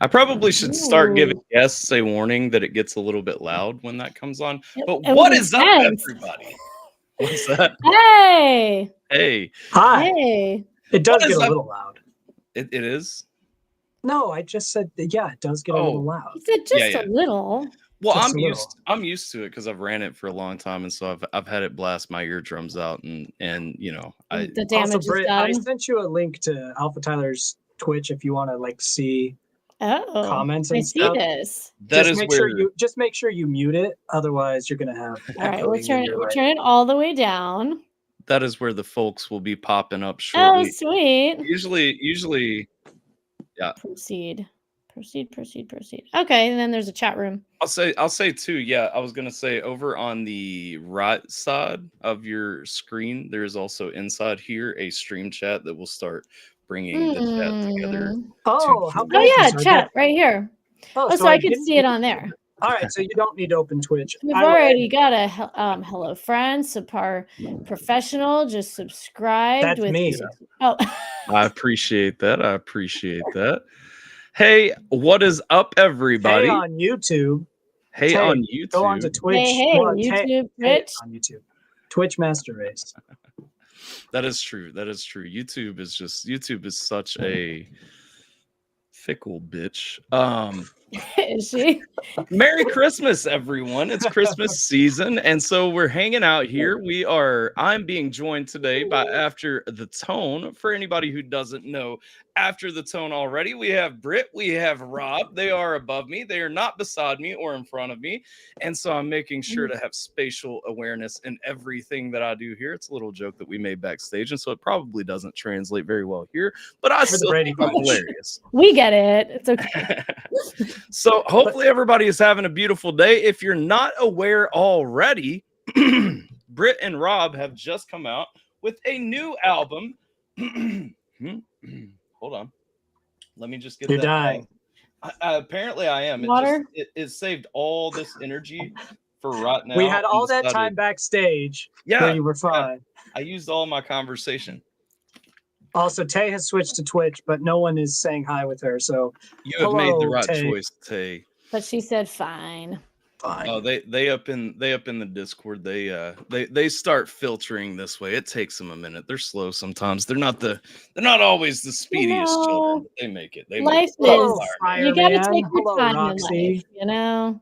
I probably should start Ooh. giving guests a warning that it gets a little bit loud when that comes on. But It what was is up, intense. everybody? What's that? Hey. Hey, Hi. Hey. It does What get is a up? little loud. it is. No, I just said that, yeah, it does get a little Oh, loud. He said just yeah. a little. Well, Just I'm a little. used to it because I've ran it for a long time, and so I've had it blast my eardrums out, and you know, The damage Also, Britt, is I done. sent you a link to AlphaTyler's Twitch if you want to like see Oh, comments I and see stuff. this. that just is make where sure you just make sure you mute it, otherwise you're gonna have All right, echoing in your we'll right. turn it all the way down. that is where the folks will be popping up Oh, shortly. sweet. Usually, yeah. Proceed. Okay, and then there's a chat room. I'll say too. Yeah, I was gonna say over on the right side of your screen, there is also inside here a stream chat that will start bringing the chat together. Oh, how Oh gorgeous yeah, are chat they? right here. Oh, Oh, so I could didn't see it need on to- there. All right, so you don't need to open Twitch. We've I already got a hello friends, Sapar professional just subscribed That's with me. Oh, I appreciate that. Hey, what is up, everybody? Hey on YouTube. Hey, Tay, on YouTube. Go on to Twitch. hey, Well, YouTube, Tay Twitch. on YouTube. Twitch Master Race. That is true. YouTube is such a fickle bitch. Is she? Merry Christmas, everyone. It's Christmas season, and so we're hanging out here. I'm being joined today by After the Tone. For anybody who doesn't know After the Tone already, we have Britt, we have Rob. They are above me. They are not beside me or in front of me. And so I'm making sure to have spatial awareness in everything that I do here. It's a little joke that we made backstage, and so it probably doesn't translate very well here, but I still think I'm hilarious. We get it. It's okay. So hopefully everybody is having a beautiful day. If you're not aware already, Britt and Rob have just come out with a new album. Hold on. Let me just get You're that. dying. Apparently I am. Water? It saved all this energy for right now. We had all that decided- time backstage Yeah, where you were fine. I used all my conversation. Also, Tay has switched to Twitch, but no one is saying hi with her. So You have made the hello, right Tay. choice, Tay. But she said fine. Fine. Oh, they up in the Discord. They start filtering this way. It takes them a minute. They're slow sometimes. They're not always the speediest children. But they make it. Life is. Hello, You got to Fireman. take your Hello, time Roxy. in life, you know.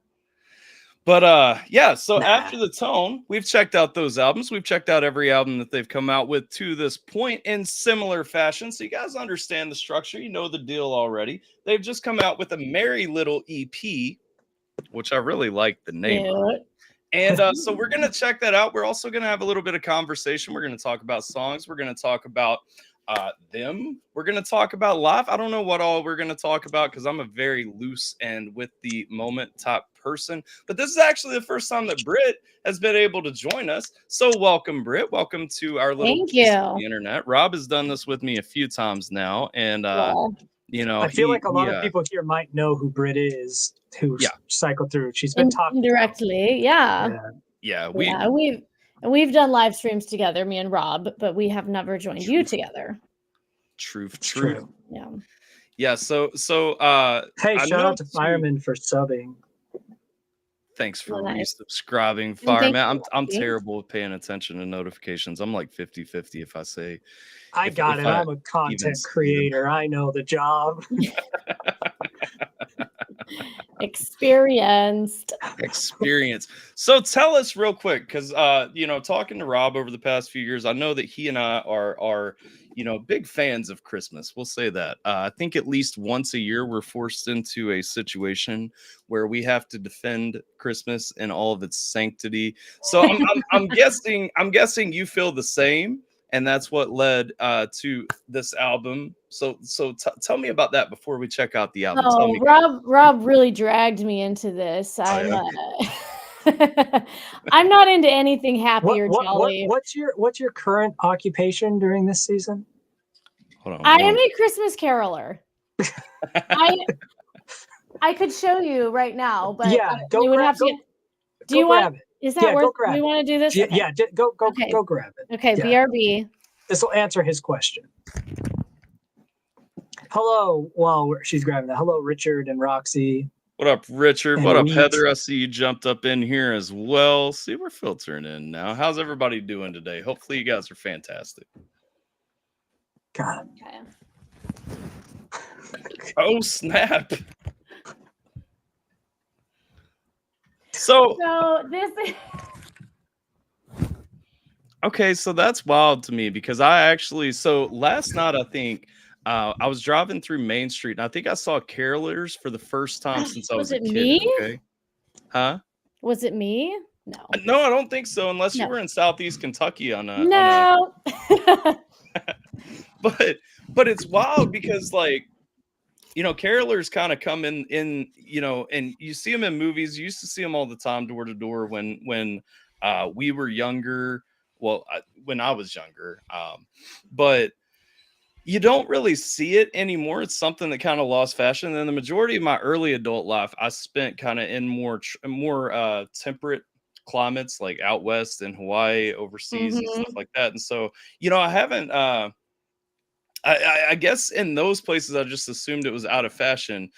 But yeah, so Nah. After the Tone, we've checked out those albums. We've checked out every album that they've come out with to this point in similar fashion. So you guys understand the structure. You know the deal already. They've just come out with a merry little EP, which I really like the name of. Cute. And so we're going to check that out. We're also going to have a little bit of conversation. We're going to talk about songs. We're going to talk about them. We're going to talk about life. I don't know what all we're going to talk about because I'm a very loose and with the moment type person. But this is actually the first time that Britt has been able to join us. So welcome, Britt. Welcome to our little Thank piece you. of the internet. Rob has done this with me a few times now. And, Well, you know, I feel like a lot of people here might know who Britt is, who cycled through. She's been talking indirectly, yeah. We've done live streams together, me and Rob, but we have never joined you together. Truth. Yeah. Yeah. So Hey, I shout know out to Fireman for subbing. Thanks for Nice. resubscribing, Fireman. I'm terrible at paying attention to notifications. I'm like 50-50 if I say. I got it. I'm a content creator. I know the job. Experienced. So tell us real quick, because you know, talking to Rob over the past few years, I know that he and I are you know, big fans of Christmas. We'll say that. I think at least once a year we're forced into a situation where we have to defend Christmas and all of its sanctity. So I'm guessing you feel the same. And that's what led to this album. So tell me about that before we check out the album. Oh, Rob really dragged me into this. I'm not into anything happy or jolly. What's your current occupation during this season? Hold on. I am a Christmas caroler. I could show you right now, but yeah, you would have to. Do you want? Is that where we want to do this? Yeah, yeah, go grab it. Okay, Yeah. BRB. This will answer his question. Hello. Well, she's grabbing that. Hello, Richard and Roxy. What up, Richard? And What up, Wheat. Heather? I see you jumped up in here as well. See, we're filtering in now. How's everybody doing today? Hopefully you guys are fantastic. God. Okay. Oh, snap. So this is okay, so that's wild to me because so last night I think I was driving through Main Street and I think I saw carolers for the first time since I was a it kid. me? Okay. Huh? Was it me? No. No, I don't think so, unless you No. were in Southeast Kentucky on a No. but it's wild because like carolers kind of come in and you see them in movies. You used to see them all the time door to door when we were younger. Well, when I was younger, but you don't really see it anymore. It's something that kind of lost fashion. And then the majority of my early adult life, I spent kind of in more temperate climates, like out west in Hawaii, overseas, and stuff like that. And so, I haven't. I guess in those places, I just assumed it was out of fashion.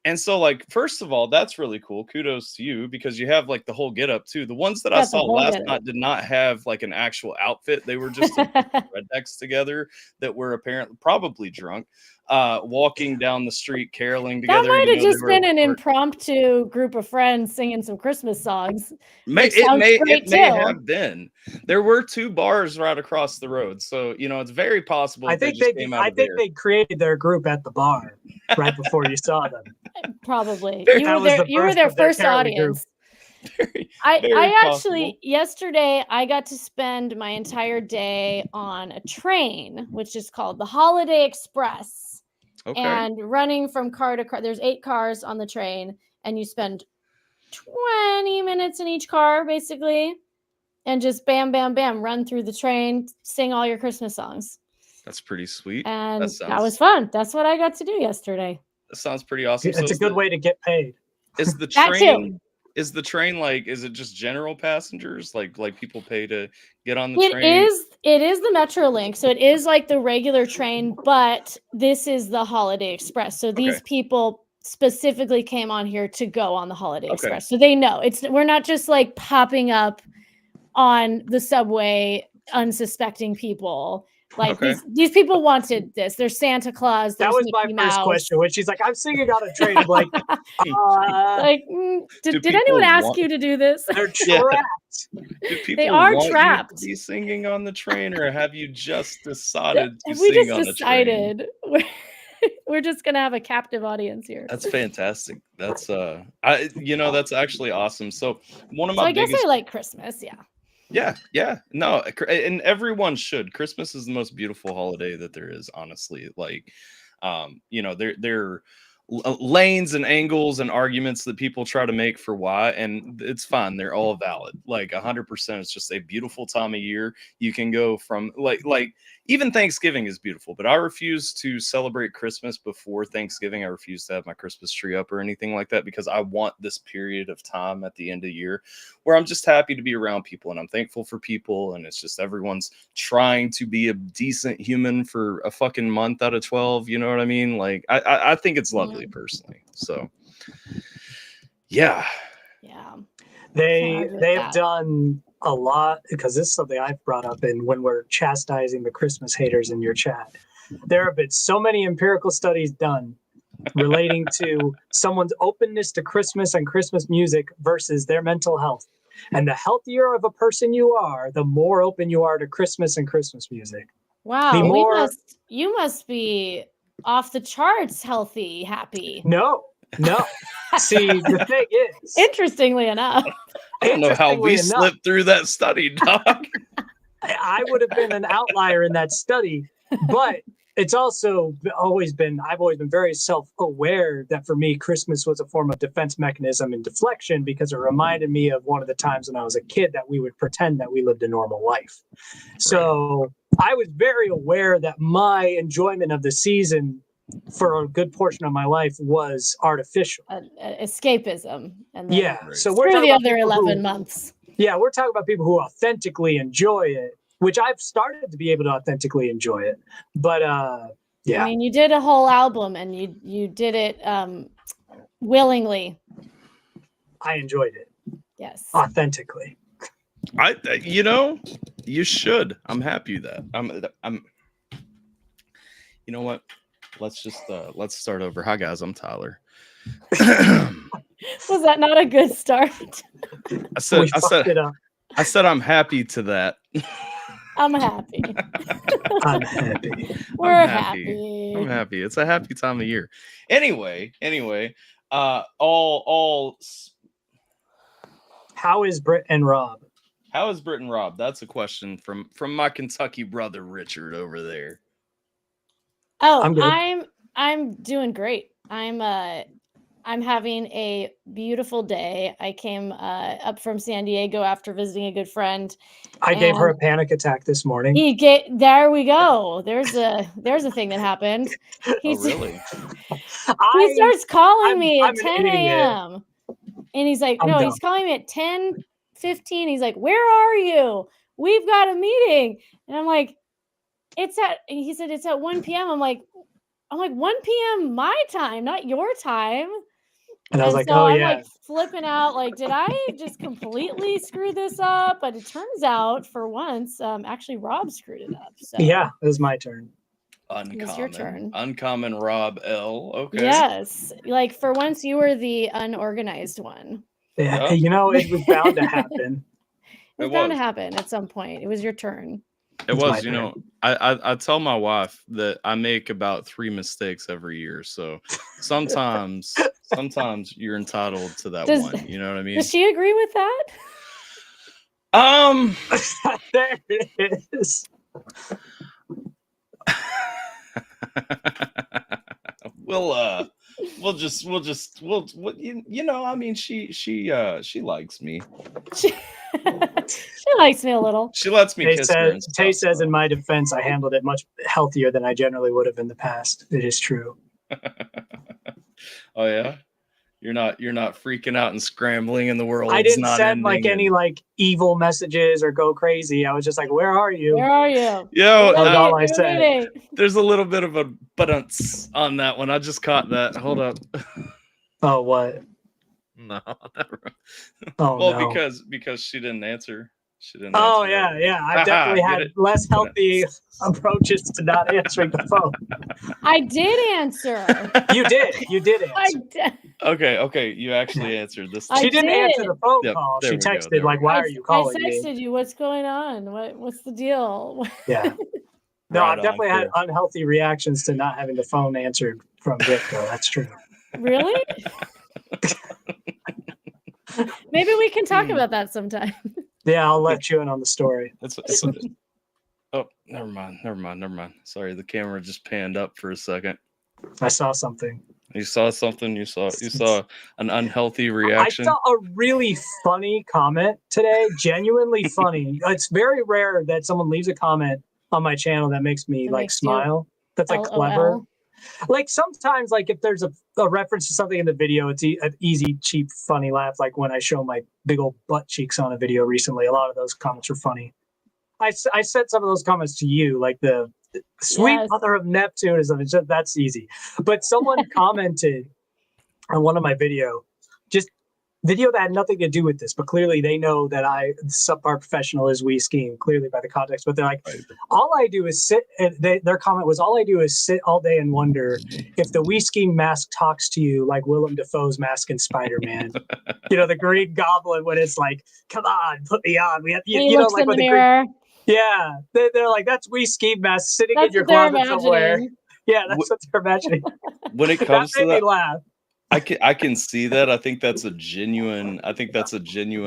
And so, like, first of all, that's really cool. Kudos to you because you have like the whole get up too. The ones that I saw last night did not have like an actual outfit. They were just rednecks together that were apparently probably drunk, walking down the street caroling together. That might have just been an impromptu group of friends singing some Christmas songs. It may have been. There were 2 bars right across the road, so it's very possible. I think they created their group at the bar right before you saw them. Probably you were their first audience. I actually yesterday I got to spend my entire day on a train, which is called the Holiday Express. Okay. And running from car to car. There's 8 cars on the train, and you spend 20 minutes in each car, basically, and just bam, bam, bam, run through the train, sing all your Christmas songs. That's pretty sweet. And that was fun. That's what I got to do yesterday. That sounds pretty awesome. It's a good way to get paid. Is the train? Is the train like? Is it just general passengers? Like people pay to get on the train? It is the Metrolink, so it is like the regular train, but this is the Holiday Express. So these people specifically came on here to go on the Holiday Express, so they know we're not just like popping up on the subway, unsuspecting people. Like these people wanted this. They're Santa Claus. That was my first question. When she's like, "I'm singing on a train," I'm like, did anyone ask you to do this? They're trapped. Do people they are want trapped. You to be singing on the train, or have you just decided to we sing just on decided the train? We're just gonna have a captive audience here. That's fantastic. That's that's actually awesome. So one of my I guess I like Christmas. Yeah. No, and everyone should. Christmas is the most beautiful holiday that there is, honestly. Like, there lanes and angles and arguments that people try to make for why, and it's fine. They're all valid. Like 100%. It's just a beautiful time of year. You can go from like even Thanksgiving is beautiful, but I refuse to celebrate Christmas before Thanksgiving. I refuse to have my Christmas tree up or anything like that because I want this period of time at the end of the year where I'm just happy to be around people and I'm thankful for people. And it's just everyone's trying to be a decent human for a fucking month out of 12. You know what I mean? Like, I think it's lovely personally. So, yeah. They've done a lot because this is something I've brought up in when we're chastising the Christmas haters in your chat. There have been so many empirical studies done relating to someone's openness to Christmas and Christmas music versus their mental health. And the healthier of a person you are, the more open you are to Christmas and Christmas music. Wow, you must be off the charts, healthy, happy. No. See, the thing is, interestingly enough, I don't know how we slipped through that study, Doc. I would have been an outlier in that study, but it's also I've always been very self-aware that for me, Christmas was a form of defense mechanism and deflection because it reminded me of one of the times when I was a kid that we would pretend that we lived a normal life. So I was very aware that my enjoyment of the season for a good portion of my life was artificial. Escapism. And so we're through the other 11 months. Yeah, we're talking about people who authentically enjoy it, which I've started to be able to authentically enjoy it. But Yeah. I mean, you did a whole album and you did it willingly. I enjoyed it. Yes. Authentically. You should. I'm happy that I'm you know what? Let's start over. Hi guys, I'm Tyler. Was that not a good start? I said I'm happy to that. I'm happy. I'm happy. We're happy. I'm happy. It's a happy time of year. Anyway, all How is Britt and Rob? How is Britt and Rob? That's a question from my Kentucky brother Richard over there. Oh, I'm doing great. I'm having a beautiful day. I came up from San Diego after visiting a good friend. I gave her a panic attack this morning. There we go. There's a thing that happened. Really? He starts calling me at 10 a.m. And he's like, he's calling me at 10:15. He's like, where are you? We've got a meeting. And I'm like, he said it's at 1 p.m. I'm like 1 p.m. my time, not your time. And I was like, I'm like flipping out, like, did I just completely screw this up? But it turns out for once, actually Rob screwed it up. So yeah, it was my turn. Uncommon. It was your turn. Uncommon Rob L. Okay. Yes. Like for once you were the unorganized one. Yeah. It was bound to happen. It was bound to happen at some point. It was your turn. It was, I tell my wife that I make about 3 mistakes every year. So sometimes you're entitled to that one. You know what I mean? Does she agree with that? There it is. I mean, she likes me. She likes me a little. She lets me kiss her. Tay says, in my defense, I handled it much healthier than I generally would have in the past. It is true. Oh yeah, you're not freaking out and scrambling in the world. I didn't send any evil messages or go crazy. I was just like, "Where are you? Where are you?" Yo, that's all I said. There's a little bit of a but-unce on that one. I just caught that. Hold up. Oh, what? No, never. Oh, no. because she didn't answer. Oh, yeah. I've definitely had less healthy approaches to not answering the phone. I did answer. You did answer. I did. Okay. You actually answered this. She didn't answer the phone call. She texted why are you calling me? I texted you. What's going on? What's the deal? Yeah. No, I've definitely had unhealthy reactions to not having the phone answered from Britt, though. That's true. Really? Maybe we can talk about that sometime. Yeah, I'll let you in on the story. Oh, never mind. Sorry, the camera just panned up for a second. I saw something. You saw something? You saw an unhealthy reaction? I saw a really funny comment today. Genuinely funny. It's very rare that someone leaves a comment on my channel that makes me smile. That's clever. Like sometimes, if there's a reference to something in the video, it's an easy, cheap, funny laugh. Like when I show my big old butt cheeks on a video recently, a lot of those comments were funny. I sent some of those comments to you, like the sweet mother of Neptune or something. That's easy. But someone commented on one of my video that had nothing to do with this, but clearly they know that subpar professional is we scheme, clearly by the context. But they're like, all I do is sit, and their comment was, all I do is sit all day and wonder if the we scheme mask talks to you like Willem Dafoe's mask in Spider-Man. The Green Goblin, when it's like, come on, put me on. We have, he looks in the mirror. Yeah, they're like, that's we scheme mask sitting in your closet somewhere. Yeah, that's what they're imagining. When it comes to that, made me laugh. I can see that. I think that's a genuine. A genuine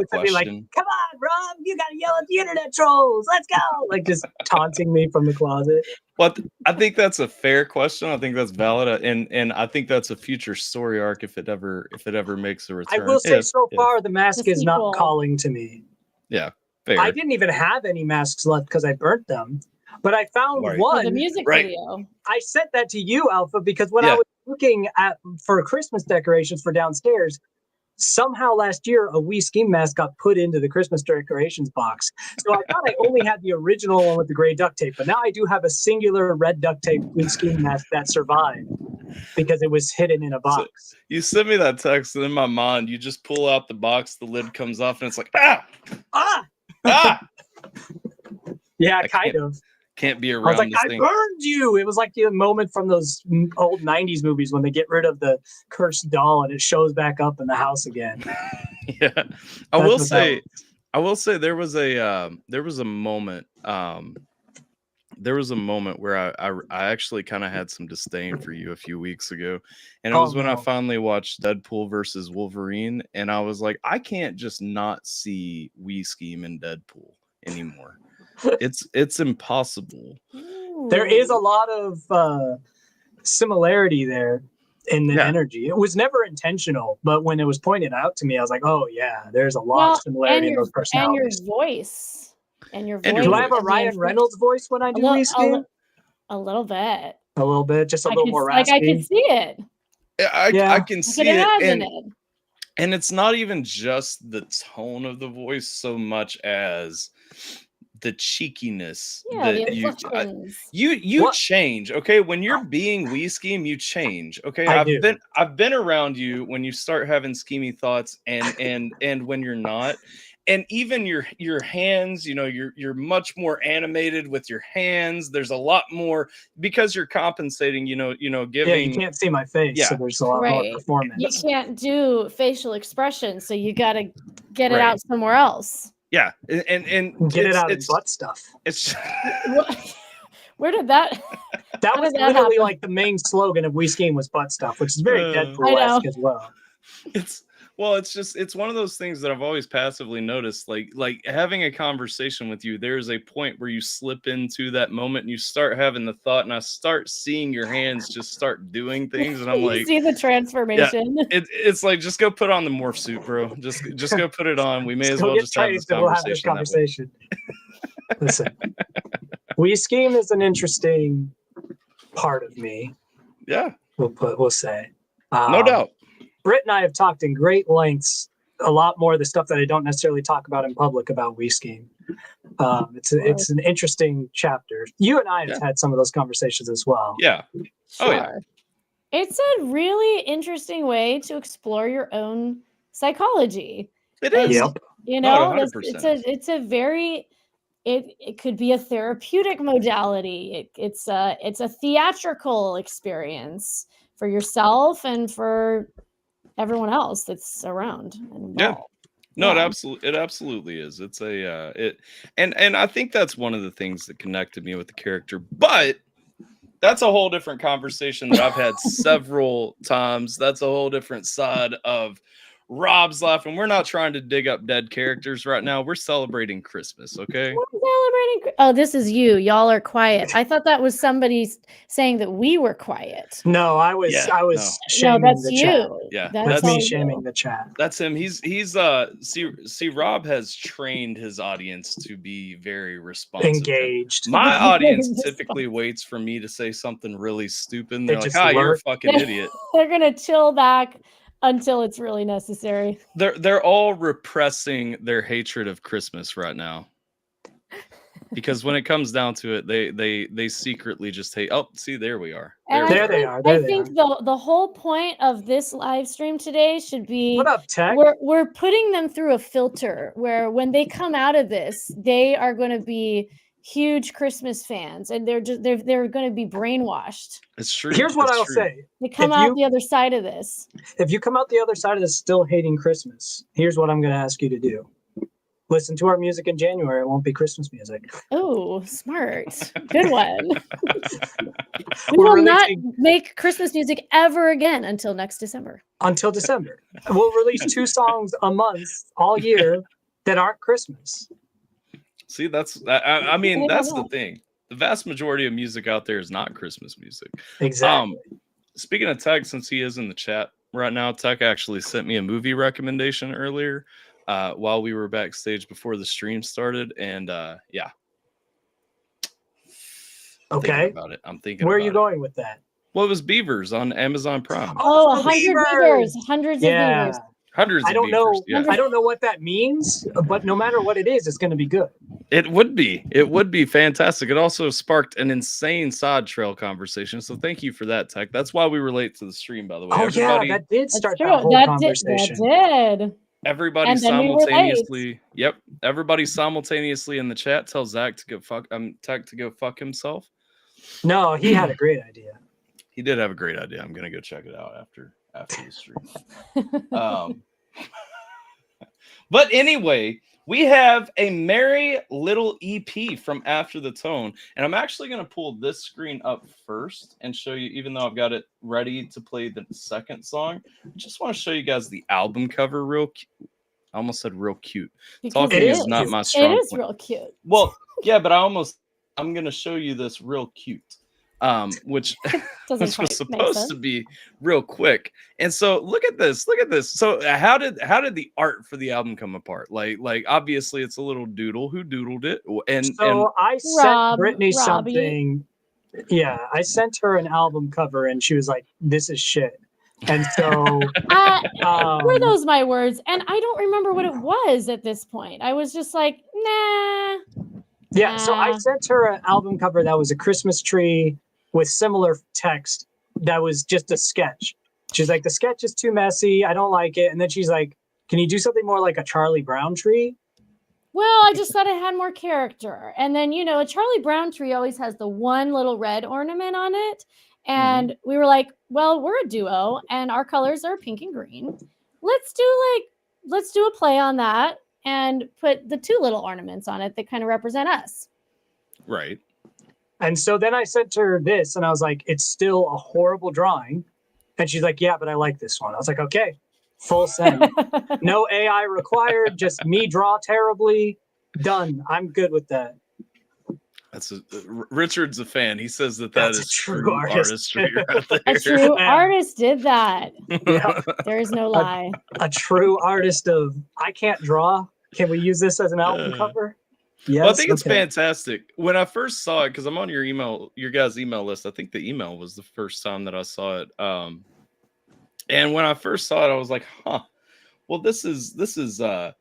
question. Like, come on, Rob, you gotta yell at the internet trolls. Let's go! Like just taunting me from the closet. Well, I think that's a fair question. I think that's valid, and I think that's a future story arc if it ever makes a return. I will say, so far the mask is not calling to me. Yeah, fair. I didn't even have any masks left because I burnt them. But I found one. The music video. I sent that to you, Alpha, because when I was looking for Christmas decorations for downstairs, somehow last year a Wii Scheme mask got put into the Christmas decorations box. So I thought I only had the original one with the gray duct tape, but now I do have a singular red duct tape Wii Scheme mask that survived because it was hidden in a box. So you sent me that text, and in my mind, you just pull out the box, the lid comes off, and it's like, ah. Yeah, kind of. Can't be around. I was like, this I thing. burned you. It was like the moment from those old 90s movies when they get rid of the cursed doll and it shows back up in the house again. Yeah. I will say there was a moment where I actually kind of had some disdain for you a few weeks ago, and it was when I finally watched Deadpool versus Wolverine, and I was like, I can't just not see Wii Scheme in Deadpool anymore. It's impossible. There is a lot of similarity there in the energy. It was never intentional, but when it was pointed out to me, I was like, oh yeah, there's a lot of similarity in those personalities. And your voice. Do I have a Ryan Reynolds voice when I do Wii Scheme? A little bit. A little bit, just a little more raspy. Like I can see it. I can see it. it. And it's not even just the tone of the voice so much as the cheekiness that you change. Okay, when you're being Wii Scheme, you change. Okay, I've been around you when you start having schemy thoughts and when you're not. And even your hands, you're much more animated with your hands. There's a lot more because you're compensating, giving. Yeah, you can't see my face, so there's a lot more performance. You can't do facial expression, so you got to get it out somewhere else. Yeah, and get it out in butt stuff. It's where did that? That was literally like the main slogan of Wii Scheme was butt stuff, which is very Deadpool-esque as well. It's one of those things that I've always passively noticed, like having a conversation with you, there's a point where you slip into that moment and you start having the thought, and I start seeing your hands just start doing things, and I'm like, see the transformation. Yeah, it's like, just go put on the morph suit, bro. Just go put it on. We may as well just have this conversation. Listen, Wii Scheme is an interesting part of me. Yeah, we'll say, no doubt. Britt and I have talked in great lengths, a lot more of the stuff that I don't necessarily talk about in public about Wii Scheme. It's an interesting chapter. You and I have had some of those conversations as well. Yeah. Sure. Oh, yeah. It's a really interesting way to explore your own psychology. It is. Yep. It's a very, it could be a therapeutic modality. It's a theatrical experience for yourself and for everyone else that's around. No, it absolutely is. It's and I think that's one of the things that connected me with the character, but that's a whole different conversation that I've had several times. That's a whole different side of Rob's life, and we're not trying to dig up dead characters right now. We're celebrating Christmas, okay? We're celebrating. Oh, this is you. Y'all are quiet. I thought that was somebody saying that we were quiet. No, I was shaming that's the you. chat. Yeah, that's me shaming the chat. That's him. He's see Rob has trained his audience to be very responsive. Engaged. My audience typically waits for me to say something really stupid. And they're like, you're a fucking idiot. They're gonna chill back until it's really necessary. They're all repressing their hatred of Christmas right now. Because when it comes down to it, they secretly just hate. Oh, see, there we are. There they are. I think the whole point of this live stream today should be, what up, Tech? We're putting them through a filter where when they come out of this, they are going to be huge Christmas fans, and they're going to be brainwashed. It's true. Here's what I'll say: they come out the other side of this. If you come out the other side of this still hating Christmas, here's what I'm going to ask you to do. Listen to our music in January. It won't be Christmas music. Oh, smart. Good one. We will not make Christmas music ever again until next December. Until December. We'll release 2 songs a month all year that aren't Christmas. See, that's the thing. The vast majority of music out there is not Christmas music. Exactly. Speaking of Tech, since he is in the chat right now, Tech actually sent me a movie recommendation earlier. While we were backstage before the stream started, and okay. I'm thinking. Where are you going with that? Well, it was Beavers on Amazon Prime. Oh, 100 Beavers, hundreds of Beavers. Hundreds. I don't of know. beefers, yeah. I don't know what that means, but no matter what it is, it's going to be good. It would be. It would be fantastic. It also sparked an insane sod trail conversation. So thank you for that, Tech. That's why we were late to the stream, by the way. Oh, Everybody, yeah, that did start That's that true. whole conversation. That did. Everybody And then we were simultaneously. Yep. Everybody simultaneously in the chat tells Zach to go Tech to go fuck himself. No, he had a great idea. He did have a great idea. I'm gonna go check it out after the stream. But anyway, we have a merry little EP from After the Tone, and I'm actually going to pull this screen up first and show you, even though I've got it ready to play the second song. I just want to show you guys the album cover I almost said real cute. Because Talking is not my strong It is point. real cute. Well, yeah, but I'm going to show you this real cute. Which was supposed to be real quick. And so look at this. So how did the art for the album come apart? Like obviously it's a little doodle. Who doodled it? I sent Brittany something. Yeah, I sent her an album cover and she was like, "This is shit." And so were those my words? And I don't remember what it was at this point. I was just like, nah. Yeah, so I sent her an album cover that was a Christmas tree with similar text that was just a sketch. She's like, the sketch is too messy. I don't like it. And then she's like, can you do something more like a Charlie Brown tree? Well, I just thought it had more character. And then, a Charlie Brown tree always has the one little red ornament on it. And we were like, well, we're a duo and our colors are pink and green. Let's do a play on that and put the two little ornaments on it that kind of represent us. Right. And so then I sent her this and I was like, it's still a horrible drawing. And she's like, yeah, but I like this one. I was like, okay, full send. No AI required, just me draw terribly. Done. I'm good with that. Richard's a fan. He says that's is true artistry right there. A true artist did that. Yeah. There is no lie. A true artist of, I can't draw. Can we use this as an album cover? Yes, well, I think it's fantastic. When I first saw it, because I'm on your guys' email list, I think the email was the first time that I saw it. And when I first saw it, I was like, huh, well, this is a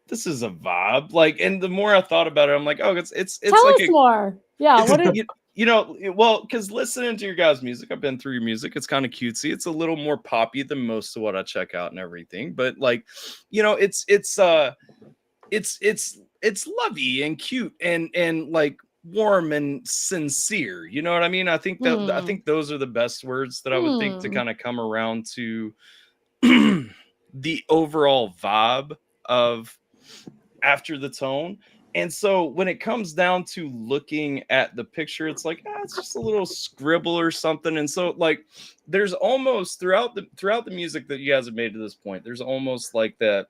vibe. Like, and the more I thought about it, I'm like, oh, it's Tell like us more. Yeah. What because listening to your guys' music, I've been through your music. It's kind of cutesy. It's a little more poppy than most of what I check out and everything. But like, it's lovey and cute and like warm and sincere. You know what I mean? I think that I think those are the best words that I would think to kind of come around to the overall vibe of After the Tone. And so when it comes down to looking at the picture, it's like, it's just a little scribble or something. And so like there's almost throughout the music that you guys have made to this point, there's almost like that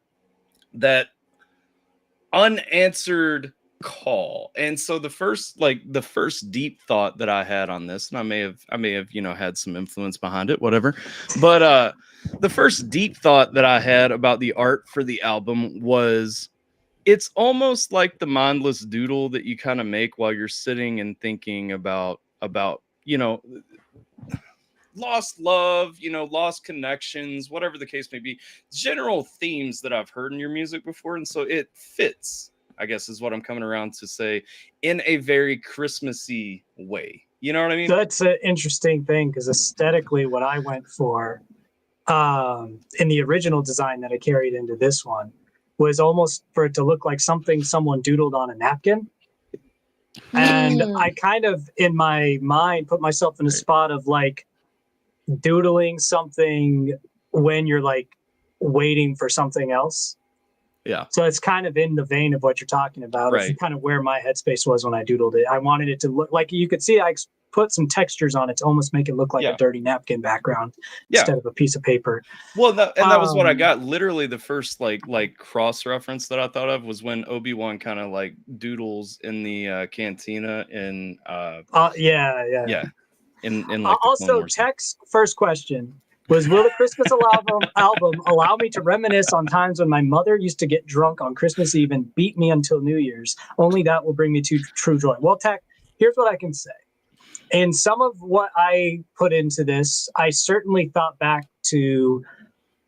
unanswered call. And so the first deep thought that I had on this, and I may have had some influence behind it, whatever, but the first deep thought that I had about the art for the album was it's almost like the mindless doodle that you kind of make while you're sitting and thinking about lost love, lost connections, whatever the case may be, general themes that I've heard in your music before. And so it fits, I guess is what I'm coming around to say, in a very Christmassy way. You know what I mean? That's an interesting thing because aesthetically what I went for in the original design that I carried into this one was almost for it to look like something someone doodled on a napkin. And I kind of, in my mind, put myself in a spot of like doodling something when you're like waiting for something else. Yeah. So it's kind of in the vein of what you're talking about. Right. It's kind of where my headspace was when I doodled it. I wanted it to look like, you could see I put some textures on it to almost make it look like a dirty napkin background instead of a piece of paper. Well, that was what I got. Literally the first like cross reference that I thought of was when Obi-Wan kind of like doodles in the cantina in yeah. In like also Tech's first question was, will the Christmas album allow me to reminisce on times when my mother used to get drunk on Christmas Eve and beat me until New Year's? Only that will bring me to true joy. Well, Tech, here's what I can say. In some of what I put into this, I certainly thought back to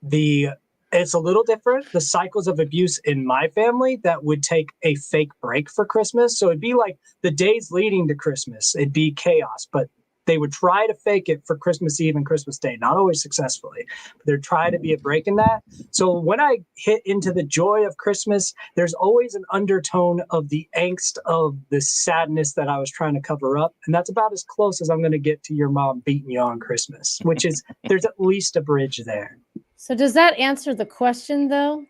the It's a little different. The cycles of abuse in my family that would take a fake break for Christmas. So it'd be like the days leading to Christmas, it'd be chaos, but they would try to fake it for Christmas Eve and Christmas Day, not always successfully, but there'd try to be a break in that. So when I hit into the joy of Christmas, there's always an undertone of the angst of the sadness that I was trying to cover up. And that's about as close as I'm going to get to your mom beating you on Christmas, which is, there's at least a bridge there. So does that answer the question, though?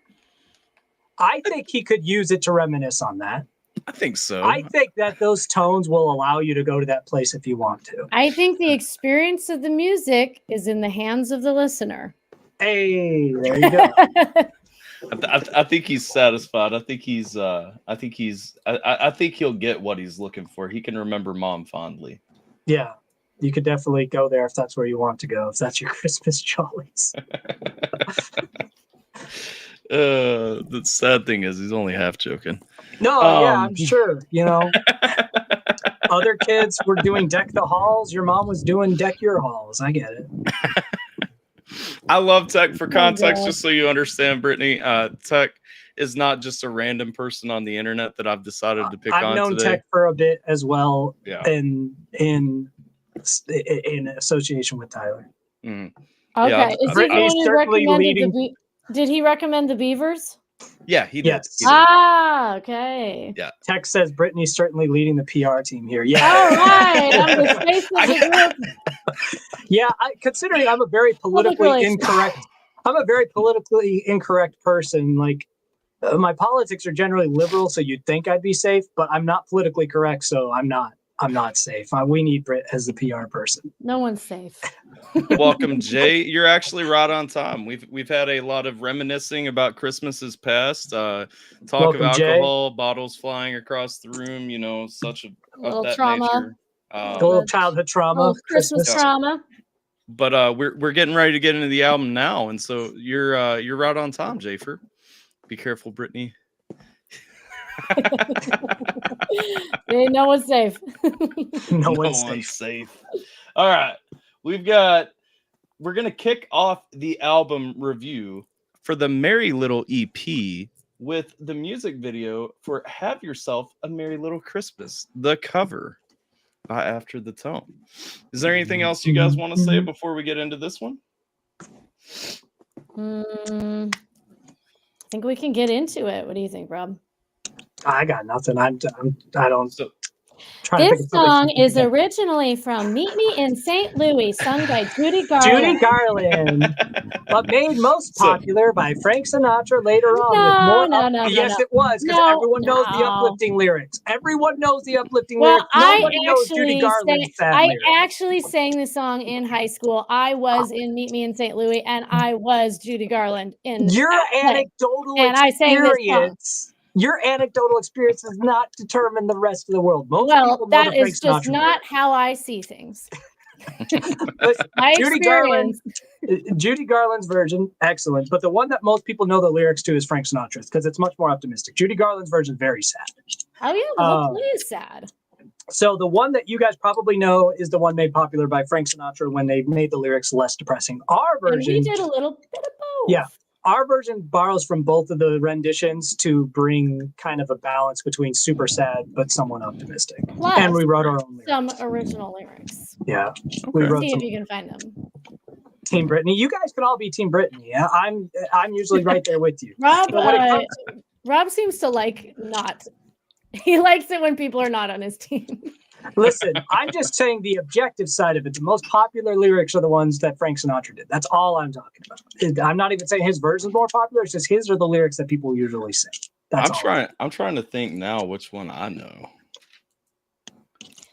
I think he could use it to reminisce on that. I think so. I think that those tones will allow you to go to that place if you want to. I think the experience of the music is in the hands of the listener. Hey, there you go. I think he's satisfied. I think he'll get what he's looking for. He can remember mom fondly. Yeah, you could definitely go there if that's where you want to go, if that's your Christmas jollies. The sad thing is he's only half joking. No, yeah, I'm sure. Other kids were doing deck the halls. Your mom was doing deck your halls. I get it. I love Tech. For context, just so you understand, Brittany, Tech is not just a random person on the internet that I've decided to pick on today. I've known Tech for a bit as well. Yeah. In association with Tyler. Okay. Yeah, is he the one who recommended did he recommend the Beavers? Yeah, he did. Yes. He did. Ah, okay. Yeah. Tech says Brittany's certainly leading the PR team here. Yeah. All right. I'm the face of the group. Yeah, considering I'm a very politically incorrect person. Like, my politics are generally liberal, so you'd think I'd be safe, but I'm not politically correct, so I'm not safe. We need Britt as the PR person. No one's safe. Welcome, Jay. You're actually right on time. We've had a lot of reminiscing about Christmases past. Talk Welcome, of alcohol, Jay. Bottles flying across the room. Such a little that trauma. nature. A little childhood trauma, Christmas trauma. But we're getting ready to get into the album now, and so you're right on time, Jafer. Be careful, Brittany. No one's safe. No one's safe. All right. We're going to kick off the album review for the Merry Little EP with the music video for Have Yourself a Merry Little Christmas, the cover by After the Tone. Is there anything else you guys want to say before we get into this one? I think we can get into it. What do you think, Rob? I got nothing. I don't. This song is originally from Meet Me in St. Louis, sung by Judy Garland. But made most popular by Frank Sinatra later on. No. Yes, it was, because everyone knows the uplifting lyrics. Everyone knows the uplifting lyrics. Nobody knows Judy Garland's sad lyrics. I actually sang the song in high school. I was in Meet Me in St. Louis, and I was Judy Garland in your anecdotal experience. Your anecdotal experience does not determine the rest of the world. That is just not how I see things. Judy Garland's version, excellent. But the one that most people know the lyrics to is Frank Sinatra's, because it's much more optimistic. Judy Garland's version, very sad. Oh, yeah, the whole play is sad. So the one that you guys probably know is the one made popular by Frank Sinatra when they made the lyrics less depressing. Our version... And we did a little bit of both. Yeah. Our version borrows from both of the renditions to bring kind of a balance between super sad but somewhat optimistic. Plus, and we wrote our own lyrics. Some original lyrics. Yeah. Okay. We wrote See if you can find them. Team Brittany. You guys can all be Team Brittany. Yeah? I'm usually right there with you. Rob seems to like not. He likes it when people are not on his team. Listen, I'm just saying the objective side of it. The most popular lyrics are the ones that Frank Sinatra did. That's all I'm talking about. I'm not even saying his version's more popular. It's just his are the lyrics that people usually sing. I'm trying to think now which one I know.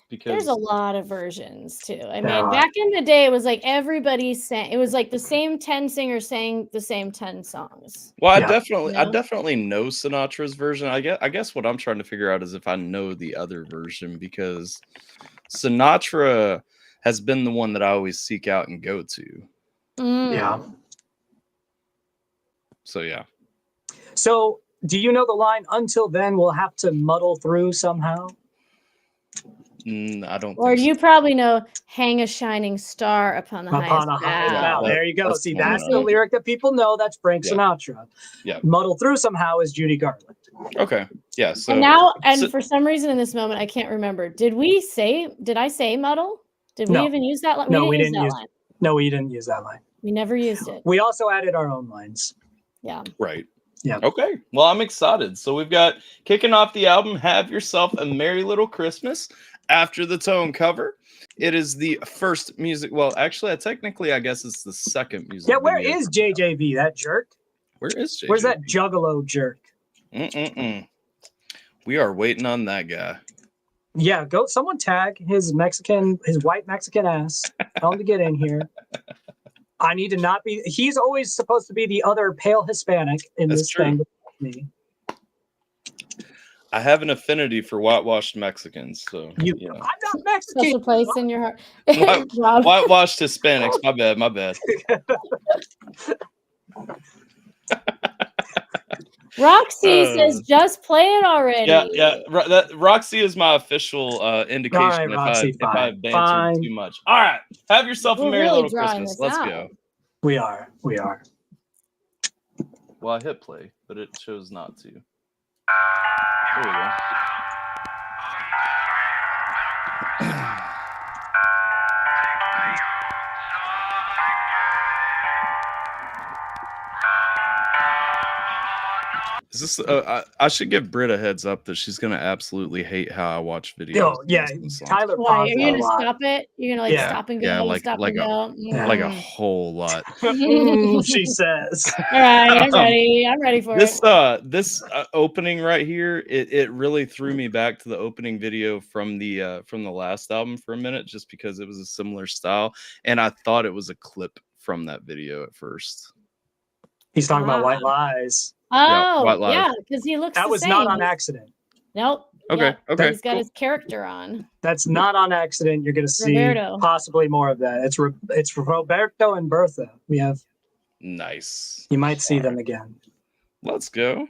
Because there's a lot of versions too. I mean, back in the day, it was like everybody sang. It was like the same 10 singers sang the same 10 songs. Well, I definitely know Sinatra's version. I guess what I'm trying to figure out is if I know the other version, because Sinatra has been the one that I always seek out and go to. Yeah. So yeah. So do you know the line? Until then, we'll have to muddle through somehow. I don't. Or you probably know, "Hang a shining star upon the highest bough." Yeah, there you go. See, that's the lyric that people know. That's Frank Sinatra. Yeah. Muddle through somehow is Judy Garland. Okay. Yeah. So and for some reason in this moment I can't remember. Did I say muddle? Did we even use that line? No, we didn't use that line. No, we didn't use that line. We never used it. We also added our own lines. Yeah. Right. Yeah. Okay. Well, I'm excited. So we've got kicking off the album, Have Yourself a Merry Little Christmas. After the Tone cover, it is the first music. Well, actually, technically, I guess it's the second music. Yeah, where is JJV, that jerk? Where is JJV? Where's that juggalo jerk? We are waiting on that guy. Yeah, someone tag his white Mexican ass. Tell him to get in here. I need to not be. He's always supposed to be the other pale Hispanic in this thing. Me. I have an affinity for whitewashed Mexicans, so I'm not Mexican. Special place in your heart. Whitewashed Hispanics. My bad. Roxy says, "Just play it already." Yeah. Roxy is my official indication if I've bantered too much. All right, have yourself a merry little Christmas. Let's go. We are. Well, I hit play, but it chose not to. There we go. Is this? I should give Britt a heads up that she's gonna absolutely hate how I watch videos. Oh yeah, Tyler. Why, are you gonna stop it? You're gonna stop and go. Yeah, like a whole lot. She says. All right, I'm ready. I'm ready for it. This opening right here, it really threw me back to the opening video from the last album for a minute, just because it was a similar style, and I thought it was a clip from that video at first. He's talking about White Lies. Oh, yeah, because he looks. That was not on accident. Nope. Okay. He's got his character on. That's not on accident. You're going to see possibly more of that. It's Roberto and Bertha. We have. Nice. You might see them again. Let's go.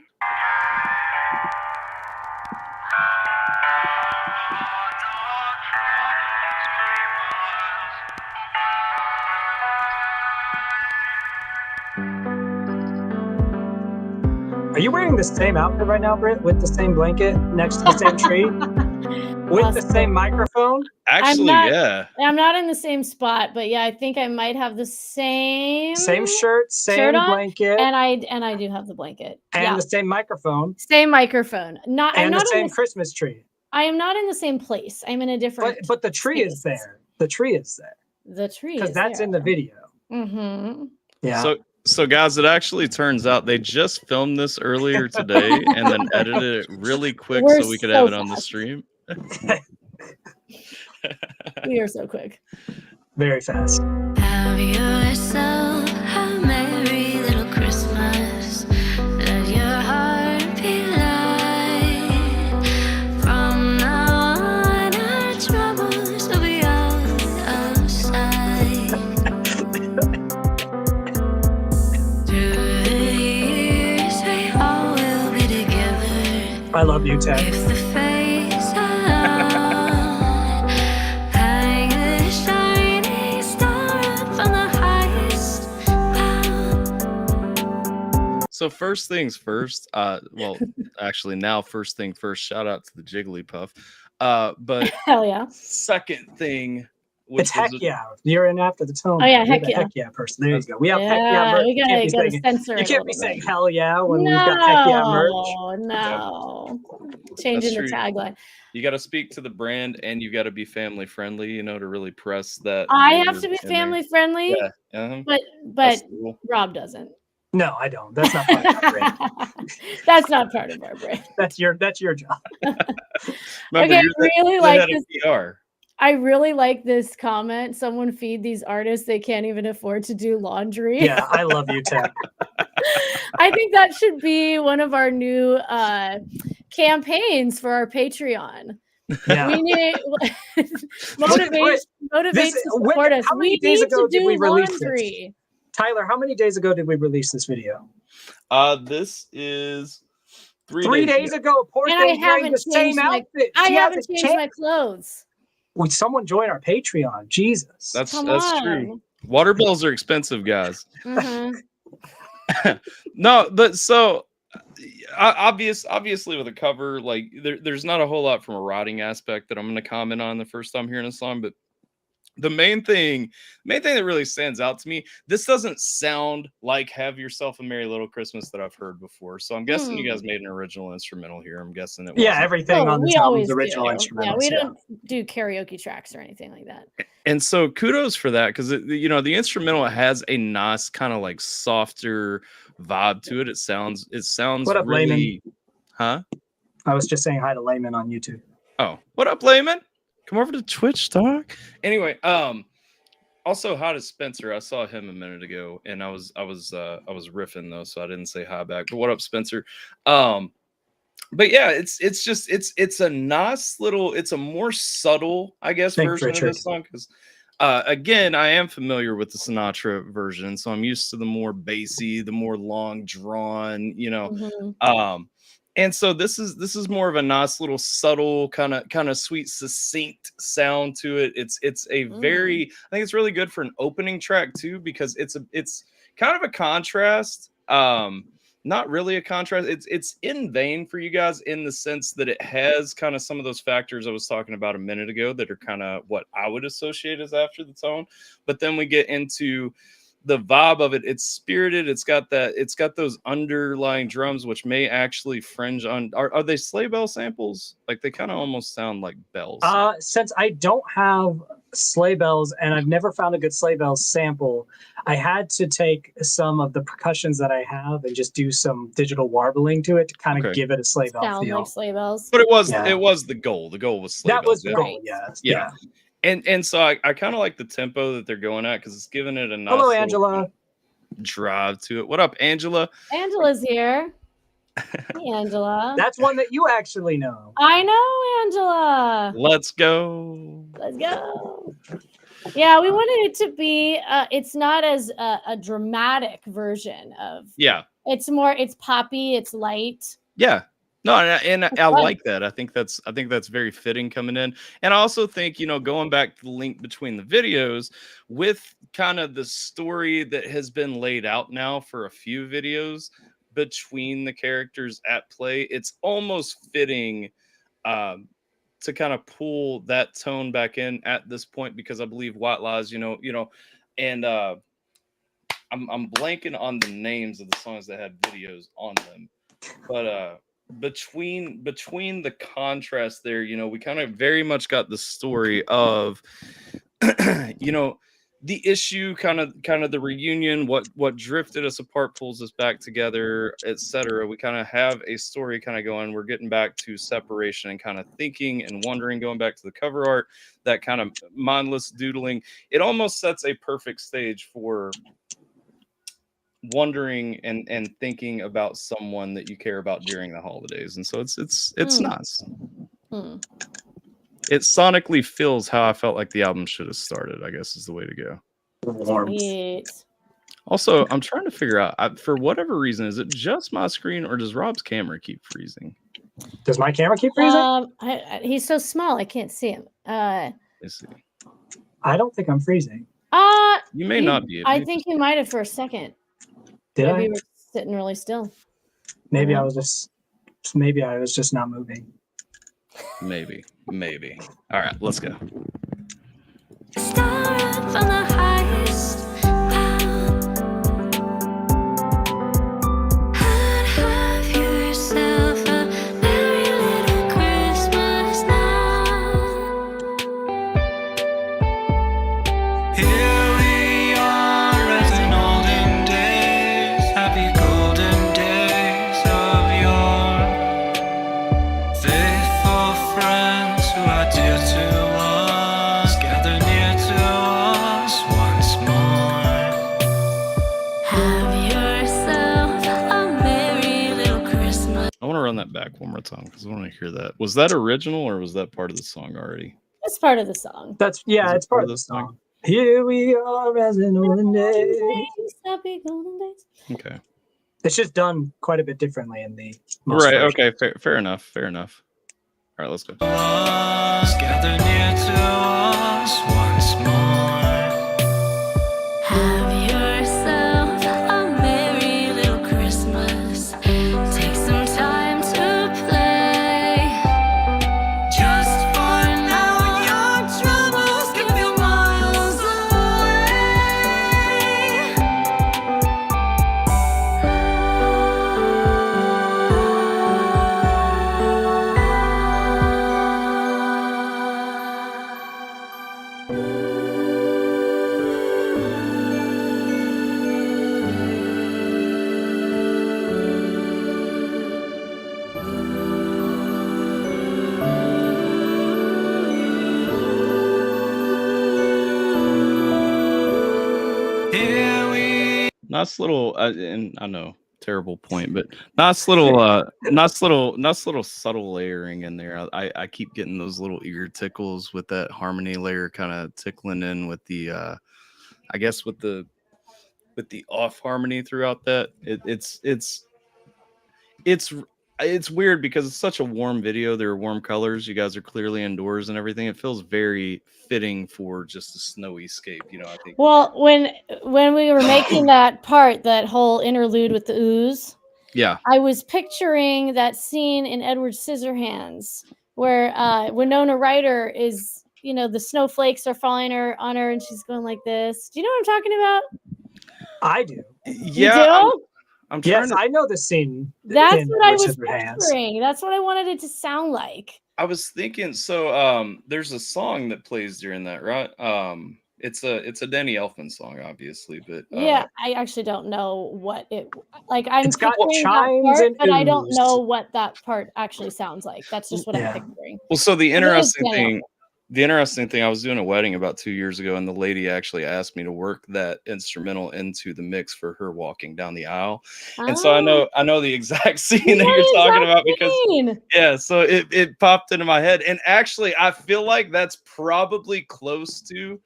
Are you wearing the same outfit right now, Britt, with the same blanket next to the same tree? With the same microphone? Actually, yeah. I'm not in the same spot, but yeah, I think I might have the same shirt, same blanket. And I do have the blanket. And the same microphone. Same microphone. I'm not same Christmas tree. I am not in the same place. I'm in a different But the tree is there. The tree is there. The tree is because that's in the video. Mm-hmm. Yeah. So guys, it actually turns out they just filmed this earlier today and then edited it really quick so we could have it on the stream. We are so quick. Very fast. Have yourself a merry little Christmas. Let your heart be light. From now on, our troubles will be out of sight. Through the years, we all will be together. I love you, Ted. If the face on, hang a shining star up on the highest bough. So first things first, well, actually now first thing first, shout out to the Jigglypuff. But hell yeah. Second thing, it's heck yeah. You're in after the tone. Oh yeah, heck yeah person. There you go. We have heck yeah merch. We gotta censor you can't be saying hell yeah when we've got heck yeah merch. No. Changing the tagline. You got to speak to the brand and you got to be family friendly, you know, to really press that. I have to be family friendly. Yeah. But Rob doesn't. No, I don't. That's not part of our brand. That's not part of our brand. That's your job. Remember, okay, really like this. PR. I really like this comment. Someone feed these artists. They can't even afford to do laundry. Yeah, I love you, Ted. I think that should be one of our new campaigns for our Patreon. Yeah. We need motivate to support us. How many We days need ago to did we do release laundry. this? Tyler, how many days ago did we release this video? This is 3 days ago. Poor And I thing's wearing haven't the same changed outfit. I haven't changed my clothes. Would someone join our Patreon? Jesus. That's Come true. on. Water bills are expensive, guys. Mhm. No, but so obviously with a cover, like there's not a whole lot from a writing aspect that I'm going to comment on the first time hearing a song, but the main thing that really stands out to me, this doesn't sound like Have Yourself a Merry Little Christmas that I've heard before. So I'm guessing you guys made an original instrumental here. I'm guessing it was. Yeah, everything on this album is original instrumentals. Yeah, we don't do karaoke tracks or anything like that. And so kudos for that, because the instrumental has a nice kind of like softer vibe to it. It sounds What up, really, Layman? huh? I was just saying hi to Layman on YouTube. Oh, what up, Layman? Come over to Twitch, dog. Anyway, also hi to Spencer. I saw him a minute ago, and I was riffing though, so I didn't say hi back. But what up, Spencer? But yeah, it's a nice little, it's a more subtle, I guess, version of this song, because again, I am familiar with the Sinatra version, so I'm used to the more bassy, the more long drawn, and so this is more of a nice little subtle kind of sweet, succinct sound to it. It's a very, I think it's really good for an opening track too, because it's kind of a contrast. Not really a contrast. It's in vain for you guys in the sense that it has kind of some of those factors I was talking about a minute ago that are kind of what I would associate as after the tone. But then we get into the vibe of it. It's spirited. It's got those underlying drums, which may actually fringe on. Are they sleigh bell samples? Like they kind of almost sound like bells. Since I don't have sleigh bells and I've never found a good sleigh bells sample, I had to take some of the percussions that I have and just do some digital warbling to it to kind of give it a sleigh bell feel. Like sleigh bells. But it was the goal. The goal was sleigh bells. That was the goal. Yes. Yeah. And so I kind of like the tempo that they're going at, because it's giving it a nice hello, Angela, drive to it. What up, Angela? Angela's here. Hey, Angela. That's one that you actually know. I know, Angela. Let's go. Yeah, we wanted it to be. It's not as a dramatic version of. Yeah. It's poppy. It's light. Yeah. No, and I like that. I think that's very fitting coming in. And I also think, going back to the link between the videos with kind of the story that has been laid out now for a few videos between the characters at play, it's almost fitting to kind of pull that tone back in at this point, because I believe White Lies, and I'm blanking on the names of the songs that had videos on them, but between the contrast there, we kind of very much got the story of the issue, kind of the reunion, what drifted us apart pulls us back together, etc. We kind of have a story kind of going. We're getting back to separation and kind of thinking and wondering, going back to the cover art, that kind of mindless doodling. It almost sets a perfect stage for wondering and thinking about someone that you care about during the holidays. And so it's nice. It sonically feels how I felt like the album should have started, I guess, is the way to go. Sweet. Also, I'm trying to figure out, for whatever reason, is it just my screen or does Rob's camera keep freezing? Does my camera keep freezing? He's so small I can't see him. Let's see. I don't think I'm freezing. You may not be. I think you might have for a second. Maybe you were sitting really still. Maybe I was just not moving. Maybe. All right, let's go. Start from the highest have yourself a merry little Christmas now. Here we are as in olden days, happy golden days of yore. Faithful friends who are dear to us, gather near to us once more. Have yourself a merry little Christmas. I want to run that back one more time because I want to hear that. Was that original or was that part of the song already? It's part of the song. It's part of the song. Here we are as in olden days. Happy golden days. Okay. It's just done quite a bit differently in the Right. Okay. Fair enough. All All right, let's go. Gather near to us once more. Have yourself a merry little Christmas. Take some time to play. Just for now, your troubles can be miles Here we Nice little, and I know terrible point, but nice little, nice little subtle layering in there. I keep getting those little ear tickles with that harmony layer kind of tickling in with the, I guess with the off harmony throughout that. It's weird because it's such a warm video. There are warm colors. You guys are clearly indoors and everything. It feels very fitting for just a snowy scape. You know, I think. Well, when we were making that part, that whole interlude with the ooze, Yeah. I was picturing that scene in Edward Scissorhands where Winona Ryder is, you know, the snowflakes are falling on her and she's going like this. Do you know what I'm talking about? I do. Yeah. You do? I'm trying Yes, to. I know the scene. That's in what I Edward was Scissorhands. picturing. That's what I wanted it to sound like. I was thinking. So, there's a song that plays during that, right? It's a Danny Elfman song, obviously, but Yeah, I actually don't know what it like. I'm It's got picturing that chimes part, and but I don't ooze. know what that part actually sounds like. That's just what Yeah. I'm picturing. Well, so the is interesting Danny thing, I was doing a wedding about 2 years ago, and the lady actually asked me to work that instrumental into the mix for her walking down the aisle. And so I know the exact scene that you're talking about because yeah, so it popped into my head. And actually, I feel like that's probably close to,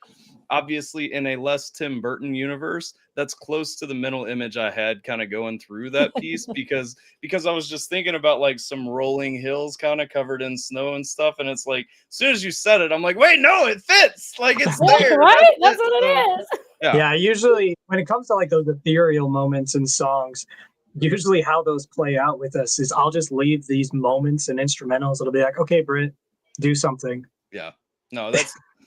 obviously in a less Tim Burton universe, that's close to the mental image I had kind of going through that piece because I was just thinking about like some rolling hills kind of covered in snow and stuff. And it's like, as soon as you said it, I'm like, wait, no, it fits. Like it's there. right? That's what it is. Yeah, usually when it comes to like those ethereal moments in songs, usually how those play out with us is I'll just leave these moments and instrumentals. It'll be like, okay, Britt, do something. Yeah. No,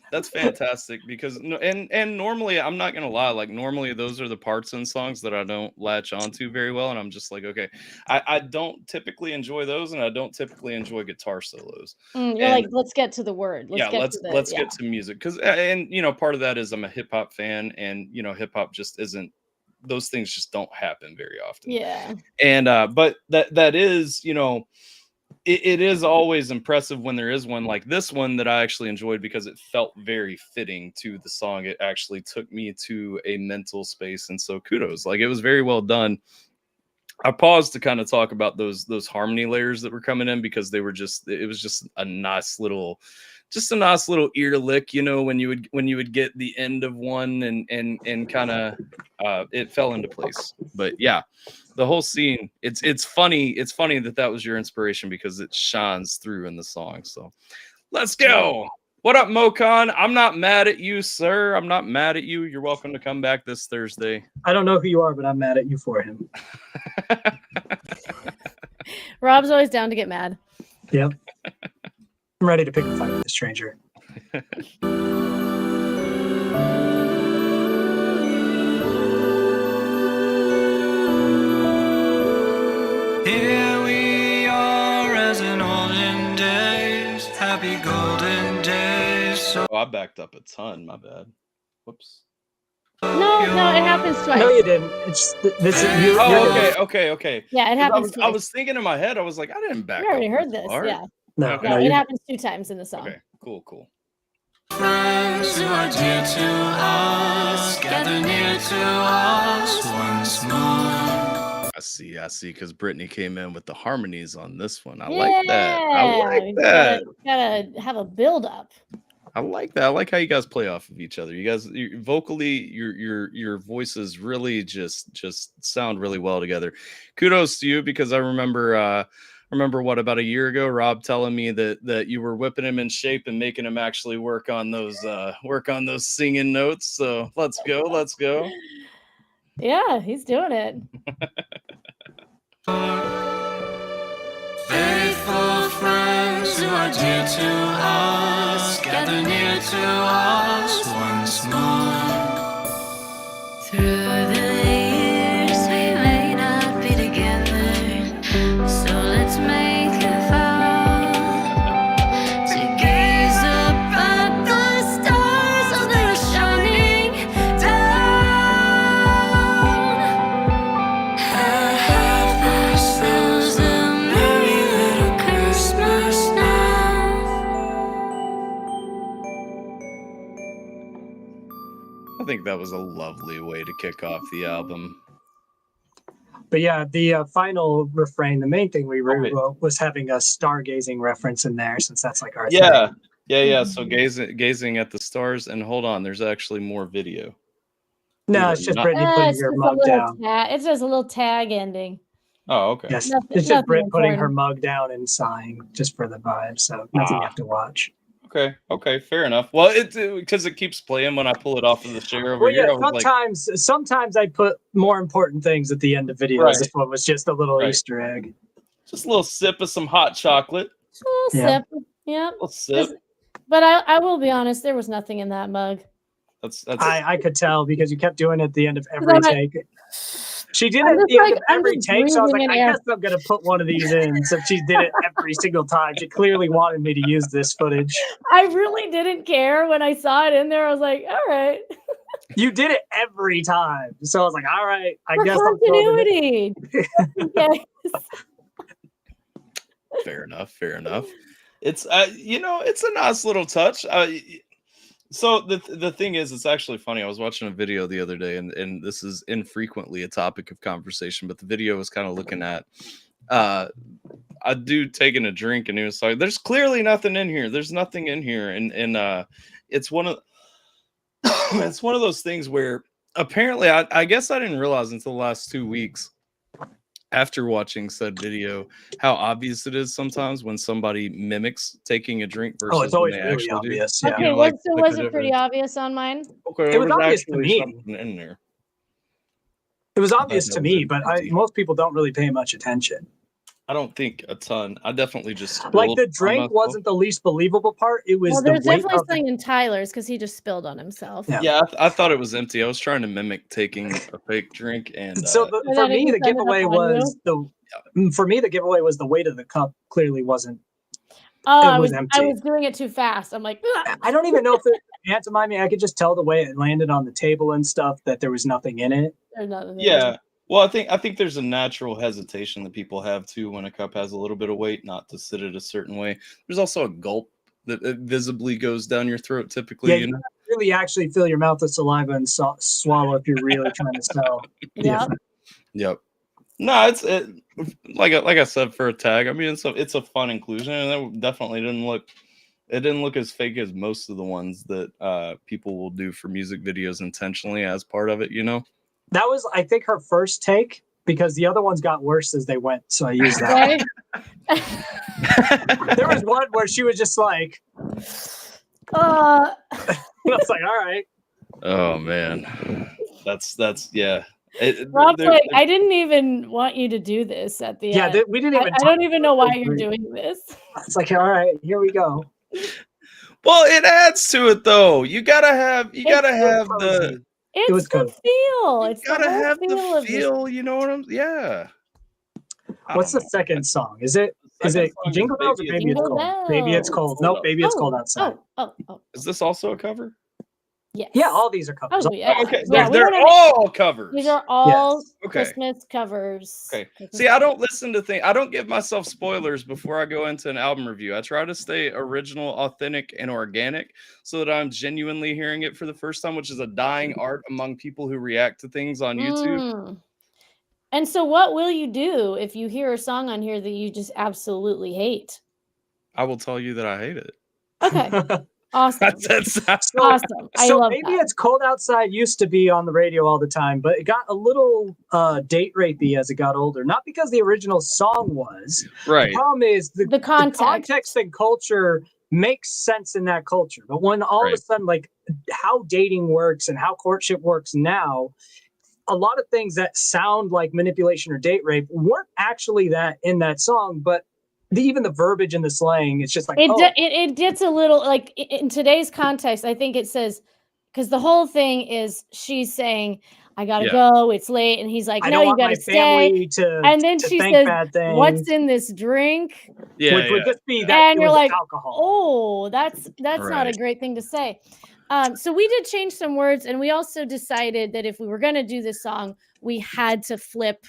that's fantastic because and normally I'm not gonna lie, like normally those are the parts in songs that I don't latch onto very well, and I'm just like, okay, I don't typically enjoy those, and I don't typically enjoy guitar solos. You're like, let's get to the word. Let's get to music because and you know part of that is I'm a hip hop fan, and you know hip hop just isn't, those things just don't happen very often. Yeah. And but that is, you know, it is always impressive when there is one like this one that I actually enjoyed because it felt very fitting to the song. It actually took me to a mental space, and so kudos. Like it was very well done. I paused to kind of talk about those harmony layers that were coming in because they were just, it was just a nice little ear lick, you know, when you would get the end of one and kind of it fell into place. But yeah, the whole scene, it's funny that was your inspiration because it shines through in the song. So let's go. What up, Mokan? I'm not mad at you, sir. I'm not mad at you. You're welcome to come back this Thursday. I don't know who you are, but I'm mad at you for him. Rob's always down to get mad. Yep. I'm ready to pick a fight with a stranger. Here we are as in olden days, happy golden days. So Oh, I backed up a ton. My bad. Whoops. No, it happens twice. No, you didn't. It's this. You, Oh, okay. Yeah, it happens I twice. was thinking in my head, I was like, I didn't back You already up heard this this. far. Yeah. No, Okay. No, no, it you, happens 2 times in the song. Okay, cool. friends who are dear to us, gather near to us once more. I see, because Brittany came in with the harmonies on this one. I Yeah, like that. I like that. Gotta have a build up. I like that. I like how you guys play off of each other. You guys, vocally, your voices really just sound really well together. Kudos to you because I remember remember about a year ago, Rob telling me that you were whipping him in shape and making him actually work on those singing notes. So let's go. Yeah, he's doing it. Faithful friends who are dear to us, gather near to us once more. Through the years we may not be together, so let's make a vow to gaze up at the stars while they're shining down. Have ourselves a merry little Christmas now. I think that was a lovely way to kick off the album. But yeah, the final refrain, the main thing we rewrote was having a stargazing reference in there, since that's like our thing. Yeah. So gazing at the stars, and hold on, there's actually more video. No, it's just Brittany putting It's her just mug down. It's just a little tag ending. Oh, okay. Yes, Nothing- it's just nothing Britt putting her important. mug down and sighing just for the vibe. So nothing you have to watch. Okay, fair enough. Well, because it keeps playing when I pull it off of the share over Well, here. yeah, I was sometimes I put more important things at the end of videos. Right. This one was just a little Right. Easter egg. just a little sip of some hot chocolate. A little Yeah. sip. Yeah. A little sip. But I will be honest, there was nothing in that mug. That's I could tell because you kept doing it at the end of every I'm like- take. She did I'm it just even like- I'm every just take, so I was like, breathing I in air. guess I'm gonna put one of these in. So she did it every single time. She clearly wanted me to use this footage. I really didn't care when I saw it in there. I was like, all right. You did it every time, so I was like, all right, I For guess I'm throwing it. continuity. Okay. fair enough. It's it's a nice little touch. So the thing is, it's actually funny. I was watching a video the other day, and this is infrequently a topic of conversation, but the video was kind of looking at a dude taking a drink, and he was like, "There's clearly nothing in here. There's nothing in here," and it's one of it's one of those things where apparently I guess I didn't realize until the last 2 weeks after watching said video how obvious it is sometimes when somebody mimics taking a drink versus Oh, it's when always they really actually do. obvious. Yeah. Okay, You know, like so the was it pretty difference. obvious on mine? Okay, It there was obvious to actually me. something in there. It was obvious that to was me, it. but most people don't really pay much attention. I don't think a ton. I definitely just Like spilled the on drink myself. wasn't the least believable part. It was Well, the there's weight definitely of the something in Tyler's because he just spilled on himself. Yeah. Yeah, I thought it was empty. I was trying to mimic taking a fake drink, and So And for then it me, the just ended up giveaway on was the weight of the cup clearly wasn't. Oh, It was I empty. was doing it too fast. I'm like, "Ugh." I don't even know if it had to mind me. I could just tell the way it landed on the table and stuff that there was nothing in it. There's nothing there. yeah. Well, I think there's a natural hesitation that people have too when a cup has a little bit of weight, not to sit it a certain way. There's also a gulp that visibly goes down your throat typically. Yeah, you you know? really actually fill your mouth with saliva and swallow if you're really trying to sell. Yeah. Yep. No, it's like I said for a tag. I mean, it's a fun inclusion, and that definitely didn't look as fake as most of the ones that people will do for music videos intentionally as part of it. You know. That was, I think, her first take because the other ones got worse as they went. So I used that. Okay. There was one where she was just like, Uh, I was like, all right. Oh man, that's yeah. Rob's like, I didn't even want you to do this at the Yeah, end. we didn't even. I don't even know why you're doing this. It's like, all right, here we go. Well, it adds to it though. You gotta have the It's was the good. feel. you It's gotta the whole have feel the of this. feel. You know what I'm? Yeah. I What's the don't know. second song? Is it Second song is Jingle Bells or Baby It's Baby It's Jingle Cold? Baby It's Cold. Bells. Nope, Baby It's Oh, Cold outside. Oh. Is this also a cover? Yes. Yeah, all these are covers. Oh, yeah. Okay, Yeah, we they're wanna- all covers. These are all Okay. Christmas covers. Okay. Christmas See, I don't covers. listen to things. I don't give myself spoilers before I go into an album review. I try to stay original, authentic, and organic so that I'm genuinely hearing it for the first time, which is a dying art among people who react to things on YouTube. Mm. And so, what will you do if you hear a song on here that you just absolutely hate? I will tell you that I hate it. Okay. Awesome. That's Awesome. I So love maybe that. It's Cold Outside used to be on the radio all the time, but it got a little date rapey as it got older. Not because the original song was. right. The problem is The context. and culture makes sense in that culture. But when all of a Right. sudden, like how dating works and how courtship works now, a lot of things that sound like manipulation or date rape weren't actually that in that song, but even the verbiage and the slang, it's just like, It gets a little like in today's context. I think it says because the whole thing is she's saying, "I gotta Yeah. go. It's late," and he's like, I "No, don't you want my gotta stay." family to, And then to she think says, bad things. "What's in this drink?" Yeah. Which would yeah. just be that And it you're was like, alcohol. "Oh, that's not a Right. great thing to say." So we did change some words, and we also decided that if we were going to do this song, we had to flip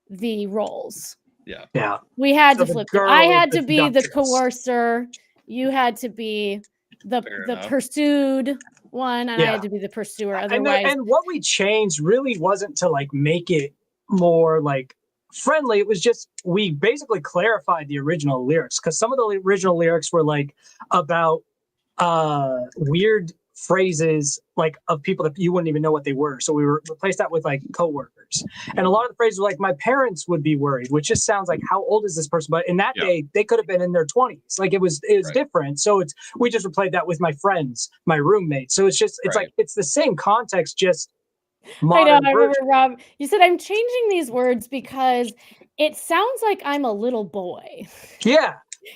the roles. Yeah. Yeah. We had So to the flip them. girl I is had the to be the seductress. coercer. You had to be the Fair the enough. pursued one, and I Yeah. had to be the pursuer. And, Otherwise, and what we changed really wasn't to like make it more like friendly. It was just we basically clarified the original lyrics because some of the original lyrics were like about weird phrases like of people that you wouldn't even know what they were. So we replaced that with like coworkers. And a lot of the phrases were like my parents would be worried, which just sounds like how old is this person? But in that Yeah. day, they could have been in their 20s. Like it was Right. different. So we just replaced that with my friends, my roommates. So it's Right. like it's the same context, just I know. modern I remember version. Rob. You said I'm changing these words because it sounds like I'm a little boy. Yeah.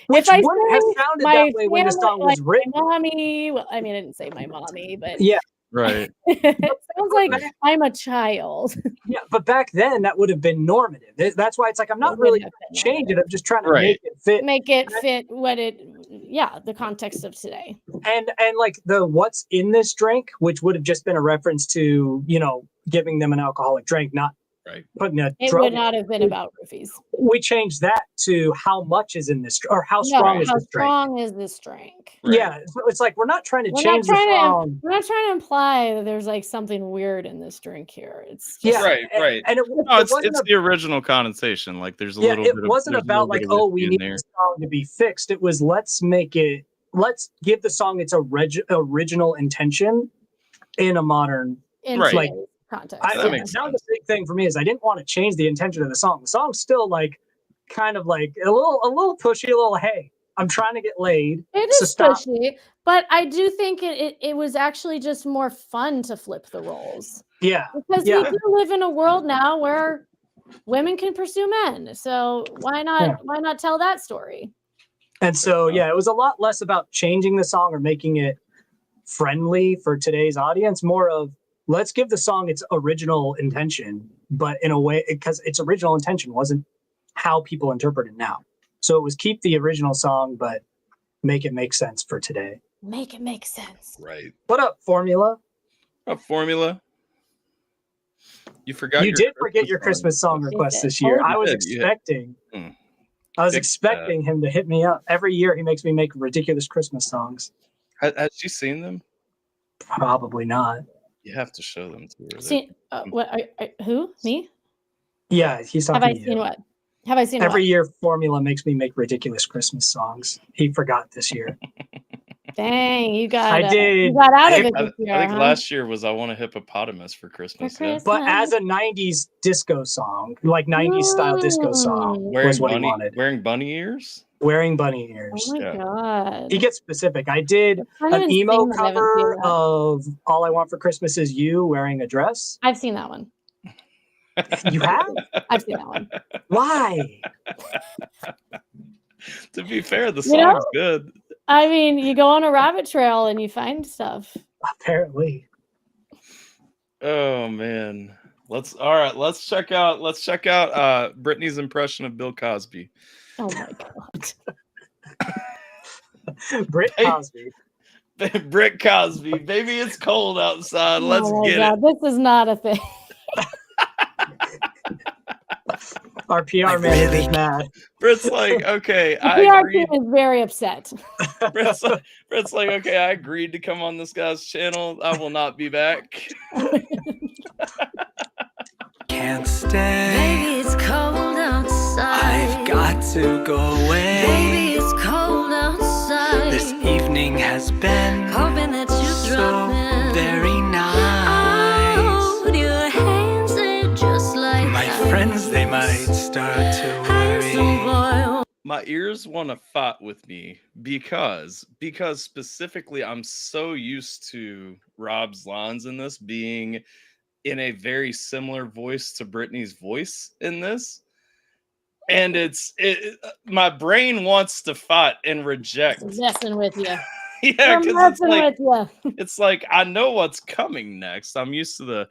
Which If I wouldn't have say sounded my that way when the family, song was like written. my mommy, well, I mean, I didn't say my mommy, but Yeah. Right. it sounds like I'm a child. Yeah. But back then that would have been normative. That's why it's like I'm not It would really have trying been to change it. normative. I'm just trying to Right. make it fit. Make it fit what the context of today. And like the what's in this drink, which would have just been a reference to, giving them an alcoholic drink, not Right. putting a It drug would in not have been about roofies. We changed that to how much is in this or how strong is how this drink. strong is this drink? Right. Yeah. So it's like we're not trying to We're change not the trying song. to. We're not trying to imply that there's like something weird in this drink here. It's just, Yeah. Right. And it No, wasn't it's the original connotation. Like there's a little it bit of wasn't there's a about little bit like, of oh, whiskey we in need there. the song to be fixed. It was let's give the song its original intention in a modern in Right. today's Like, context. That yeah. makes that was sense. the big thing for me is I didn't want to change the intention of the song. The song's still like kind of like a little pushy, a little hey, I'm trying to get laid. It so is stop. pushy, but I do think it was actually just more fun to flip the roles Yeah. because Yeah. we do live in a world now where women can pursue men. So why not tell that story? And so it was a lot less about changing the song or making it friendly for today's audience, more of let's give the song its original intention, but in a way because its original intention wasn't how people interpret it now. So it was keep the original song, but make it make sense for today. Make it make sense. Right. What up, Formula? A formula. You forgot. You did forget your Christmas song request this year. Oh, I was you did, yeah. expecting. Mm. I was Big, expecting him to hit me up. Every year he makes me make ridiculous Christmas songs. Has you seen them? Probably not. You have to show them to her. See, what? Who? Me? Yeah, he's talking Have I to you. seen what? Have I seen Every what? year Formula makes me make ridiculous Christmas songs. He forgot this year. Dang, you got. I did. You got out of I- it I this year. think huh? last year was I Want a Hippopotamus for Christmas. For Yeah. Christmas. But as a 90s disco song, like 90s style disco song, Wearing was what he wanted. wearing bunny ears. Wearing bunny Oh ears. my Yeah. god. He gets specific. I did I haven't an seen emo that, I haven't cover seen that. of All I Want for Christmas Is You wearing a dress. I've seen that one. You have? I've seen that one. Why? To be fair, the You know? song's good. I mean, you go on a rabbit trail and you find stuff. Apparently. Oh man. Let's check out Brittany's impression of Bill Cosby. Oh my god. Britt Hey. Cosby. Britt Cosby, baby, it's cold outside. Let's Oh my get god, this is not a thing. Our PR man is mad. Britt's like, okay, I The PR agreed. team is very upset. Britt's like, okay, I agreed to come on this guy's channel. I will not be back. Can't stay. Baby, it's cold outside. I've got to go away. Baby, it's cold outside. This evening has been worry. My ears want to fight with me because specifically I'm so used to Rob's lines in this being in a very similar voice to Brittany's voice in this. And my brain wants to fight and reject. It's messing with you. Yeah, because it's like I know what's coming next. I'm used to the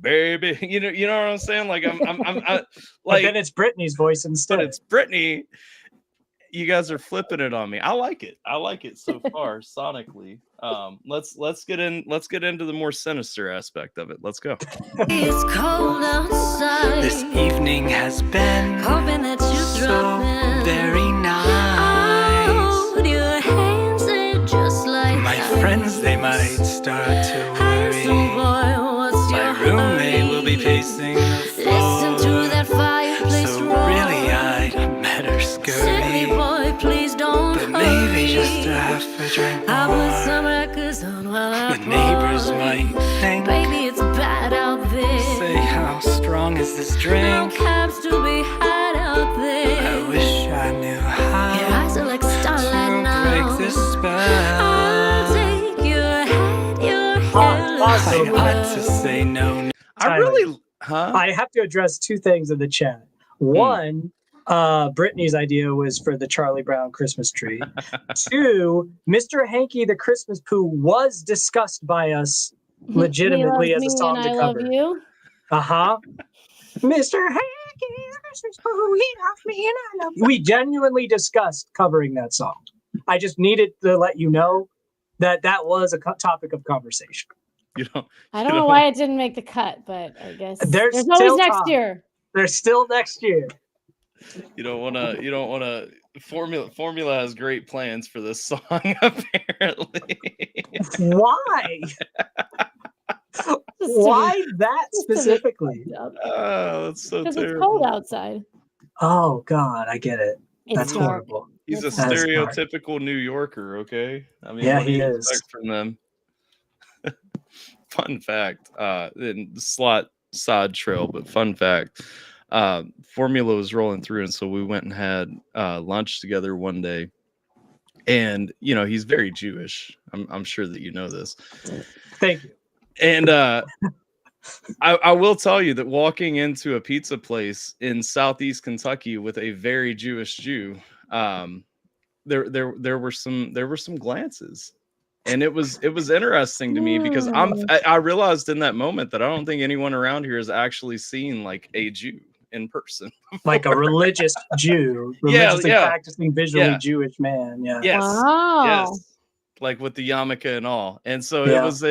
baby, you know what I'm saying? Like I'm like, but then it's Brittany's voice instead. But it's Brittany. You guys are flipping it on me. I like it so far sonically. Let's get into the more sinister aspect of it. Let's go. It's cold outside. This evening has been Hoping that you so drop in. very nice. Hold your hands, they're just like My ice. friends, they might start to Handsome worry. boy, what's My your roommate hurry? will be pacing the Listen to floor. that fireplace So roar. really I'd better Silly scurry. boy, please don't But maybe just hurry. a half a drink I put more. some records on while I The neighbors pour. might think, Baby, it's bad out there. say, how strong is this No drink? cabs to be had out there. I wish I knew Your how eyes are like starlight to now. break this I'll spell. take your hand, your hair also, I looks ought to swell. say no. I really I have to address two things in the chat. One, Brittany's idea was for the Charlie Brown Christmas tree. Two, Mr. Hanky the Christmas Poo was discussed by us legitimately as a song to cover. love you. Uh-huh. Mr. Hanky the Christmas Poo, he loves me and I love you. We genuinely discussed covering that song. I just needed to let you know that was a topic of conversation. I don't know why it didn't make the cut, but I guess There's always still next time. year. There's still next year. You don't want to. Formula has great plans for this song, apparently. Why? Why that specifically? Oh, that's so Because terrible. it's cold outside. Oh God, I get it. It's That's dark. horrible. He's a That's dark. stereotypical New Yorker, okay? I mean, Yeah, what do he you is. expect from them? Fun fact, and side trail, but fun fact. Formula was rolling through, and so we went and had lunch together one day. And he's very Jewish. I'm sure that you know this. Thank you. And I will tell you that walking into a pizza place in Southeast Kentucky with a very Jewish Jew, there were some glances. And it was interesting to me because I realized in that moment that I don't think anyone around here has actually seen like a Jew in person. Like a religious Jew, religiously practicing visually Jewish man. Yeah. Yes. Wow. Yes. Like with the yarmulke and all. And so it was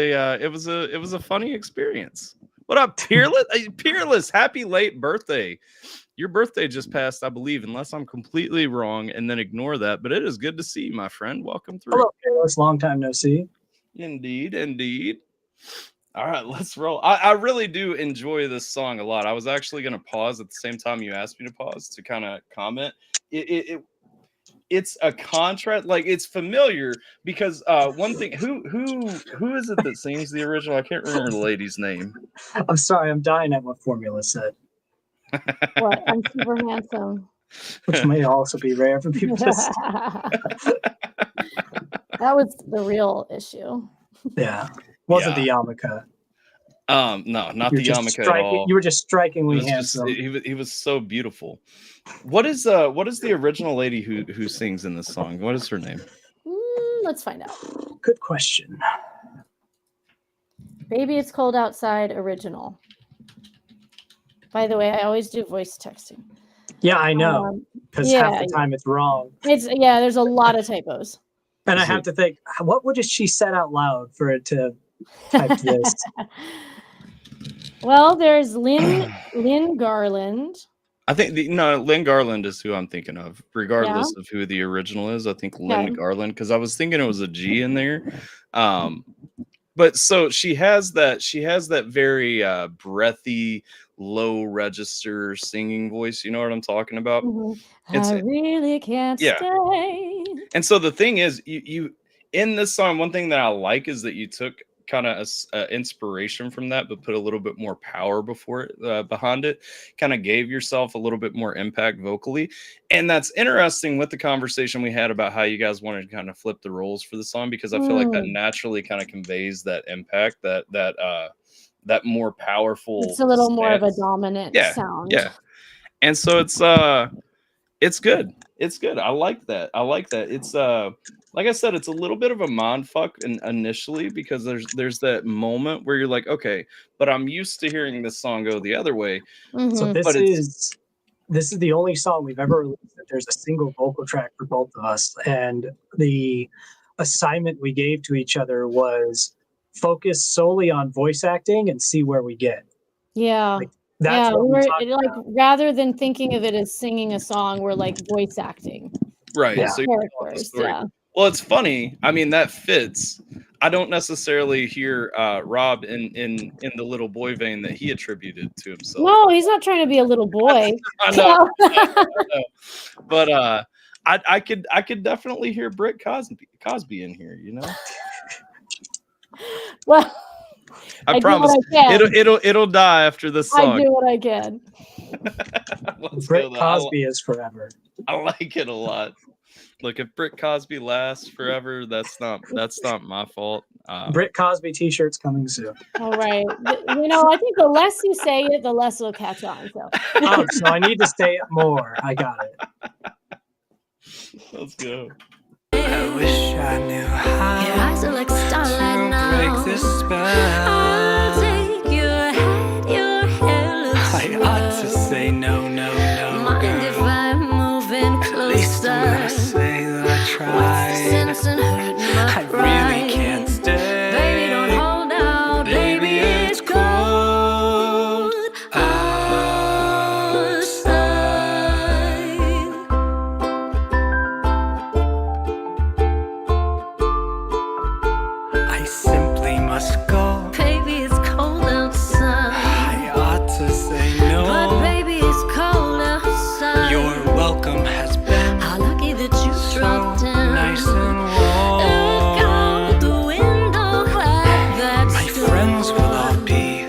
a funny experience. What up, Peerless? Peerless, happy late birthday. Your birthday just passed, I believe, unless I'm completely wrong, and then ignore that. But it is good to see you, my friend. Welcome through. Hello, Peerless. Long time no see. Indeed. All right, let's roll. I really do enjoy this song a lot. I was actually going to pause at the same time you asked me to pause to kind of comment. It's a contrast, like it's familiar because one thing. Who is it that sings the original? I can't remember the lady's name. I'm sorry, I'm dying at what Formula said. What? I'm super handsome. Which may also be rare for people to see. That was the real issue. Yeah. Wasn't the yarmulke. No, not the yarmulke at all. You were just strikingly handsome. He was so beautiful. What is the original lady who sings in this song? What is her name? Let's find out. Good question. Baby, It's Cold Outside original. By the way, I always do voice texting. Yeah, I know. Because half the time it's wrong. There's a lot of typos. And I have to think, what would she said out loud for it to type this? Well, there's Lynn Garland. I think Lynn Garland is who I'm thinking of, regardless of who the original is. I think Lynn Garland, because I was thinking it was a G in there. But so she has that very breathy, low register singing voice. You know what I'm talking about? Mm-hmm. I really can't stay. And so the thing is, you in this song, one thing that I like is that you took kind of inspiration from that, but put a little bit more power before it, behind it, kind of gave yourself a little bit more impact vocally. And that's interesting with the conversation we had about how you guys wanted to kind of flip the roles for the song, because I feel like that naturally kind of conveys that impact, that more powerful. It's a little more of a dominant sound. Yeah. And so it's good. It's good. I like that. It's like I said, it's a little bit of a mind fuck initially, because there's that moment where you're like, okay, but I'm used to hearing this song go the other way. So this is the only song we've ever released that there's a single vocal track for both of us. And the assignment we gave to each other was focus solely on voice acting and see where we get. Yeah. That's what we're like about. rather than thinking of it as singing a song, we're like voice acting. Right. Yeah. So Characters, yeah. Well, it's funny. I mean, that fits. I don't necessarily hear Rob in the little boy vein that he attributed to himself. No, he's not trying to be a little boy. I know. But I could definitely hear Britt Cosby in here, you know. Well, I promise it'll die after this song. I do what I can. Britt Cosby is forever. I like it a lot. Look, if Britt Cosby lasts forever, that's not my fault. Britt Cosby t-shirts coming soon. All right. You know, I think the less you say it, the less it'll catch on. So. So I need to say it more. I got it. Let's go. I wish I knew how Your eyes are like starlight now. to break this spell. I'll take your hand, your hair looks I ought to say no, no, no, Mind if girl. I'm moving At least I'm gonna closer? say that I What's the tried. sense in hurting my I pride? really can't stay. Baby, don't hold out. Baby, it's cold outside. I simply must go. Baby, it's cold outside. I ought to say no. But baby, it's cold outside. Your welcome has been How lucky that you so dropped in. nice and Look out warm. the window at that My storm. friends will all be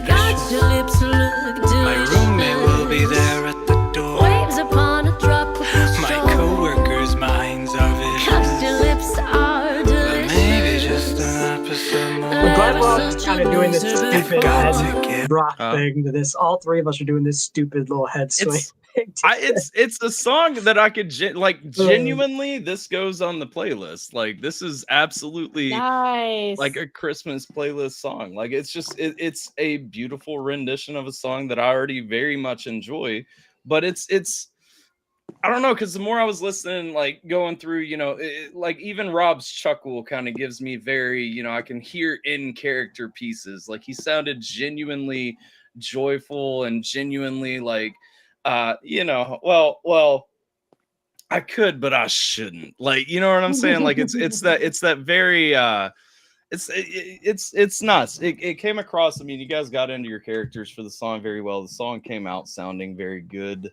Got suspicious. your lips look My delicious. roommate will be there at the door. Waves upon a tropical My shore. coworkers' minds are Cause your vicious. lips are But maybe delicious. just an episode more. I'm glad we're all just kind of doing this stupid Got head to get rock thing to this. All three of us are doing this stupid little head swing. It's a song that I could genuinely. This goes on the playlist. Like, this is absolutely Nice. like a Christmas playlist song. Like, it's just it's a beautiful rendition of a song that I already very much enjoy. But it's I don't know, because the more I was listening, like going through, you know, like even Rob's chuckle kind of gives me very, you know, I can hear in character pieces. Like, he sounded genuinely joyful and genuinely like, you know, well, I could, but I shouldn't. Like, you know what I'm saying? Like, it's that very it's nuts. It came across. I mean, you guys got into your characters for the song very well. The song came out sounding very good.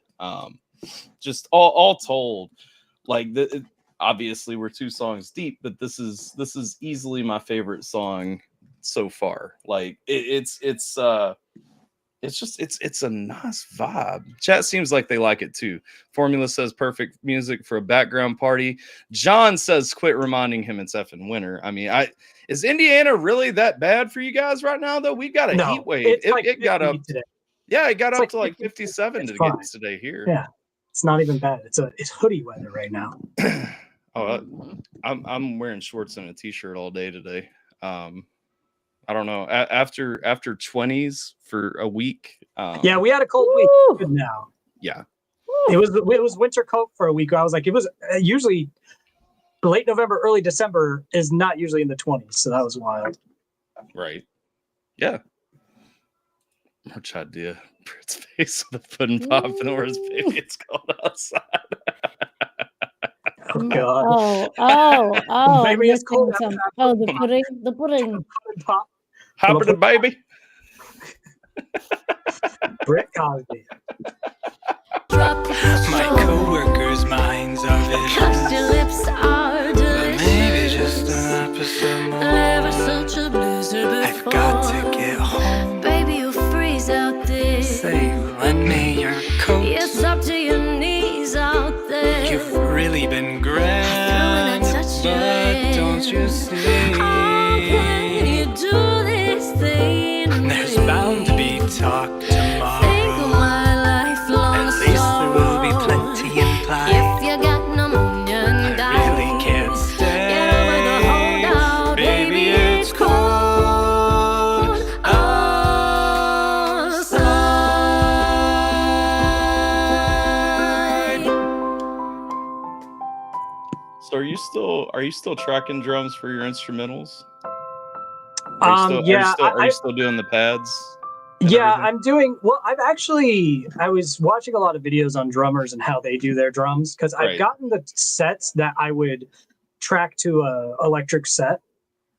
Just all told, like obviously we're 2 songs deep, but this is easily my favorite song so far. Like, it's a nice vibe. Chat seems like they like it too. Formula says perfect music for a background party. John says quit reminding him it's effing winter. I mean, is Indiana really that bad for you guys right now though? We got a heat wave. It got up today. Yeah, it got up to like 57 today here. Yeah, it's not even bad. It's hoodie weather right now. I'm wearing shorts and a t-shirt all day today. I don't know. After 20s for a week. Yeah, we had a cold week. Good now. Yeah. It was winter coat for a week. I was like, it was usually late November, early December is not usually in the 20s. So that was wild. Right. Yeah. Much idea. Britt's face with the pudding pop and where's baby it's cold outside. Oh god. Oh. Maybe it's cold outside. outside. Oh, the pudding. Pudding pop. Happening, baby. Britt Cosby. My coworkers' minds are vicious. Cause your lips are But delicious. maybe just an episode more. Never such a blizzard really been grand, but don't you see? How can you do this thing to There's me? bound to be talk Think of tomorrow. my lifelong At least there will be plenty implied. If you got pneumonia and I really can't yeah, with a hold stay. out, Baby, it's cold outside. So are you still tracking drums for your instrumentals? Are you still doing the pads? Yeah, Everything? I'm doing well. I was watching a lot of videos on drummers and how they do their drums because Right. I've gotten the sets that I would track to a electric set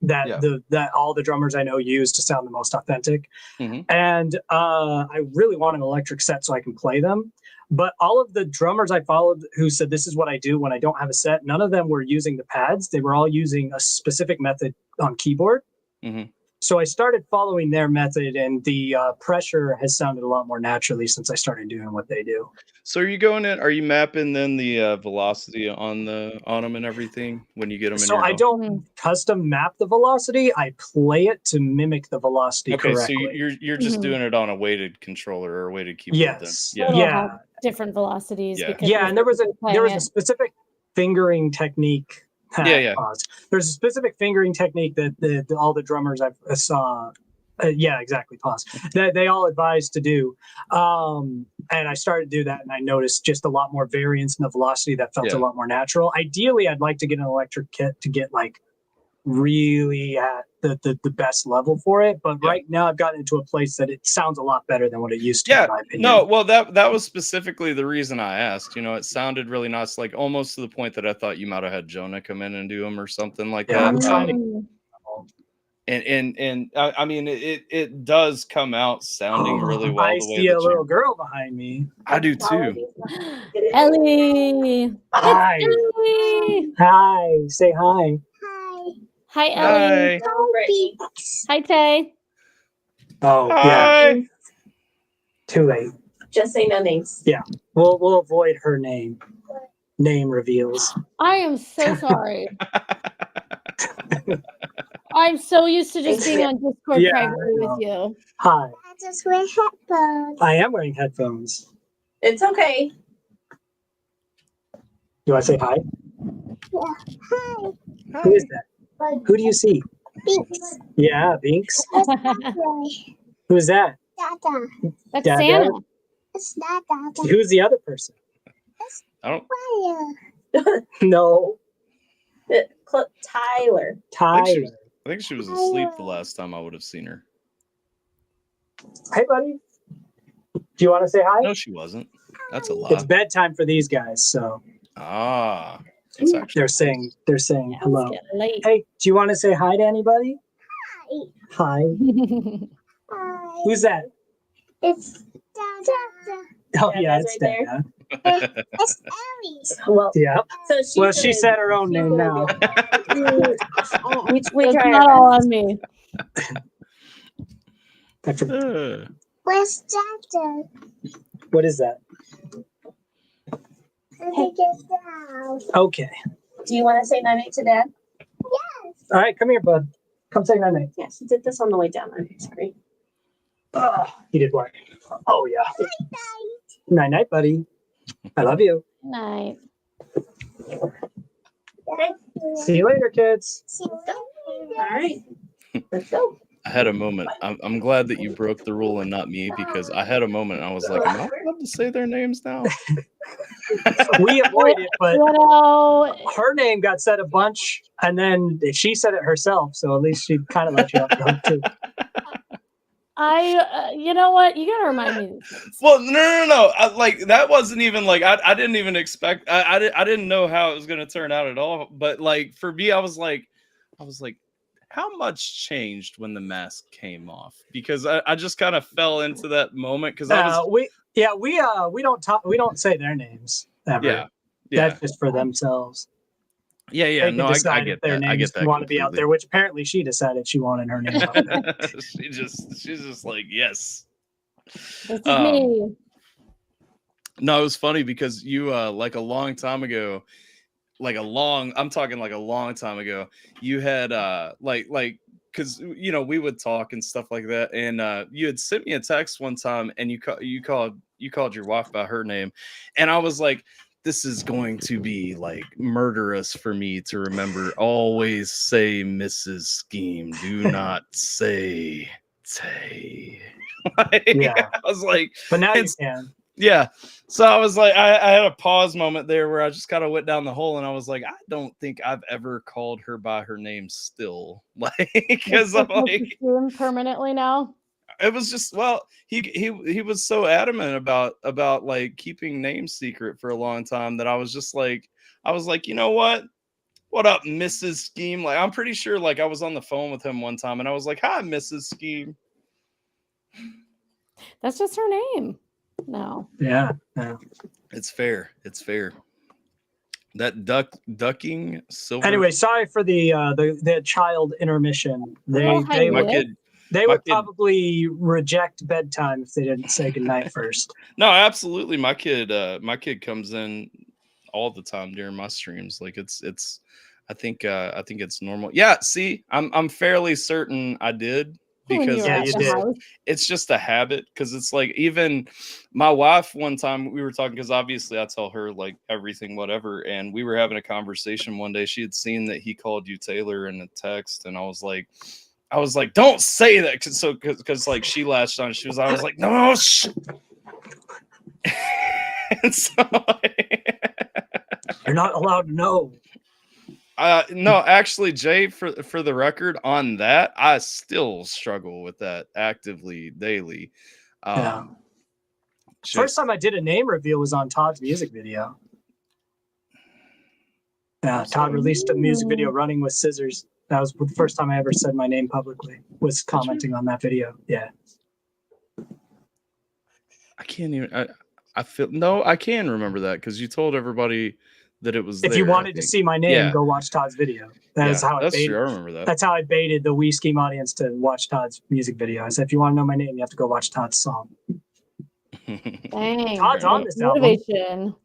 that that all the drummers I know use to sound the most authentic. Mhm. And I really want an electric set so I can play them. But all of the drummers I followed who said this is what I do when I don't have a set, none of them were using the pads. They were all using a specific method on keyboard. Mhm. So I started following their method, and the pressure has sounded a lot more naturally since I started doing what they do. So are you mapping then the velocity on them and everything when you get them in So your I don't custom map the velocity. I play it to mimic the velocity Okay, correctly. so you're just Mhm. doing it on a weighted controller or a weighted keyboard Yes. then. It'll Yeah. Yeah. have different velocities. Yeah. Because Yeah, and there was playing a it. specific fingering technique. Yeah. Pause. There's a specific fingering technique that all the drummers I saw. Yeah, exactly. Pause. That they all advised to do, and I started to do that, and I noticed just a lot more variance in the velocity that felt Yeah. a lot more natural. Ideally, I'd like to get an electric kit to get like really at the best level for it, but Yeah. right now I've gotten into a place that it sounds a lot better than what it used to. Yeah, in my opinion. no, well, that was specifically the reason I asked. You know, it sounded really nice, like almost to the point that I thought you might have had Jonah come in and do them or something like Yeah, that. I'm trying to. Mm. And I mean, it does come out sounding really well. I the way see that a little you, girl behind me. I do too. Ellie. Hi. Ellie. Hi. Say hi. Hi, Ellie. Hi. Hi, Tay. Oh, yeah. Hi. Too late. Just say no names. We'll avoid her name. Name reveals. I am so sorry. I'm so used to just being on Discord Yeah, privately I know. with you. Hi. I just wear headphones. I am wearing headphones. It's okay. You want to say hi? Hi. Who is that? Who do you see? Thanks. Yeah, Binks. Who's that? Dada. That's Dada? Santa. It's not Dada. Who's the other person? I don't. Fire. No, Tyler. Tyler. I think she was asleep the last time I would have seen her. Hey, buddy. Do you want to say hi? No, she wasn't. That's a It's lie. bedtime for these guys, so Ah, it's actually they're saying hello. It's getting late. Hey, do you want to say hi to anybody? Hi. Hi. Who's that? It's Dada. Oh, Yeah, yeah, that's it's right Dana. It's Aries. Well, Yeah. so She said her own name now. we It's try not our all best. on me. Where's Dada? What is that? Let me get down. Okay. Do you want to say night to Dad? All right, come here, bud. Come say night night. Yes, he did this on the way down. I'm sorry. He did what? Oh yeah. Night night, buddy. I love you. Night. See you later, kids. All right. Let's go. I had a moment. I'm glad that you broke the rule and not me, because I had a moment. And I was like, am I allowed to say their names now? We avoid it, but You know, her name got said a bunch, and then she said it herself. So at least she kind of let you off the hook too. you know what? You gotta remind me. Of these things. Well, no. Like that wasn't even like I didn't even expect. I didn't know how it was going to turn out at all. But like for me, I was like, how much changed when the mask came off? Because I just kind of fell into that moment because I was we don't say their names ever. yeah. That's just for themselves. Yeah. They can No, I decide get if their that. I names get that. want to be out there, completely. which apparently she decided she wanted her name out there. she's just like, yes. This is me. No, it was funny because you like a long time ago, I'm talking like a long time ago. You had because we would talk and stuff like that, and you had sent me a text one time, and you called your wife by her name, and I was like, this is going to be like murderous for me to remember. Always say Mrs. Scheme. Do not say Tay. Yeah. I was like, but now you can. Yeah. So I was like, I had a pause moment there where I just kind of went down the hole, and I was like, I don't think I've ever called her by her name still. Like, because I'm like permanently now. It was just, well, he was so adamant about like keeping names secret for a long time that I was like, you know what up, Mrs. Scheme? Like, I'm pretty sure like I was on the phone with him one time, and I was like, hi, Mrs. Scheme. That's just her name. No. Yeah. It's fair. That ducking silver. Anyway, sorry for the child intermission. They would probably reject bedtime if they didn't say goodnight first. No, absolutely. My kid comes in all the time during my streams. Like it's I think it's normal. Yeah, see, I'm fairly certain I did, because it's just a habit. Because it's like, even my wife one time, we were talking, because obviously I tell her like everything, whatever, and we were having a conversation one day. She had seen that he called you Taylor in a text, and I was like, don't say that, because like she latched on. I was like, no, shh. And so you're not allowed to know. No, actually, Jay, for the record, on that, I still struggle with that actively daily. First time I did a name reveal was on Todd's music video. Yeah, Todd released a music video, Running with Scissors. That was the first time I ever said my name publicly, was commenting on that video. Yeah. I can't even, I can remember that, because you told everybody that it was if there, you wanted to see my name, go watch Todd's video. That's how I baited. True. I remember that. That's how I baited the Wii Scheme audience to watch Todd's music video. I said, if you want to know my name, you have to go watch Todd's song. Dang. Todd's on this motivation. album.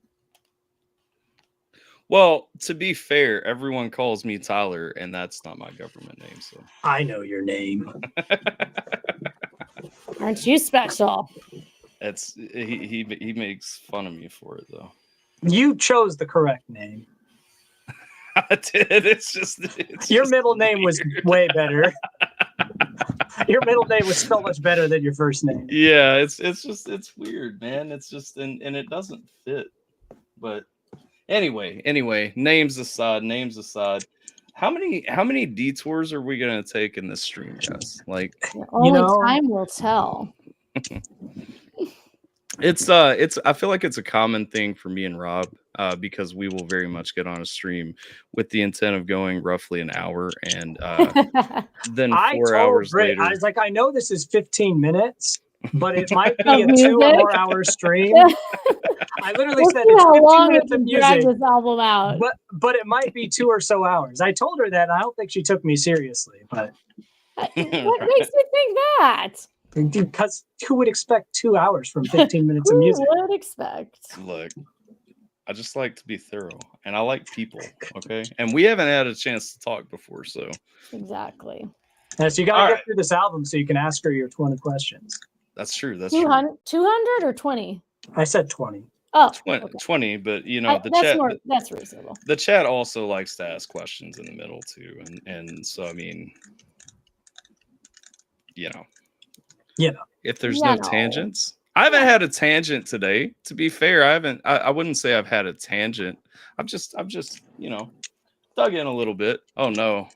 Well, to be fair, everyone calls me Tyler, and that's not my government name. So I know your name. Aren't you special? He makes fun of me for it, though. You chose the correct name. I did. It's your middle name was way better. Your middle name was so much better than your first name. Yeah, it's weird, man. It's just and it doesn't fit. But anyway, names aside. How many detours are we gonna take in this stream, guys? Like, only time will tell. It's I feel like it's a common thing for me and Rob, because we will very much get on a stream with the intent of going roughly an hour, and then 4 hours later. I was like, I know this is 15 minutes, but it might be a 2 or more hour stream. I literally said it's 15 minutes of music, this album out. but it might be 2 or so hours. I told her that, and I don't think she took me seriously. But what makes you think that? Because who would expect 2 hours from 15 minutes of music? Who would expect? Look, I just like to be thorough, and I like people. Okay, and we haven't had a chance to talk before, so exactly. Yeah, so you got to get through this album so you can ask her your 20 questions. That's true. That's 200 or 20. I said 20. Oh, 20, but that's reasonable. The chat also likes to ask questions in the middle too, and so I mean, if there's no tangents. I haven't had a tangent today. To be fair, I wouldn't say I've had a tangent. I've just dug in a little bit. Oh no.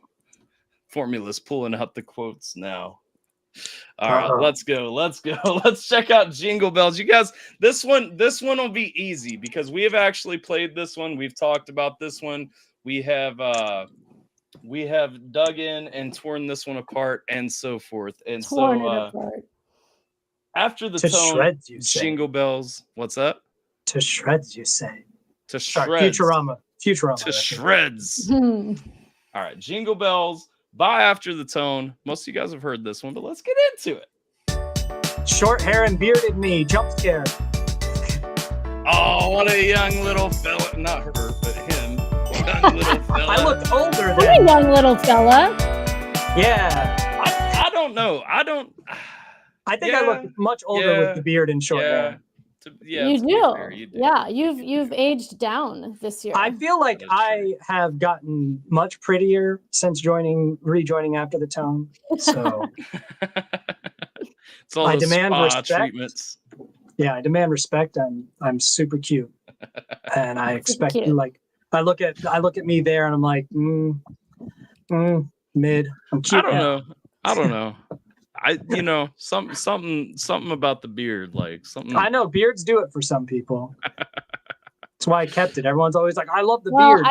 Formula's pulling out the quotes now. All right, let's go. Let's check out Jingle Bells. You guys, this one will be easy because we have actually played this one. We've talked about this one. We have dug in and torn this one apart and so forth. And torn it apart. After the tone, shreds, you say. Jingle Bells. What's that? To shreds, you say. To shreds. Futurama. To shreds. All right, Jingle Bells by After the Tone. Most of you guys have heard this one, but let's get into it. Short hair and bearded me. Jump scare. Oh, what a young little fella. Not her, but him. young little fella. I looked older You're a then. young little fella. Yeah. I don't know. I think I look much older with the beard and short hair. You do. Yeah, you've aged down this year. I feel like I have gotten much prettier since rejoining after the tone. So it's all I those demand spa respect. treatments. Yeah, I demand respect. I'm super cute, and I expect you. Like I look at me there, and I'm like, mid. I'm cute. I don't know. Something about the beard, like something. I know beards do it for some people. That's why I kept it. Everyone's always like, "I love the beard."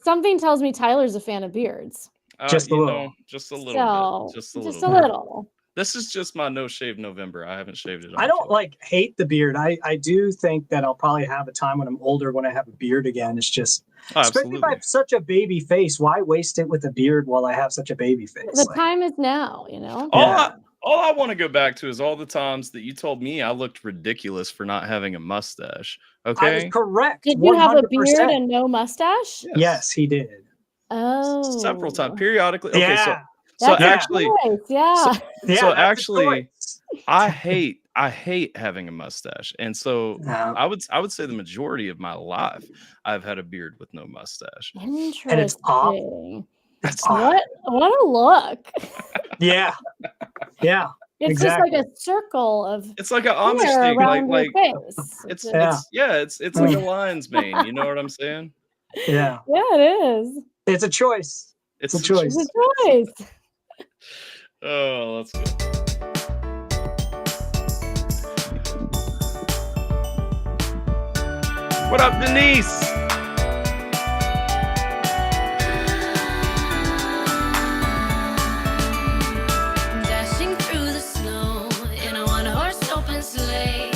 Something tells me Tyler's a fan of beards. Just a little. Just a little bit. Just a little. This is just my no shave November. I haven't shaved it. I don't hate the beard. I do think that I'll probably have a time when I'm older when I have a beard again. It's just, especially if I have such a baby face, why waste it with a beard while I have such a baby face? The time is now, you know? All I want to go back to is all the times that you told me I looked ridiculous for not having a mustache. Okay. I was correct. Did you have a beard and no mustache? Yes, he did. Oh. Several times, periodically. Yeah. Okay, so actually, so actually, I hate having a mustache, and so I would say the majority of my life I've had a beard with no mustache. Interesting. And it's awful. What a look. Yeah. It's exactly. just like a circle of. It's like an Amish thing, like it's like a lion's mane. You know what I'm saying? Yeah. Yeah, it is. It's a choice. It's a choice. It's a choice. Oh, that's good. What up, Denise? Dashing through the snow in a one-horse open sleigh,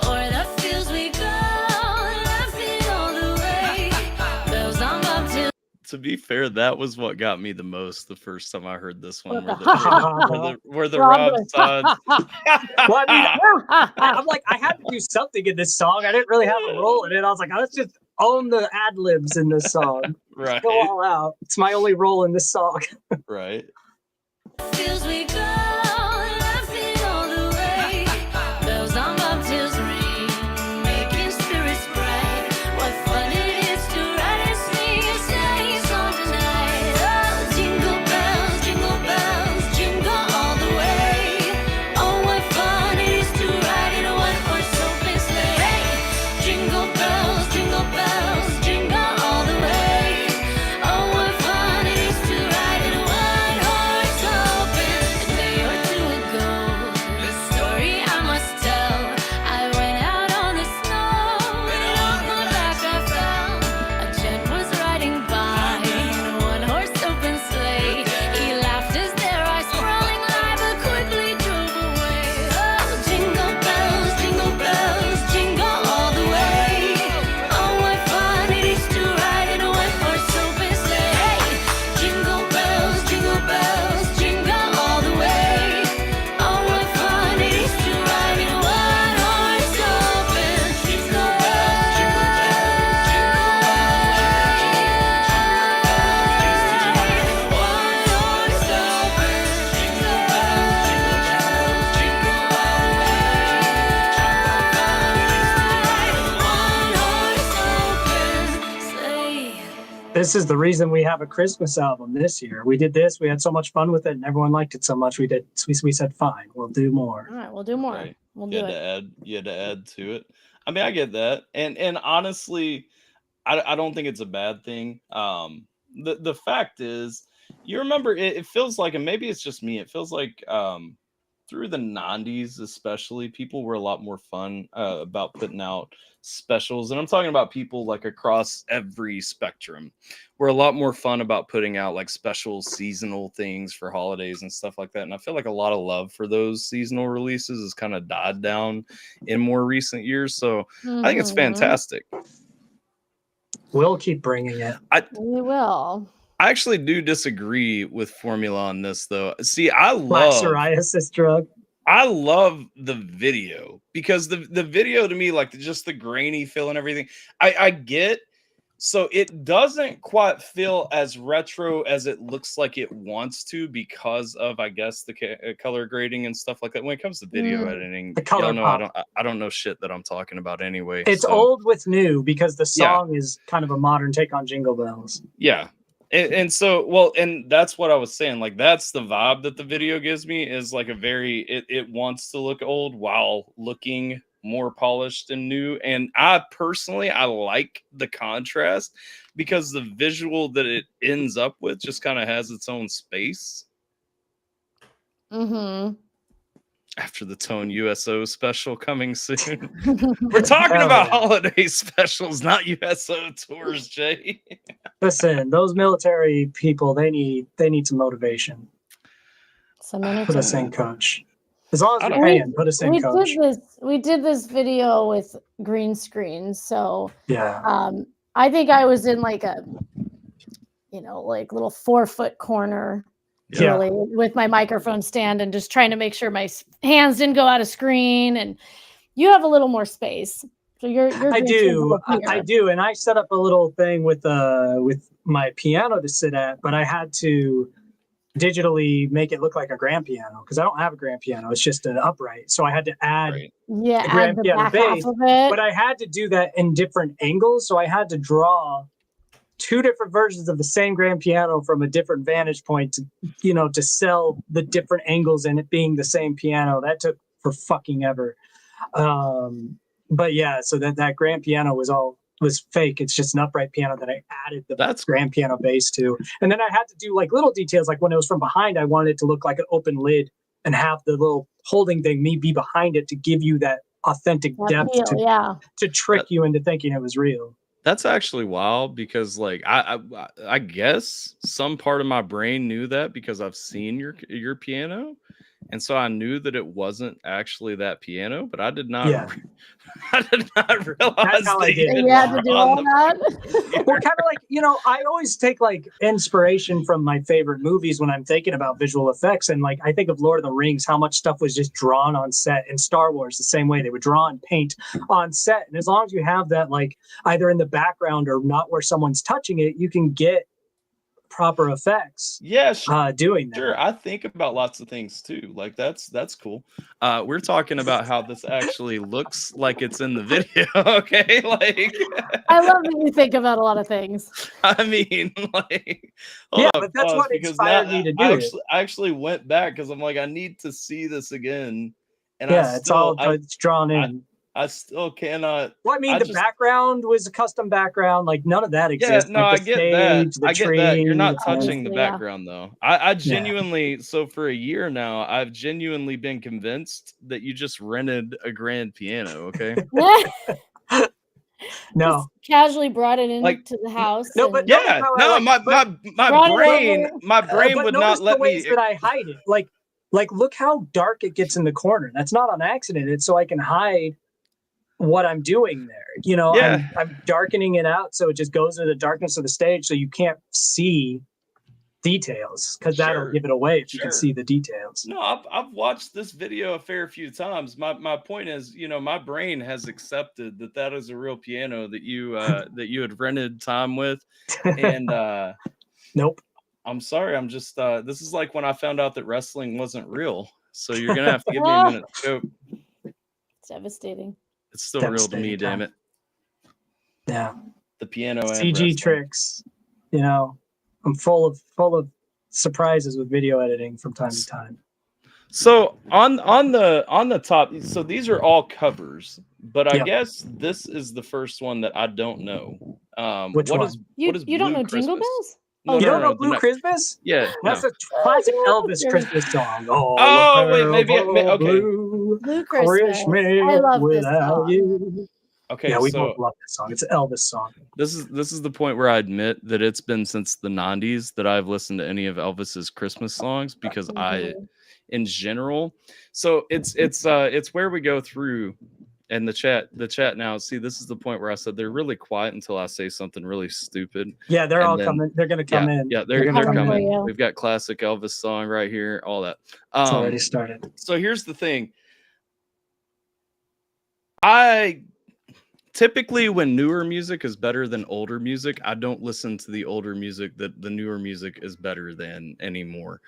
o'er the fields we go, laughing all the way. Bells on bobtail. To be fair, that was what got me the most the first time I heard this one. Were the Rob sides. Well, I'm like, I had to do something in this song. I didn't really have a role in it. I was like, let's just own the ad libs in this song. Right. Go all out. It's my only role in this song. Right. Fields we go, laughing all the way. Bells on bobtails ring, making spirits bright. What fun it is to ride and sing a sleigh song tonight. Oh, jingle bells, jingle all the way. Oh, what fun it is to ride in a one-horse open sleigh. Hey, jingle bells, jingle all the way. Oh, what fun it is to ride in a one-horse open. A day or two ago, the story I must tell. I went out on the snow, and on my back I fell. A gent was riding by in a one-horse open sleigh. He laughed as their eyes crawling live, but quickly drove away. Oh, jingle bells, jingle all the way. Oh, what fun it is to ride in a one-horse open sleigh. Hey, jingle bells, jingle all the way. Oh, what fun it is to ride in a one-horse open sleigh. This is the reason we have a Christmas album this year. We did this. We had so much fun with it, and everyone liked it so much. We said, fine, we'll do more. All right, we'll do more. Right. We'll You do had it. you had to add to it. I mean, I get that, and honestly, I don't think it's a bad thing. The fact is, you remember, it feels like, and maybe it's just me, it feels like through the 90s especially, people were a lot more fun about putting out specials, and I'm talking about people like across every spectrum. We're a lot more fun about putting out like special seasonal things for holidays and stuff like that, and I feel like a lot of love for those seasonal releases has kind of died down in more recent years, so I think it's fantastic. We'll keep bringing it. We will. I actually do disagree with Formula on this, though. See, I Black love psoriasis drug. I love the video because the video to me, like just the grainy feel and everything. I get So it doesn't quite feel as retro as it looks like it wants to because of, I guess, the color grading and stuff like that. When it comes to video editing, the color know I don't know shit that I'm talking about anyway. It's so. old with new because the song is kind of a modern take on Jingle Bells. Yeah. And so, well, and that's what I was saying. Like, that's the vibe that the video gives me, is like a very, it wants to look old while looking more polished and new. And I personally, I like the contrast because the visual that it ends up with just kind of has its own space. After the Tone USO special coming soon. We're talking about holiday specials, not USO tours, Jay. Listen, those military people, they need some motivation. Put us in, coach. As long as we're paying, put us in, coach. We did this video with green screen, so yeah. I think I was in like a, like little 4-foot corner. Really, with my microphone stand and just trying to make sure my hands didn't go out of screen, and you have a little more space. So I do, and I set up a little thing with my piano to sit at, but I had to digitally make it look like a grand piano because I don't have a grand piano. It's just an upright, so I had to add a grand piano bass. But I had to do that in different angles, so I had to draw 2 different versions of the same grand piano from a different vantage point to sell the different angles and it being the same piano. That took for fucking ever. But yeah, so that grand piano was fake. It's just an upright piano that I added the grand piano bass to. And then I had to do like little details, like when it was from behind, I wanted it to look like an open lid and have the little holding thing, me be behind it to give you that authentic depth to trick you into thinking it was real. That's actually wild because, like, I guess some part of my brain knew that because I've seen your piano, and so I knew that it wasn't actually that piano, but I did not. Yeah. I did not realize That's how I did it. You had to do all that. Well, kind of like, I always take like inspiration from my favorite movies when I'm thinking about visual effects. And like, I think of Lord of the Rings, how much stuff was just drawn on set, and Star Wars the same way. They would draw and paint on set. And as long as you have that, like either in the background or not where someone's touching it, you can get proper effects. Yeah, sure. Doing that. Sure, I think about lots of things too. Like that's cool. We're talking about how this actually looks like it's in the video. Okay, like I love that you think about a lot of things. I mean, like, but that's what inspired me to do it. I actually went back because I'm like, I need to see this again. And it's drawn in. I still cannot. Well, I mean, the background was a custom background. Like none of that exists. Yeah, no, like I get that. I get that. You're not touching the background though. I genuinely, so for a year now, I've genuinely been convinced that you just rented a grand piano. Okay. No. Just casually brought it into the house. No, but my brain would not let me. That I hide it. Like look how dark it gets in the corner. That's not on accident. It's so I can hide what I'm doing there. I'm darkening it out so it just goes into the darkness of the stage so you can't see details, because that'll give it away if you can see the details. No, I've watched this video a fair few times. My point is, my brain has accepted that is a real piano that you had rented time with, and nope. I'm sorry. I'm just this is like when I found out that wrestling wasn't real. So you're gonna have to give me a minute to go. It's devastating. It's still real to me, damn it. Yeah. The piano CG tricks. I'm full of surprises with video editing from time to time. So on the top, so these are all covers, but I guess this is the first one that I don't know. Which one? You don't know Christmas? Jingle Bells? No, you don't know Blue Christmas? Yeah, that's a classic Elvis Christmas song. Wait, maybe okay. Blue Christmas. I love this song. You. Okay, yeah, we both love this song. It's an Elvis song. This is the point where I admit that it's been since the 90s that I've listened to any of Elvis's Christmas songs, because I, in general, so it's where we go through. And the chat now, see, this is the point where I said they're really quiet until I say something really stupid. Yeah, they're all coming. They're going to come in. Yeah, they're coming. We've got classic Elvis song right here, all that. It's already started. So here's the thing. typically when newer music is better than older music, I don't listen to the older music that the newer music is better than anymore.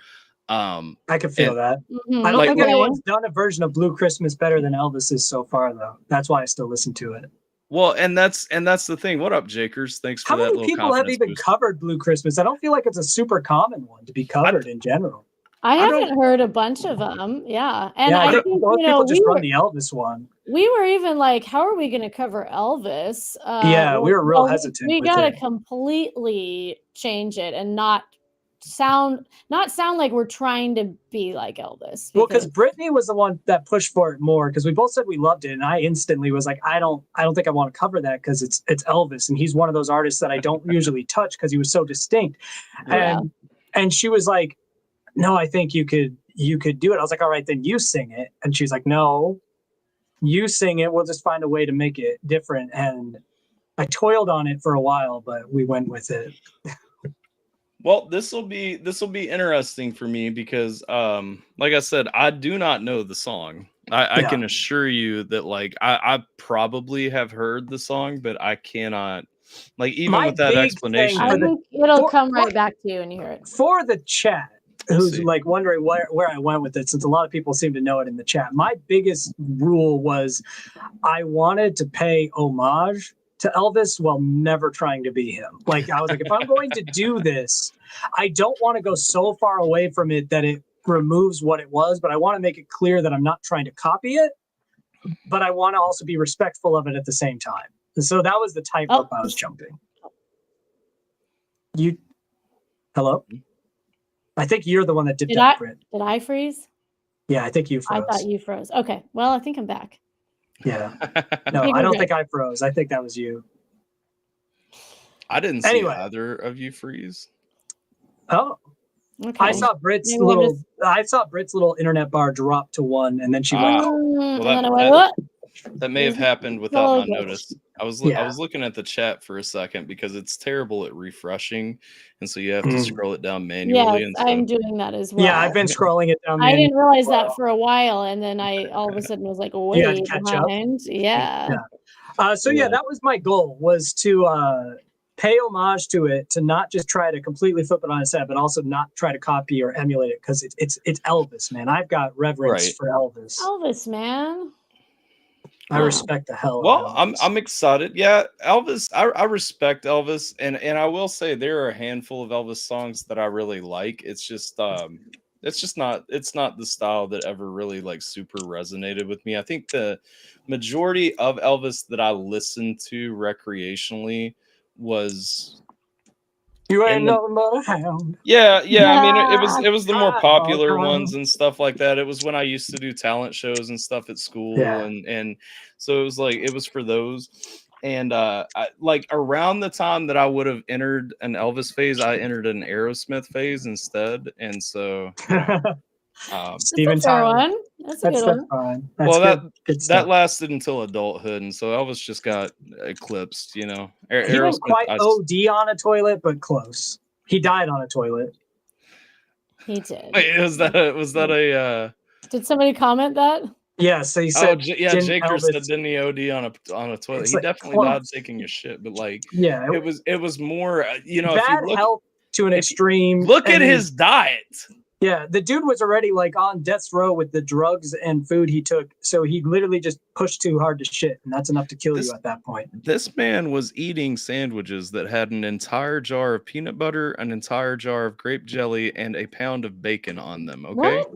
I can feel and that. Mhm. I don't Like, think what- anyone's done a version of Blue Christmas better than Elvis's so far, though. That's why I still listen to it. well, and that's the thing. What up, Jakers? Thanks for How that many little people have confidence even boost. covered Blue Christmas? I don't feel like it's a super common one to be covered in general. I I don't- haven't heard a bunch of them. Yeah. And Yeah, I think think, most you know, people just we run were, the Elvis one. we were even like, how are we going to cover Elvis? Yeah, we were real hesitant We with got to it. completely change it and not sound like we're trying to be like Elvis. Well, because Brittany was the one that pushed for it more, because we both said we loved it, and I instantly was like, I don't think I want to cover that because it's Elvis, and he's one of those artists that I don't usually touch because he was so distinct. Yeah. And she was like, no, I think you could do it. I was like, all right, then you sing it. And she's like, no, you sing it. We'll just find a way to make it different. And I toiled on it for a while, but we went with it. Well, this will be interesting for me because, like I said, I do not know the song. I Yeah. can assure you that, like, I probably have heard the song, but I cannot, like, even My with that big explanation. thing I for the- think it'll for- come right back to you when you hear it. For the chat, who's see. like wondering where I went with it, since a lot of people seem to know it in the chat, my biggest rule was I wanted to pay homage to Elvis while never trying to be him. Like, I was like, if I'm going to do this, I don't want to go so far away from it that it removes what it was, but I want to make it clear that I'm not trying to copy it, but I want to also be respectful of it at the same time. And so that was the tightrope I was jumping. Hello? I think you're the one that dipped out, Britt. Did I freeze? Yeah, I think you froze. I thought you froze. Okay. Well, I think I'm back. Yeah. No, think I we're don't good. think I froze. I think that was you. I didn't see Anyway. either of you freeze. Oh, Okay. I saw Britt's Maybe we'll little internet bar drop to 1, and then she went. And that- then I went, what? That may have Mhm. happened without my Okay. notice. I was Yeah. I was looking at the chat for a second because it's terrible at refreshing, and so you have to scroll it down manually. Yes, and so, I'm doing that as well. Yeah, I've been scrolling it down. I didn't realize well. that for a while, and then I all of a sudden was like, had way to catch up? behind. Yeah. So yeah, that was my goal, was to pay homage to it, to not just try to completely flip it on its head, but also not try to copy or emulate it, because it's Elvis, man. I've got reverence Right. for Elvis. Elvis, man. I respect the hell well, out of Elvis. I'm excited. Yeah, Elvis. I respect Elvis, and I will say there are a handful of Elvis songs that I really like. It's just not the style that ever really like super resonated with me. I think the majority of Elvis that I listened to recreationally was You in ain't the- nothing but a hound. yeah. I mean, it was the more Ah, popular oh, ones and stuff like that. It was when I used to do talent shows and stuff at school, Yeah. and so it was like it was for those. And like around the time that I would have entered an Elvis phase, I entered an Aerosmith phase instead, and so Steven That's a fair Tyler. one. That's a good one. fine. That's well good that stuff. lasted until adulthood, and so Elvis just got eclipsed. He didn't Aerosmith. quite OD on a toilet, but close. He died on a toilet. He did. Wait, was that a Did somebody comment that? Yeah, so he oh said, yeah, didn't Jaker said Elvis- didn't he OD on a toilet? It's He like definitely died close. taking a shit, but like yeah, it was more if bad you health to an if you extreme. look at and his diet. Yeah, the dude was already like on death's row with the drugs and food he took, so he literally just pushed too hard to shit, and that's enough to kill you at that point. This man was eating sandwiches that had an entire jar of peanut butter, an entire jar of grape jelly, and a pound of bacon on them. Okay. What?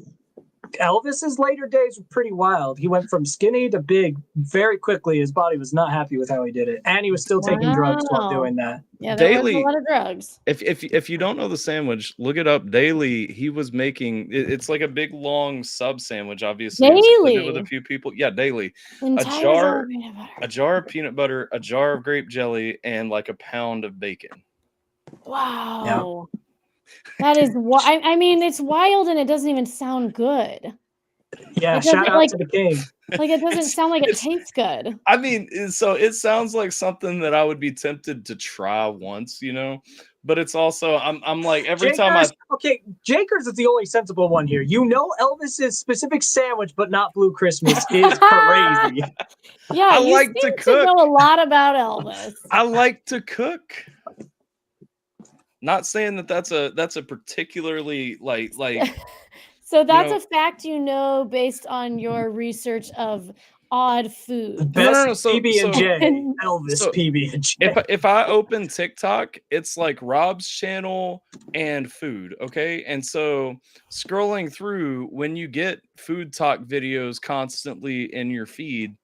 Elvis's later days were pretty wild. He went from skinny to big very quickly. His body was not happy with how he did it, and he was still taking drugs while Wow. doing that. Yeah, there was Daily- a lot of drugs. If you don't know the sandwich, look it up. Daily, he was making it's like a big long sub sandwich. Obviously, it was split Daily? with a few people. Yeah, daily. Entire jar- jar of peanut butter. A jar of peanut butter, a jar of grape jelly, and like a pound of bacon. Wow. That is I mean, it's wild and it doesn't even sound good. Yeah, It doesn't, shout out to the king. Like it doesn't sound like it it's- tastes good. I mean, so it sounds like something that I would be tempted to try once, you know. But it's also I'm like every time I Jakers is the only sensible one here. You know, Elvis's specific sandwich, but not Blue Christmas, is crazy. Yeah, I you like seem to to cook. know a lot about Elvis. I like to cook. Not saying that that's a particularly like So that's know- a fact you know based on your research of odd food. Best so- PB&J, Elvis so PB&J. if I open TikTok, it's like Rob's channel and food, okay? And so scrolling through, when you get food talk videos constantly in your feed,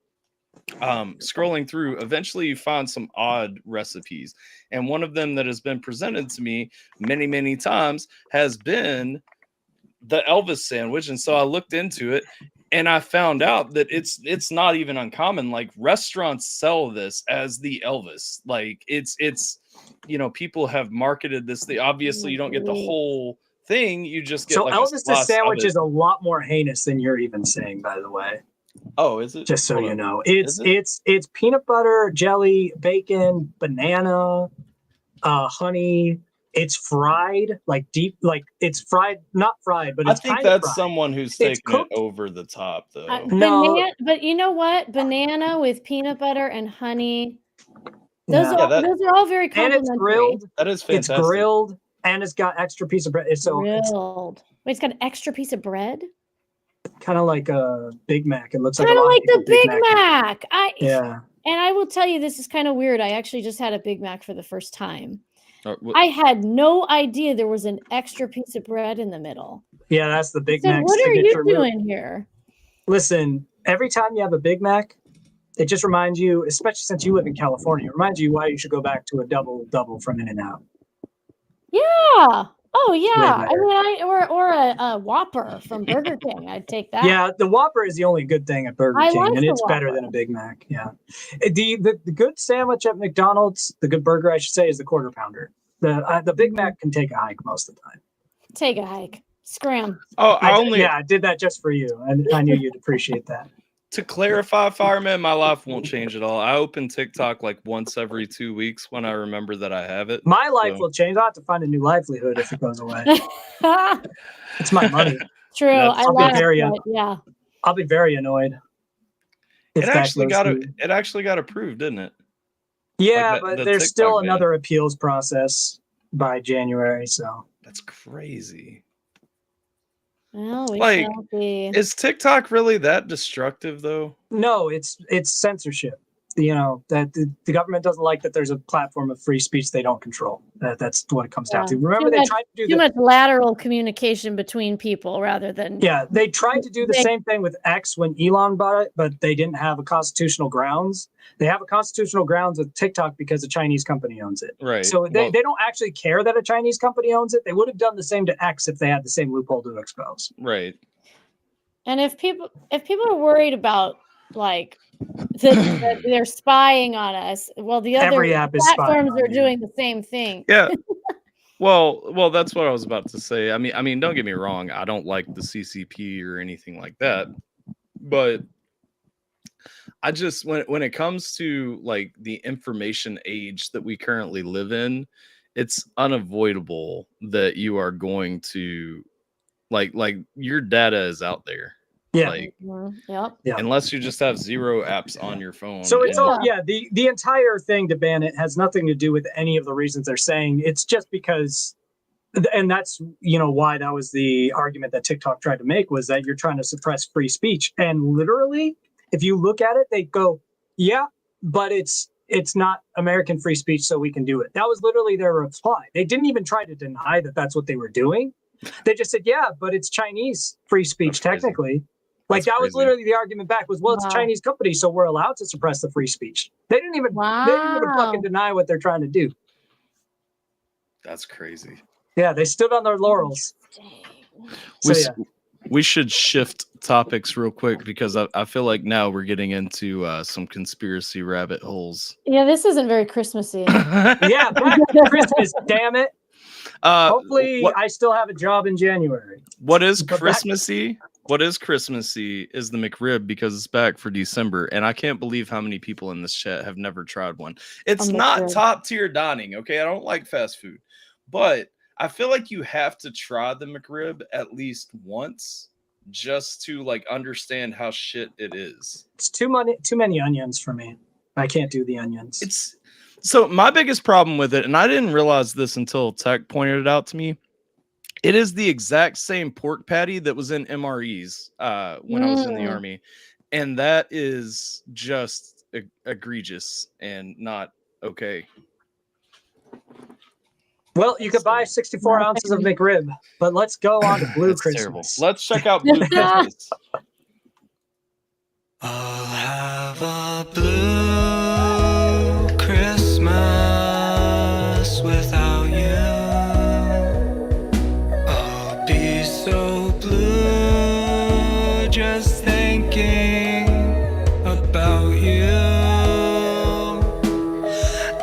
scrolling through, eventually you find some odd recipes. And one of them that has been presented to me many times has been the Elvis sandwich. And so I looked into it and I found out that it's not even uncommon. Like restaurants sell this as the Elvis. Like it's you know, people have marketed this. Obviously you don't get the whole thing. You just get So like Elvis's sandwich is a lot more heinous than you're even saying, by the way. Oh, is it? Just so Hold you on. know, Is it? it's peanut butter, jelly, bacon, banana, honey. It's fried, like deep, like it's fried, not fried, but I it's think kind of that's fried. someone who's It's taking it cooked. over the top, though. No. But you know what? Banana with peanut butter and honey. Yeah. Those are all very And complimentary. it's grilled. That is fantastic. It's grilled, and it's got extra piece of bread. So it's Grilled. Wait, it's got an extra piece of bread? kind of like a Big Mac. It looks like Kind a of lot like of the Big Mac. Yeah. And I will tell you, this is kind of weird. I actually just had a Big Mac for the first time. What- I had no idea there was an extra piece of bread in the middle. Yeah, that's the Big So Mac. what are you signature move. doing here? Listen, every time you have a Big Mac, it just reminds you, especially since you live in California, it reminds you why you should go back to a double from In-N-Out. Yeah. Oh yeah. better. I mean, or a Whopper from Burger King. I'd take that. Yeah, the Whopper is the only good thing at Burger I King, like and the it's better Whopper. than a Big Mac. Yeah, the good sandwich at McDonald's, the good burger, I should say, is the Quarter Pounder. The Big Mac can take a hike most of the time. Take a hike. Scram. Oh, I did that just for you, and I knew you'd appreciate that. To clarify, Fireman, my life won't change at all. I open TikTok like once every 2 weeks when I remember that I have it. My life So- will change. I'll have to find a new livelihood if it goes away. It's my money. True. That's- I I'll be laughed, very, but yeah. I'll be very annoyed. if It that actually goes got through. it actually got approved, didn't it? Yeah, Like but the there's TikTok still ban. another appeals process by January. So That's crazy. Well, we Like, shall see. Is TikTok really that destructive though? no, it's censorship. You know that the government doesn't like that there's a platform of free speech they don't control. That's what it comes down to. Yeah. Remember, Too they much- tried to do Too much lateral communication between people rather than they tried to do the same thing with X when Elon bought it, but they didn't have a constitutional grounds. They have a constitutional grounds with TikTok because a Chinese company owns it. Right. So they, Well, they don't actually care that a Chinese company owns it. They would have done the same to X if they had the same loophole to expose. right. And if people are worried about like that they're spying on us, well, the other Every app is spying platforms on are you. doing the same thing. Yeah. Well, that's what I was about to say. I mean, don't get me wrong. I don't like the CCP or anything like that, but I just when it comes to like the information age that we currently live in, it's unavoidable that you are going to like your data is out there. Yeah. Like Mhm. Yep. Yeah. unless you just have 0 apps on your phone. So it's and- all the entire thing to ban it has nothing to do with any of the reasons they're saying. It's just because, and that's why that was the argument that TikTok tried to make, was that you're trying to suppress free speech. And literally, if you look at it, they go, yeah, but it's not American free speech, so we can do it. That was literally their reply. They didn't even try to deny that that's what they were doing. They just said, yeah, but it's Chinese free speech That's crazy. technically. Like That's that was crazy. literally the argument back was, well, it's a Wow. Chinese company, so we're allowed to suppress the free speech. They didn't even fucking deny what they're trying to do. That's crazy. Yeah, they stood on their laurels. So, We, yeah. we should shift topics real quick because I feel like now we're getting into some conspiracy rabbit holes. Yeah, this isn't very Christmassy. Yeah, back to Christmas, damn it. Hopefully what, I still have a job in January. what is but back- Christmassy? What is Christmassy is the McRib because it's back for December, and I can't believe how many people in this chat have never tried one. It's not top tier dining, okay? I don't like fast food, but I feel like you have to try the McRib at least once just to like understand how shit it is. It's too many onions for me. I can't do the onions. So my biggest problem with it, and I didn't realize this until Tech pointed it out to me. It is the exact same pork patty that was in MREs when I was in the Army. And that is just egregious and not okay. Well, you could buy 64 ounces of McRib, but let's go on to Blue Christmas. Terrible. Let's check out Blue Christmas. I'll have a blue Christmas without you. I'll be so blue just thinking about you.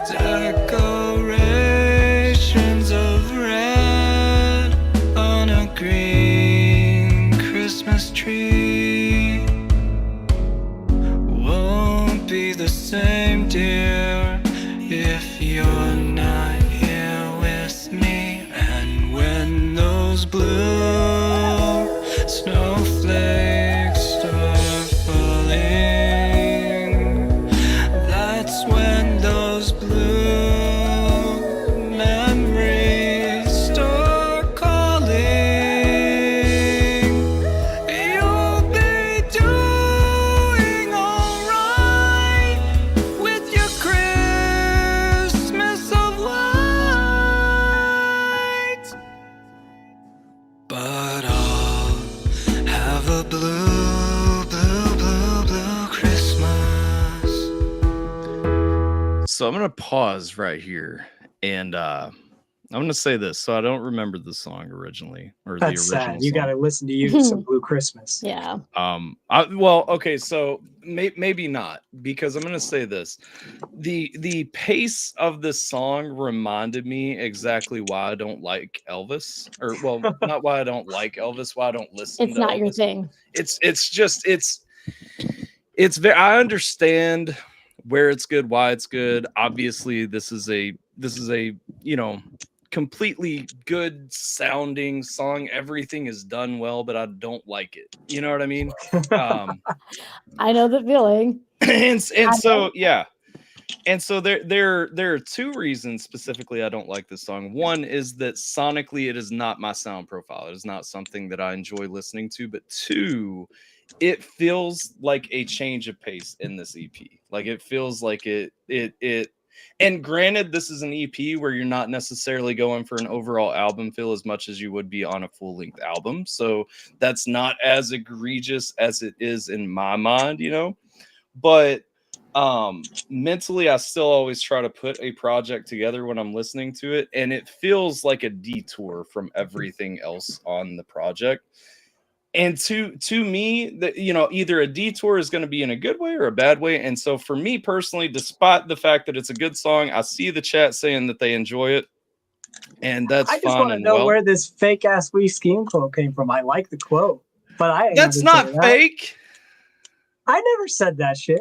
Decorations of red on a green Christmas tree won't be the same, dear, if you're not here with me. And when those blue snowflakes start falling, that's when those blue memories start calling. You'll be doing alright with your Christmas of light, but I'll have a blue, blue, blue, blue Christmas. So I'm going to pause right here and I'm going to say this. So I don't remember the song originally or That's the original sad. You song. got to listen to you some Blue Christmas. Yeah. Well, okay, so maybe not, because I'm gonna say this: the pace of this song reminded me exactly why I don't like Elvis, or well, not why I don't like Elvis, why I don't listen. It's to not Elvis. your thing. It's very. I understand where it's good, why it's good. Obviously, this is a completely good sounding song. Everything is done well, but I don't like it. You know what I mean? I know the feeling. And so there are two reasons specifically I don't like this song. One is that sonically it is not my sound profile. It is not something that I enjoy listening to. But two, it feels like a change of pace in this EP. Like it feels like it. And granted, this is an EP where you're not necessarily going for an overall album feel as much as you would be on a full-length album. So that's not as egregious as it is in my mind, you know. But mentally, I still always try to put a project together when I'm listening to it, and it feels like a detour from everything else on the project. And to me, that either a detour is going to be in a good way or a bad way. And so for me personally, despite the fact that it's a good song, I see the chat saying that they enjoy it, and that's fine. I just want to know where this fake ass "We Scheme" quote came from. I like the quote, but that's not fake. I never said that shit.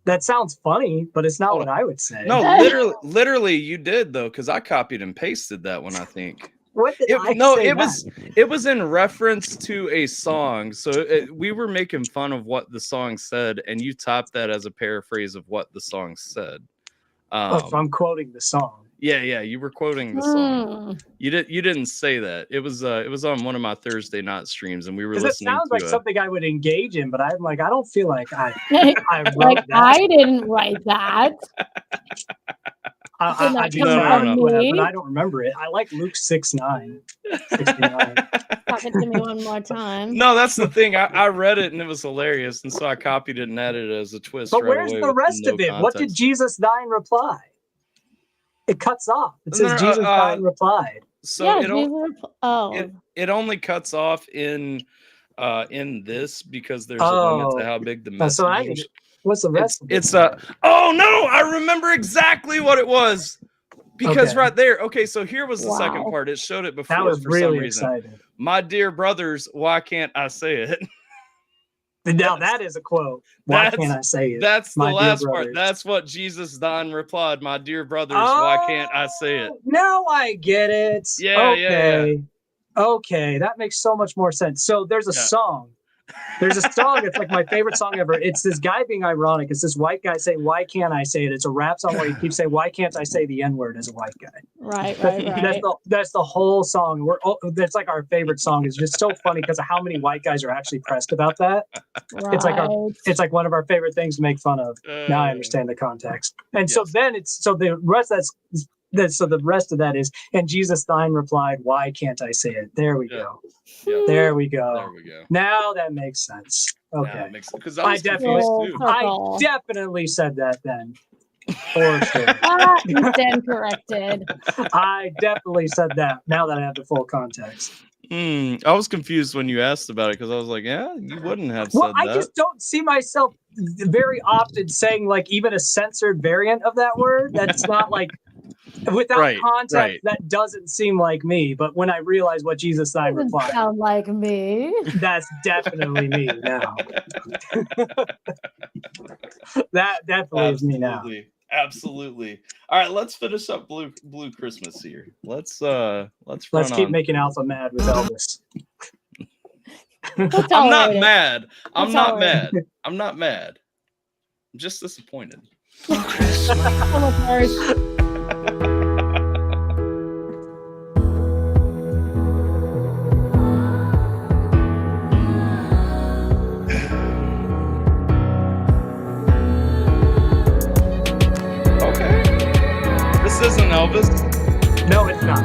That sounds funny, but it's not what I would say. No, literally, you did though, because I copied and pasted that one. I think. What did I say? It was in reference to a song. So we were making fun of what the song said, and you typed that as a paraphrase of what the song said. If I'm quoting the song. Yeah, you were quoting the song. You didn't say that. It was on one of my Thursday night streams, and we were listening. It sounds like something I would engage in, but I'm like, I don't feel like I wrote like that. I didn't write that. I do but I don't remember it. I like Luke 6:9. 69. Talk it to me one more time. No, that's the thing. I read it and it was hilarious, and so I copied it and added it as a twist. But right where's away the rest of it? context. What did Jesus die and reply? It cuts off. It says Jesus died and replied. So yeah, it only cuts off in this because there's a limit to how big the message is. What's the rest of it? Oh no, I remember exactly what it was. Because Okay. right there, okay, so here was the second Wow. part. It showed it before That was for some really reason. exciting. My dear brothers, why can't I say it? Now that is a quote. Why can't I say it? That's the My dear last part. brothers. That's what Jesus then replied, my dear brothers, why can't I say it? Now I get it. Yeah, okay. Okay, that makes so much more sense. So there's a Yeah. song. There's a song. It's like my favorite song ever. It's this guy being ironic. It's this white guy saying, "Why can't I say it?" It's a rap song where he keeps saying, "Why can't I say the N-word?" as a white guy. Right. That's the whole song. That's like our favorite song. It's just so funny because of how many white guys are actually pressed about that. It's like one of our favorite things to make fun of. Now I understand the context. And so then the rest of that is, and Jesus thine replied, "Why can't I say it?" There we go. Yeah. There we go. There we go. Now that makes sense. Okay. Because I I definitely definitely said that then. For sure. You've been corrected. I definitely said that now that I have the full context. I was confused when you asked about it because I was like, yeah, you wouldn't have said Well, I that. just don't see myself very often saying like even a censored variant of that word. That's not like without context, that doesn't seem like me. But when I realize what Jesus thine replied, sound like me. That's definitely me now. That definitely is me now. Absolutely. All right, let's finish up Blue Christmas here. Let's keep making Alpha mad with Elvis. I'm not mad. I'm not mad. I'm not mad. I'm just disappointed. Okay. This isn't Elvis. No, it's not.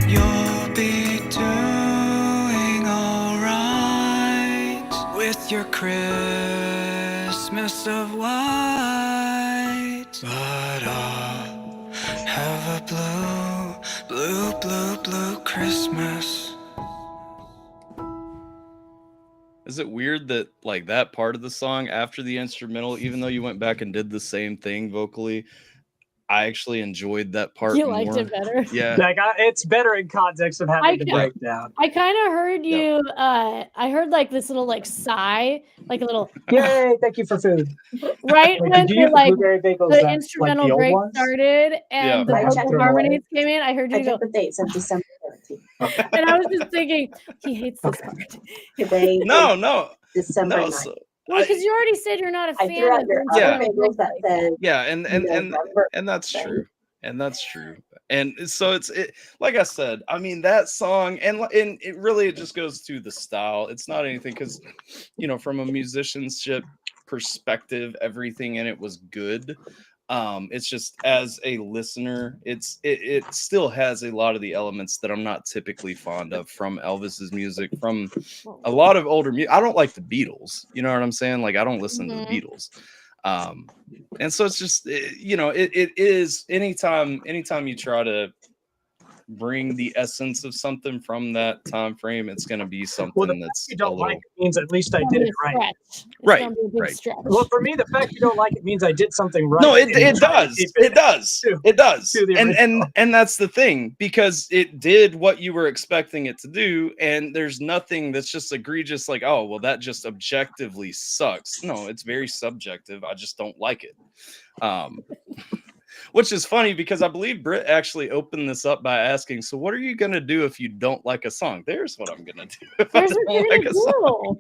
You'll be doing all right with your Christmas of white, but I'll have a blue Christmas. Is it weird that like that part of the song after the instrumental, even though you went back and did the same thing vocally, I actually enjoyed that part You more. liked it better? Yeah. Like it's better in context of having to break down. I kind of heard you. I heard like this little like sigh, like a little. Yay! Thank you for food. Right Wait, when did you the, like blueberry bagels the that, instrumental like the old break ones? started and the I checked vocal it harmonies came in, I heard you I go. checked the dates of December 13th. And I was just thinking, he hates this part. Today, No. December No, 9th. Well, because you already said you're not a I fan threw out of your the other Yeah. bagels that said Yeah, and November. that's true. And that's true. And so it's like I said, I mean that song and it really it just goes to the style. It's not anything because from a musicianship perspective, everything in it was good. It's just as a listener, it still has a lot of the elements that I'm not typically fond of from Elvis's music, from a lot of older music. I don't like the Beatles, you know what I'm saying? Like I don't listen to the Beatles. And so it's just it is anytime you try to bring the essence of something from that time frame, it's going to be something that's you don't like it means at least I did it right. Right. Well, for me, the fact you don't like it means I did something right. No, it does. And that's the thing, because it did what you were expecting it to do, and there's nothing that's just egregious like, oh, well, that just objectively sucks. No, it's very subjective. I just don't like it. Which is funny because I believe Britt actually opened this up by asking, so what are you going to do if you don't like a song? There's what I'm going to do if I don't like a song.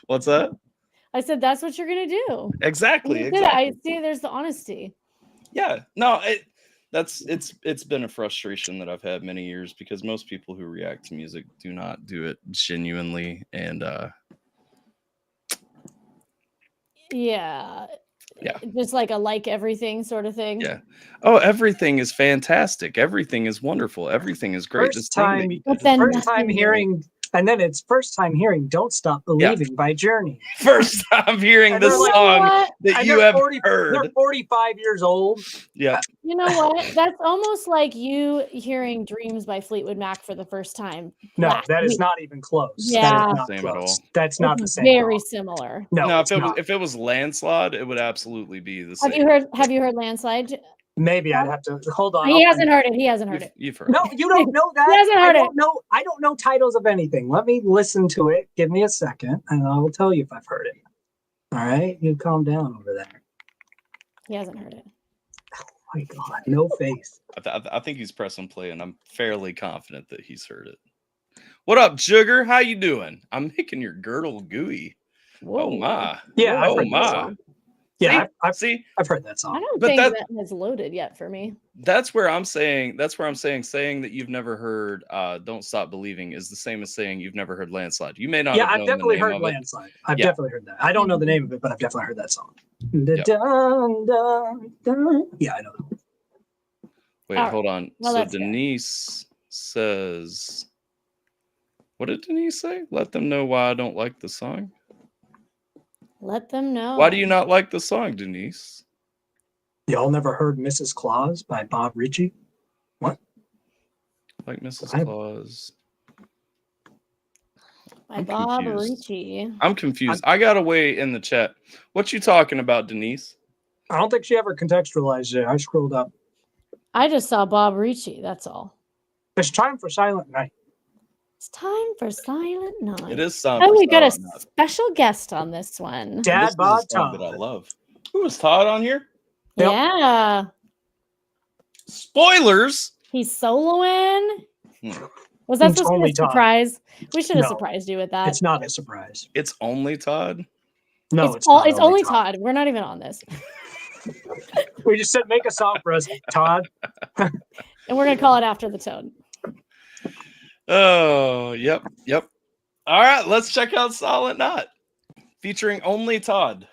What's that? I said, that's what you're going to do. Exactly. I see there's the honesty. Yeah. No, it's been a frustration that I've had many years because most people who react to music do not do it genuinely. And yeah. Yeah. Just like a like everything sort of thing. Yeah. Oh, everything is fantastic. Everything is wonderful. Everything is great. First time hearing And then it's first time hearing "Don't Stop Believing" by Journey. First time hearing And the they're like, song "What?" that And you they're have 40 heard. They're 45 years old. Yeah. You know what? That's almost like you hearing "Dreams" by Fleetwood Mac for the first time. No, last that is week. not even close. Yeah. That is not Same at close. all. That's not the It's same. very at all. similar. No, if it was Landslide, it would absolutely be the same. Have you heard Landslide? Maybe I'd have to hold on. He hasn't heard it. He hasn't heard it. You've heard No, it. you don't know that. He hasn't heard it. I don't know titles of anything. Let me listen to it. Give me a second, and I will tell you if I've heard it. All right, you calm down over there. He hasn't heard it. Oh my God, no face. I think he's pressing play, and I'm fairly confident that he's heard it. What up, Sugar? How you doing? I'm making your girdle gooey. Whoa. Oh my. Yeah, I've Oh heard that my. song. Yeah, See, I've heard that I song. don't But think that- that has loaded yet for me. that's where I'm saying that you've never heard Don't Stop Believing is the same as saying you've never heard Landslide. You may not Yeah, have I've known the definitely name heard of it. Landslide. I've Yeah. definitely heard that. I don't know the name of it, but I've definitely heard that song. Yep. Dun, dun, dun. Yeah, I know. Wait, Alright. hold on. Well, So that's good. Denise says, what did Denise say? Let them know why I don't like the song. Let them know. Why do you not like the song, Denise? Y'all never heard Mrs. Claus by Bob Ritchie? Like Mrs. I- Claus. By I'm Bob confused. Ritchie. I'm confused. I got away in the chat. What you talking about, Denise? I don't think she ever contextualized it. I scrolled up. I just saw Bob Ritchie. That's all. It's time for Silent Night. It's time for Silent Night. It is time. Oh, for we got a Silent Night. special guest on this one. And Dad this is a bod song Todd. that I love. Who was Todd on here? Yep. Yeah. Spoilers. He's soloing. Hmm. Was that It's supposed to be only a Todd. surprise? We should have No, surprised you with that. It's not a surprise. It's only Todd. No, it's not only Todd. We're not even on this. We just said make a song for us, Todd. And we're gonna call it after the tone. Oh, yep. All right, let's check out Silent Night, featuring only Todd.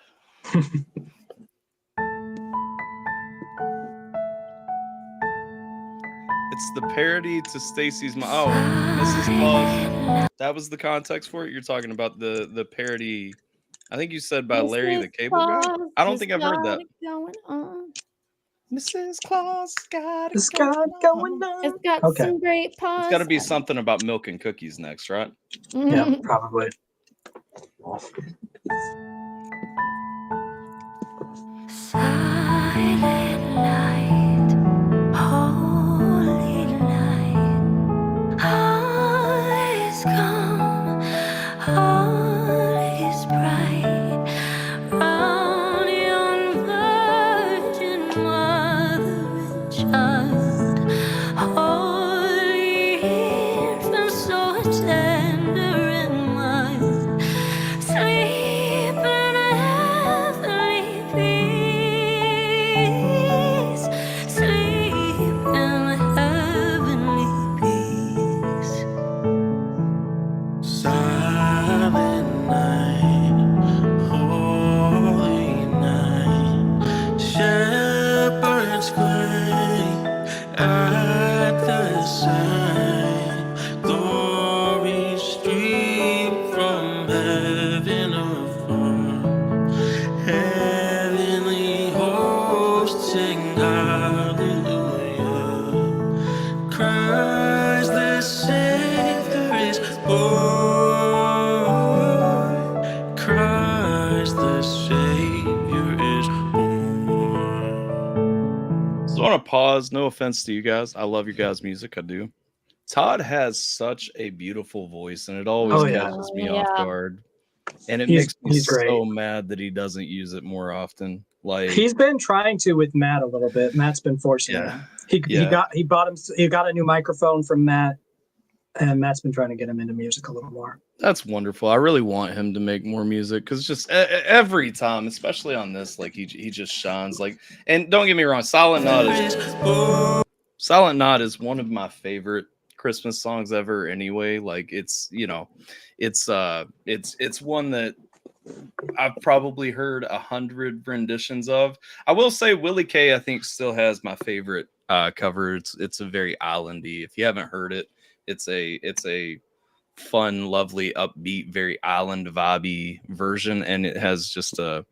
It's the parody to Stacy's Mom. Oh, Mrs. Claus. That was the context for it. You're talking about the parody. I think you said by Larry the Cable Guy. I don't think I've heard that. Going on. Mrs. Claus got it It's got going on. It's got Okay. some great paws. It's got to be something about milk and cookies next, right? Yeah, probably. Silent night, holy night, all is calm, all is bright, round yon virgin mother and child, holy infant, so tender and mild, sleep in heavenly peace, sleep in heavenly peace. Silent night, holy night, shepherds cry at the sign, glory stream from heaven afar, heavenly hosts sing hallelujah. Christ the Savior is born. Christ the Savior is born. So I want to pause. No offense to you guys. I love your guys' music. I do. Todd has such a beautiful voice, and it always Oh, yeah. catches me Yeah. off guard. And it He's- makes me he's great. so mad that he doesn't use it more often. Like, He's been trying to with Matt a little bit. Matt's been forcing yeah, him. He Yeah. he got a new microphone from Matt, and Matt's been trying to get him into music a little more. that's wonderful. I really want him to make more music because just every time, especially on this, like he just shines. Like, and don't get me wrong, Silent Night is one of my favorite Christmas songs ever. Anyway, like it's it's one that I've probably heard 100 renditions of. I will say Willie K, I think, still has my favorite cover. It's a very islandy. If you haven't heard it, it's a fun, lovely, upbeat, very island vibey version, and it has just a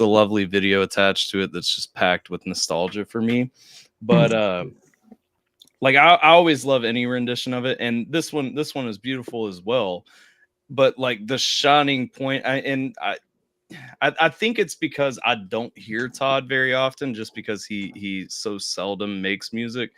lovely video attached to it that's just packed with nostalgia for me. But like I always love any rendition of it, and this one is beautiful as well. But like the shining point, I think it's because I don't hear Todd very often, just because he so seldom makes music.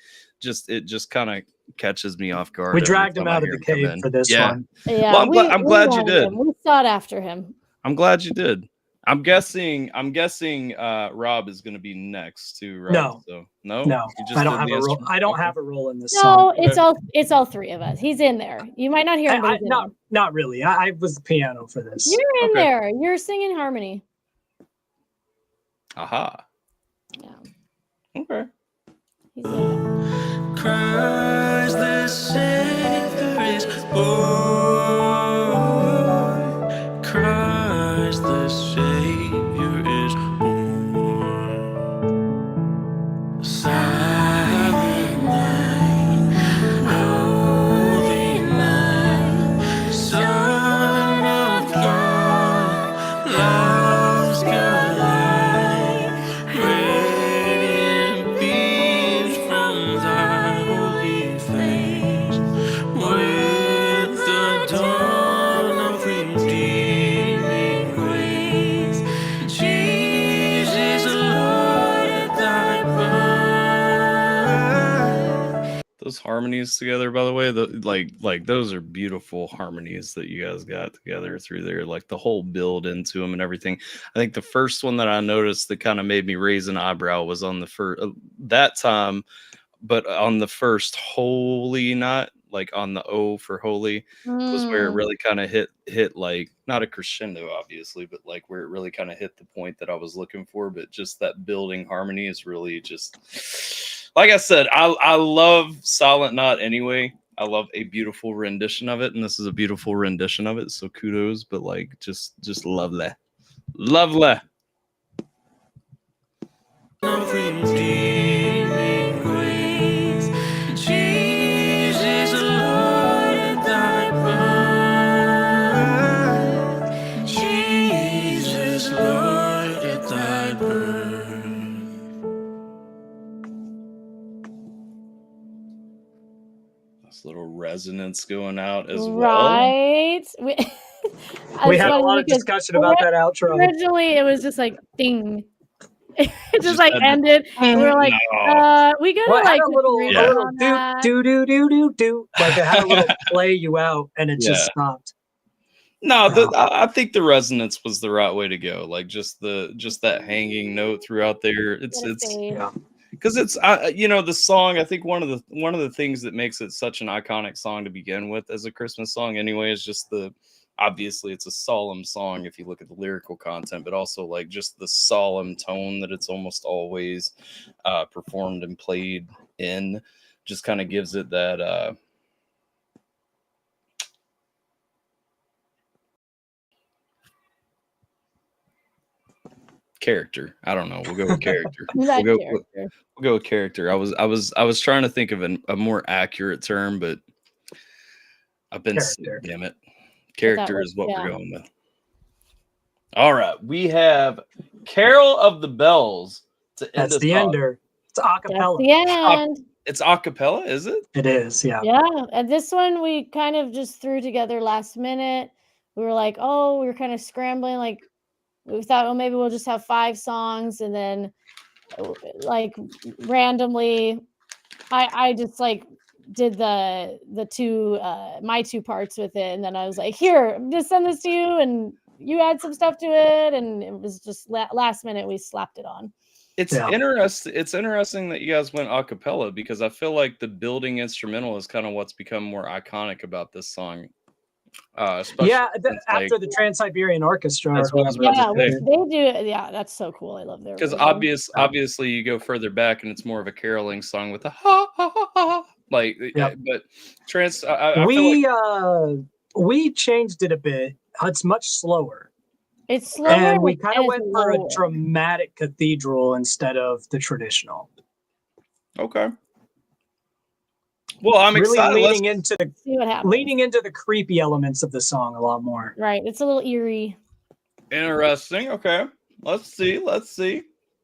It just kind of catches me off guard. We every dragged him time I out of hear the him come cave in. for this Yeah. one. Yeah, Well, I'm glad you wanted did. him. We sought after him. I'm glad you did. I'm guessing Rob is going to be next too, right? No. So, no, No, You just I don't did have the a role. instrument? I don't Okay. have a role in this No, song. it's all three of us. He's in there. You might not hear him, but he's in there. Not really. I was the piano for this. You're in Okay. there. You're singing harmony. Aha. Yeah, Okay. he's in there. Christ the Savior is born. Christ the Savior is born. Silent night, holy night, Son of God, love's good light, radiant beams from thy holy face, with the dawn of redeeming grace. Jesus, Lord, at thy birth. Those harmonies together, by the way, like those are beautiful harmonies that you guys got together through there. Like the whole build into them and everything. I think the first one that I noticed that kind of made me raise an eyebrow was on the first that time, but on the first Holy Night, like on the O for Holy, was where it really kind of hit like not a crescendo, obviously, but like where it really kind of hit the point that I was looking for. But just that building harmony is really just. Like I said, I love Silent Night anyway. I love a beautiful rendition of it, and this is a beautiful rendition of it. So kudos, but like just lovely, lovely. Of redeeming grace, Jesus, Lord, at thy birth. Jesus, Lord, at thy birth. Little resonance going out as well. Right. We had a lot of discussion about that outro. Originally, it was just like ding. It just like had ended. And we were like, we gotta Well, it had like a little on that. do. Like it had a little play you out, and it just stopped. No, I think the resonance was the right way to go. Like just that hanging note throughout there. It's Yeah. because it's the song. I think one of the things that makes it such an iconic song to begin with as a Christmas song anyway is just obviously it's a solemn song if you look at the lyrical content, but also like just the solemn tone that it's almost always performed and played in just kind of gives it that character. I don't know. We'll go with character. We'll go with character. I was trying to think of a more accurate term, but I've been sick, damn it. Character is what we're going with. All right, we have Carol of the Bells to end. That's the ender. It's acapella. The end. It's acapella, is it? It is, yeah. Yeah, and this one we kind of just threw together last minute. We were like, we were kind of scrambling, like. We thought, well, maybe we'll just have 5 songs, and then like randomly, I just like did the two my 2 parts with it, and then I was like, here, just send this to you, and you add some stuff to it, and it was just last minute we slapped it on. It's interesting that you guys went a cappella because I feel like the building instrumental is kind of what's become more iconic about this song. After the Trans-Siberian Orchestra. Which they do. Yeah, that's so cool. I love their because obviously you go further back and it's more of a caroling song with a ha ha ha ha. Like, but trans. We changed it a bit. It's much slower. It's slower, and we kind of went for a dramatic cathedral instead of the traditional. Okay. Well, I'm really excited. leaning into the See what happens. leaning into the creepy elements of the song a lot more. Right. It's a little eerie. Interesting. Okay. Let's see. Let's see.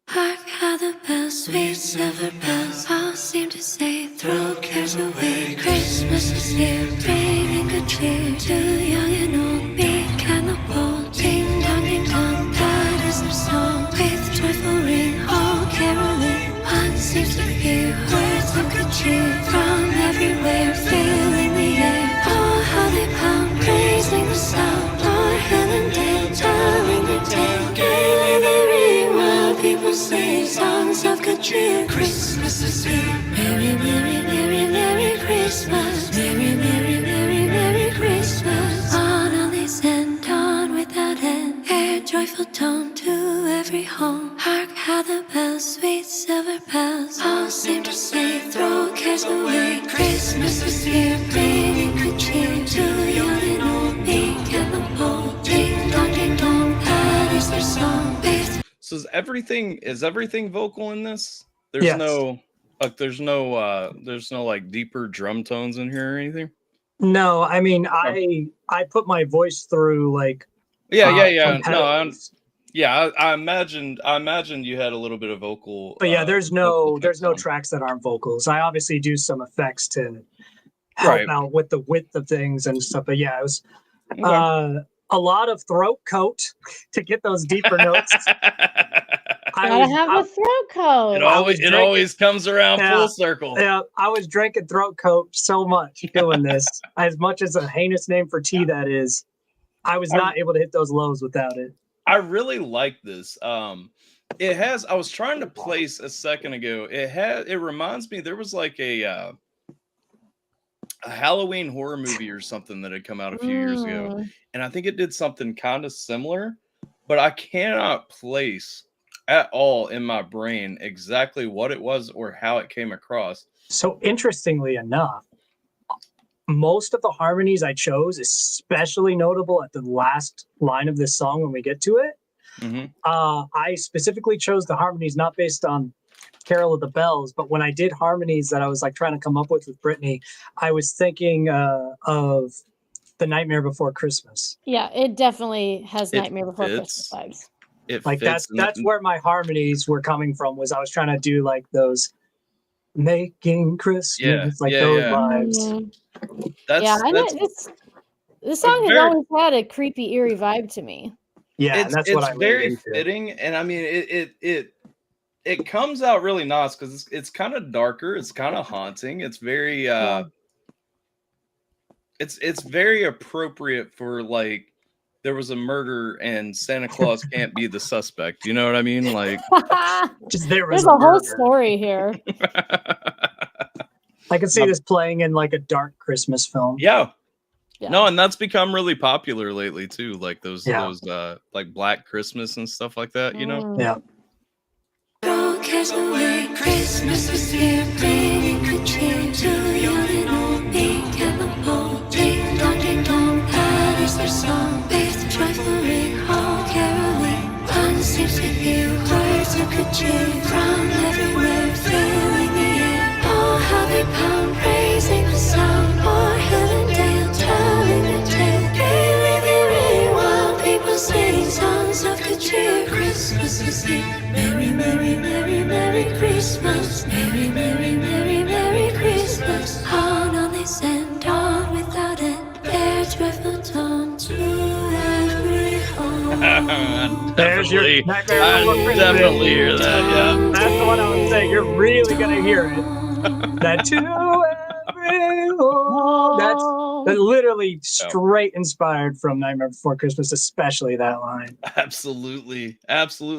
Hark how the bells, sweet silver bells, all seem to say, throw cares away. Christmas is here, bringing good cheer to young and old. Meek and the bold, ding dong, ding dong, that is their song. With joyful ring, all caroling, one seems to hear words of good cheer from everywhere, filling the air. Oh, how they pound, praising the sound, o'er hill and dale, telling the tale. Gaily they ring while people sing songs of good cheer. Christmas is here. Merry, merry, merry, merry Christmas. Merry, merry, merry, merry Christmas. On they send, on without end. Air joyful tone to every home. Hark how the bells, sweet silver bells, all seem to say, throw cares away. Christmas is here, bringing good cheer to young and old. Meek and the bold, ding dong, ding dong, that is their song. So is everything vocal in this? There's Yes. there's no like deeper drum tones in here or anything? No, I mean I put my voice through like Yeah. some No, pedals. I imagined you had a little bit of vocal. But yeah, there's vocal no effects on. tracks that aren't vocals. I obviously do some effects to help Right. out with the width of things and stuff. But yeah, it was Okay. a lot of throat coat to get those deeper notes. Gotta have a throat coat. It always comes around full circle. Yeah, I was drinking throat coat so much doing this. As much as a heinous name for tea that is, I was not able to hit those lows without it. I really like this. It has. I was trying to place a second ago. It reminds me. There was like a Halloween horror movie or something that had come out a few years ago, and I think it did something kind of similar, but I cannot place at all in my brain exactly what it was or how it came across. So interestingly enough, most of the harmonies I chose, especially notable at the last line of this song when we get to it, I specifically chose the harmonies not based on Carol of the Bells, but when I did harmonies that I was like trying to come up with Brittany, I was thinking of The Nightmare Before Christmas. Yeah, it definitely has Nightmare Before Christmas vibes. Like that's where my harmonies were coming from. Was I was trying to do like those making Christmas, those vibes. I know this song has always had a creepy, eerie vibe to me. Yeah, and that's what I'm very fitting, and I mean it comes out really nice because it's kind of darker, it's kind of haunting, it's very it's very appropriate for like there was a murder and Santa Claus can't be the suspect. You know what I mean? Like, just there's a whole story here. I can see this playing in like a dark Christmas film. Yeah. No, and that's become really popular lately too. Like those like Black Christmas and stuff like that. You know? Yeah. Cares away, Christmas is here, bringing good cheer to young and old. Meek and the bold, ding dong, that is their song. With joyful ring, all caroling, one seems to hear words of good cheer from everywhere, filling the air. Oh, how they pound, praising the sound, o'er hill and dale, telling their tale. Gaily they ring while people sing songs of good cheer. Christmas is here. Merry, merry, merry, merry Christmas. Merry, merry, merry, merry Christmas. On they send, on without end. Their joyful tone to every home. There's your I definitely hear that. Yeah, that's the one I would say. You're really gonna hear it. That to every home. That's literally straight inspired from Nightmare Before Christmas, especially that line. Absolutely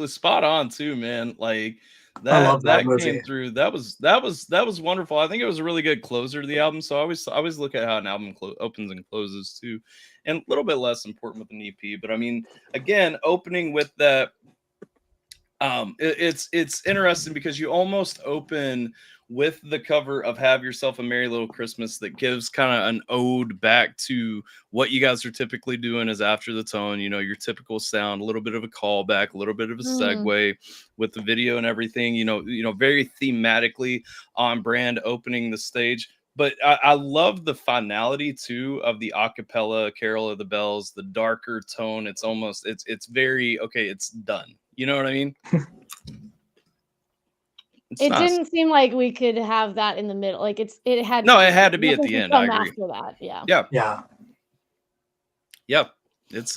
spot on too, man. Like I love that came movie. through. That was wonderful. I think it was a really good closer to the album. So I always look at how an album opens and closes too, and a little bit less important with an EP. But I mean, again, opening with that, it's interesting because you almost open with the cover of Have Yourself a Merry Little Christmas that gives kind of an ode back to what you guys are typically doing is after the tone, you know, your typical sound, a little bit of a callback, a little bit of a segue with the video and everything, you know, very thematically on brand opening the stage. but I love the finality too of the acapella Carol of the Bells, the darker tone. It's almost it's very okay. It's done. You know what I mean? It's It nice. didn't seem like we could have that in the middle. Like it had No, to it had to be at nothing the could end. I come agree. After that, yeah. Yeah. It's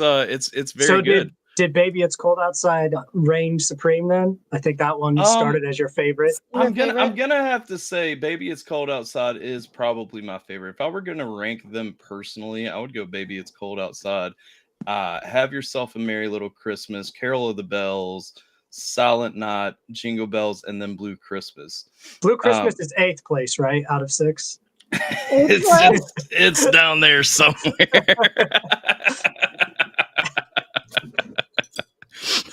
very good. Did Baby It's Cold Outside reign supreme then? I think that one started as your favorite. I'm gonna have to say Baby It's Cold Outside is probably my favorite. If I were gonna rank them personally, I would go Baby It's Cold Outside, Have Yourself a Merry Little Christmas, Carol of the Bells, Silent Night, Jingle Bells, and then Blue Christmas. Blue Christmas is 8th place, right? Out of 6. It's down there somewhere.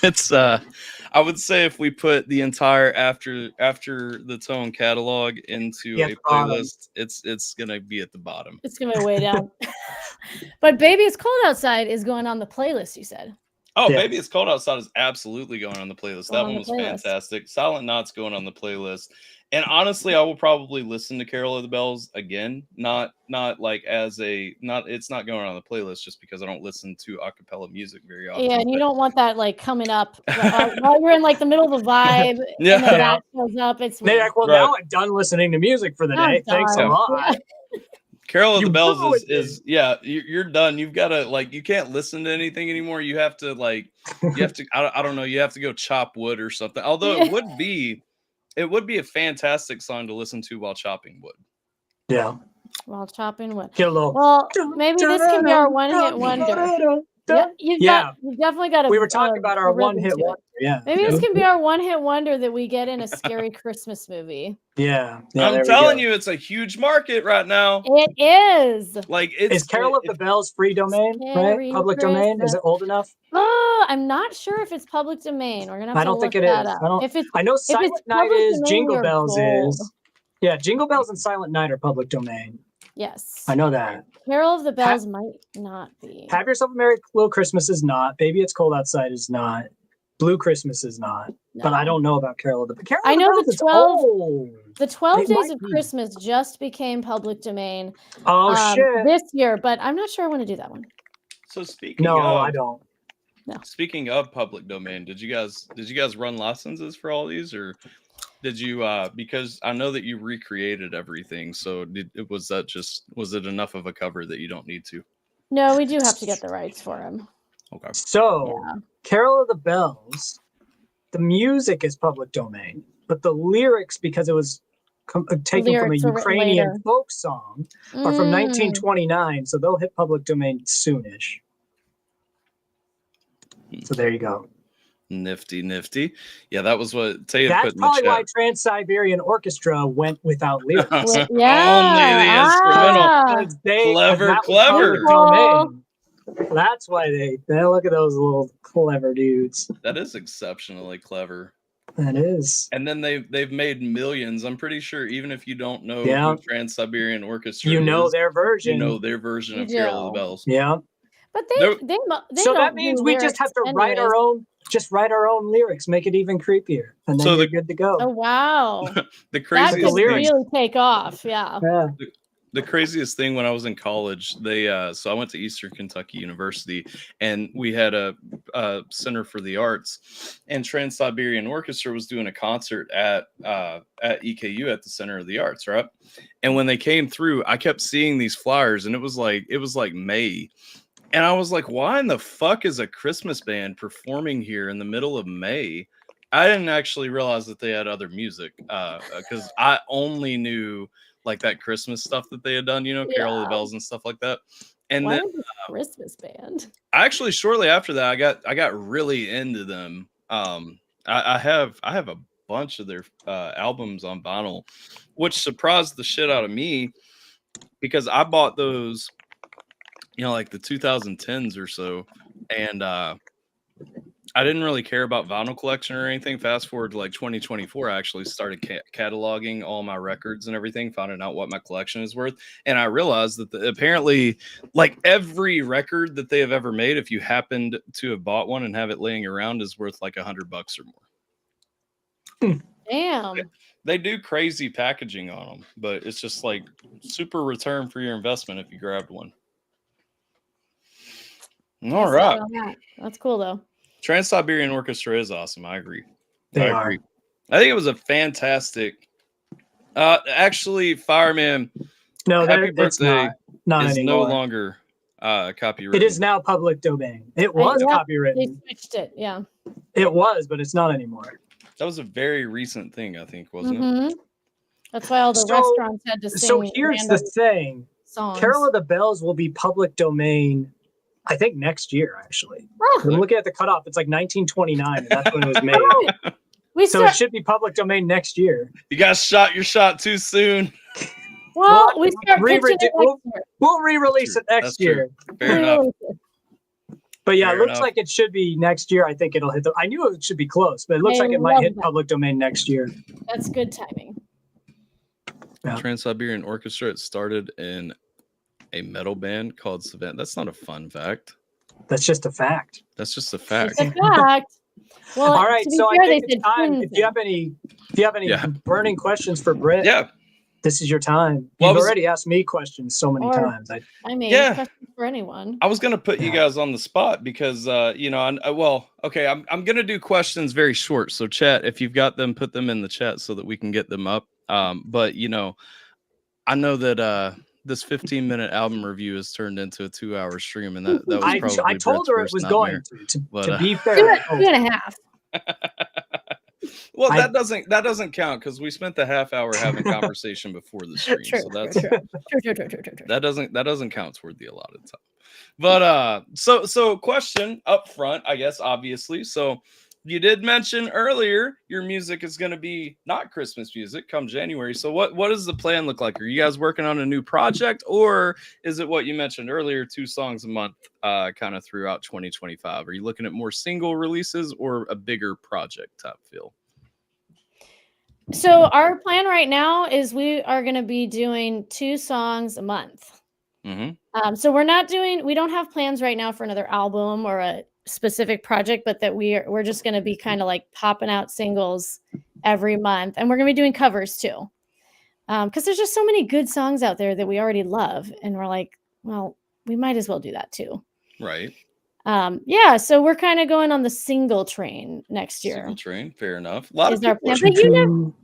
It's I would say if we put the entire after the tone catalog into a playlist, it's gonna be at the bottom. It's gonna be way down. But Baby It's Cold Outside is going on the playlist, you said. Oh, Baby It's Cold Outside is absolutely going on the playlist. That one was fantastic. Silent Night's going on the playlist. And honestly, I will probably listen to Carol of the Bells again. Not like as a it's not going on the playlist just because I don't listen to a cappella music very often. Yeah, and you don't want that like coming up while you're in like the middle of the vibe. Yeah. And then that shows up. It's they're like, well, now I'm done listening to music for the day. Thanks a lot. Carol of the Bells is you're done. You've got to like, you can't listen to anything anymore. You have to like, I don't know. You have to go chop wood or something. Although it would be a fantastic song to listen to while chopping wood. Yeah. While chopping wood. Get a little. Well, maybe this can be our one-hit wonder. You've definitely got to. We were talking about our one-hit wonder. Yeah. Maybe this can be our one-hit wonder that we get in a scary Christmas movie. Yeah. I'm telling you, it's a huge market right now. It is. Like, is Carol of the Bells free domain, right? Public domain? Is it old enough? Oh, I'm not sure if it's public domain. We're gonna have to look think it is. I know Silent Night is, Jingle Bells is. Yeah, Jingle Bells and Silent Night are public domain. Yes. I know that. Carol of the Bells might not be. Have Yourself a Merry Little Christmas is not. Baby It's Cold Outside is not. Blue Christmas is not. No. But I don't know about Carol of the Bells. I know the 12 Days of Christmas just became public domain. Oh shit. This year, but I'm not sure I want to do that one. So speaking I don't. No. Speaking of public domain, did you guys run licenses for all these, or did you because I know that you recreated everything, so was it enough of a cover that you don't need to? No, we do have to get the rights for them. Okay. So Carol of the Bells, the music is public domain, but the lyrics, because it was taken from a Ukrainian folk song, are from 1929, so they'll hit public domain soonish. So there you go. Nifty. Yeah, that was what Taya That's put in the chat. That's probably why Trans-Siberian Orchestra went without lyrics. Only the instrumental. Clever. Domain. That's why they look at those little clever dudes. That is exceptionally clever. That is. And then they've made millions. I'm pretty sure even if you don't know who Trans-Siberian Orchestra is, their version. You know their version of Carol of the Bells. Yeah. But they so that means we just have to write our own lyrics, make it even creepier, and then you're good to go. Oh wow. The craziest that could really take off. Yeah. The craziest thing when I was in college, so I went to Eastern Kentucky University, and we had a Center for the Arts, and Trans-Siberian Orchestra was doing a concert at EKU at the Center of the Arts, right? And when they came through, I kept seeing these flyers, and it was like May. And I was like, why in the fuck is a Christmas band performing here in the middle of May? I didn't actually realize that they had other music because I only knew like that Christmas stuff that they had done, Carol of the Bells and stuff like that. And why then is it a Christmas band? Actually, shortly after that, I got really into them. I have a bunch of their albums on vinyl, which surprised the shit out of me because I bought those, like the 2010s or so, and I didn't really care about vinyl collection or anything. Fast forward to like 2024, I actually started cataloging all my records and everything, finding out what my collection is worth. And I realized that apparently like every record that they have ever made, if you happened to have bought one and have it laying around, is worth like $100 or more. Damn. They do crazy packaging on them, but it's just like super return for your investment if you grabbed one. All right. That's cool though. Trans-Siberian Orchestra is awesome. I agree. They I agree. I think it was a fantastic. Actually, Fireman. No, Happy it's Birthday not is anymore. no longer copyrighted. It is now public domain. It was They copywritten. switched it. Yeah. It was, but it's not anymore. That was a very recent thing, I think, wasn't it? Mhm. That's why all the restaurants had to sing. So here's the thing. songs. Carol of the Bells will be public domain, I think, next year, actually. Oh. I'm looking at the cutoff. It's like 1929, and that's when it was made. It should be public domain next year. You guys shot your shot too soon. Well, we start pitching it we'll re-release it next year. Fair enough. But yeah, Fair it looks enough. like it should be next year. I think it'll hit I knew it should be close, but it looks like it might hit public domain next year. That's good timing. Yeah. Trans-Siberian Orchestra, it started in a metal band called Savannah. That's not a fun fact. That's just a fact. That's just a fact. It's a fact. Well, all right, so fair, I think it's time. If you have any burning questions for Britt, this is your time. You've already asked me questions so many times. I mean, questions for anyone. I was gonna put you guys on the spot because I'm gonna do questions very short. So chat, if you've got them, put them in the chat so that we can get them up. But I know that this 15-minute album review has turned into a 2-hour stream, and that was probably I told Brett's her it worst was nightmare. going to But, be fair. 2.5. Well, that doesn't count because we spent the half hour having conversation before the stream, so that's true. that doesn't count toward the allotted time. But so question up front, I guess, obviously. So you did mention earlier your music is going to be not Christmas music come January. So what does the plan look like? Are you guys working on a new project, or is it what you mentioned earlier, 2 songs a month kind of throughout 2025? Are you looking at more single releases or a bigger project type feel? So our plan right now is we are going to be doing 2 songs a month. Mm-hmm. So we don't have plans right now for another album or a specific project, but that we're just going to be kind of like popping out singles every month, and we're going to be doing covers too, because there's just so many good songs out there that we already love, and we're like, well, we might as well do that too. Right. So we're kind of going on the single train next year. Single train, fair enough. A lot of our people plan.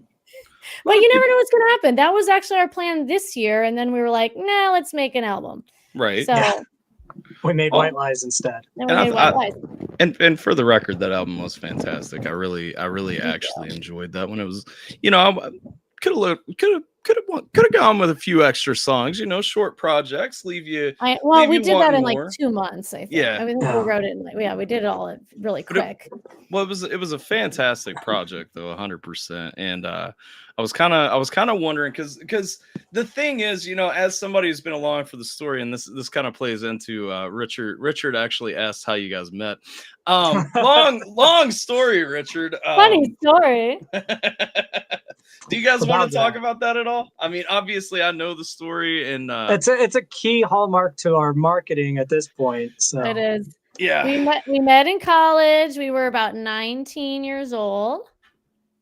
But you never know what's going to happen. That was actually our plan this year, and then we were like, nah, let's make an album. Right. So we made White Lies instead. And for the record, that album was fantastic. I really actually enjoyed that one. It was, I could have gone with a few extra songs, short projects, we did that in like 2 months, I think. Yeah. I think we wrote it we did it all really quick. It was a fantastic project though, 100%. And I was kind of wondering because the thing is, as somebody who's been along for the story, and this kind of plays into Richard actually asked how you guys met. Long story, Richard. Funny story. Do you guys want to talk about that at all? I mean, obviously, I know the story, and it's a key hallmark to our marketing at this point. So it is. Yeah, we met in college. We were about 19 years old.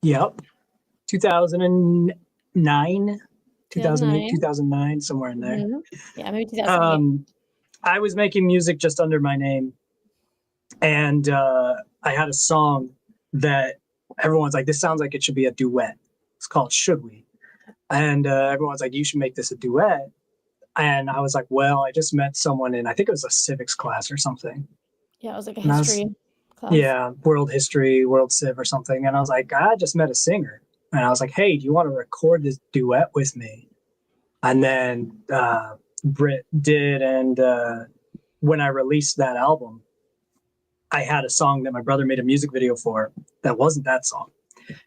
Yep, 2009, 2008, 2009, somewhere in there. Mm-hmm. Yeah, maybe 2008. I was making music just under my name, and I had a song that everyone's like, "This sounds like it should be a duet." It's called Should We? And everyone's like, you should make this a duet. And I was like, well, I just met someone in, I think it was a civics class or something. Yeah, it was like a history class. Yeah, world history, world civ or something. And I was like, I just met a singer. And I was like, hey, do you want to record this duet with me? And then Britt did. And when I released that album, I had a song that my brother made a music video for that wasn't that song.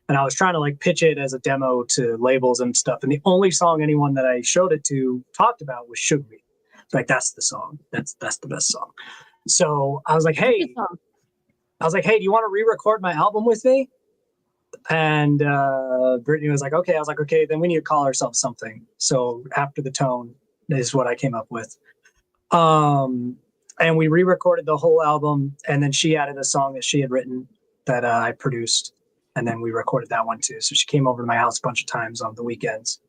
And I was trying to pitch it as a demo to labels and stuff. And the only song anyone that I showed it to talked about was Should We? It's like, that's the song. That's the best song. So I was like, hey, do you want to re-record my album with me? And Brittany was like, okay. I was like, okay, then we need to call ourselves something. So After the Tone is what I came up with. And we re-recorded the whole album. And then she added a song that she had written that I produced. and then we recorded that one too. So she came over to my house a bunch of times on the weekends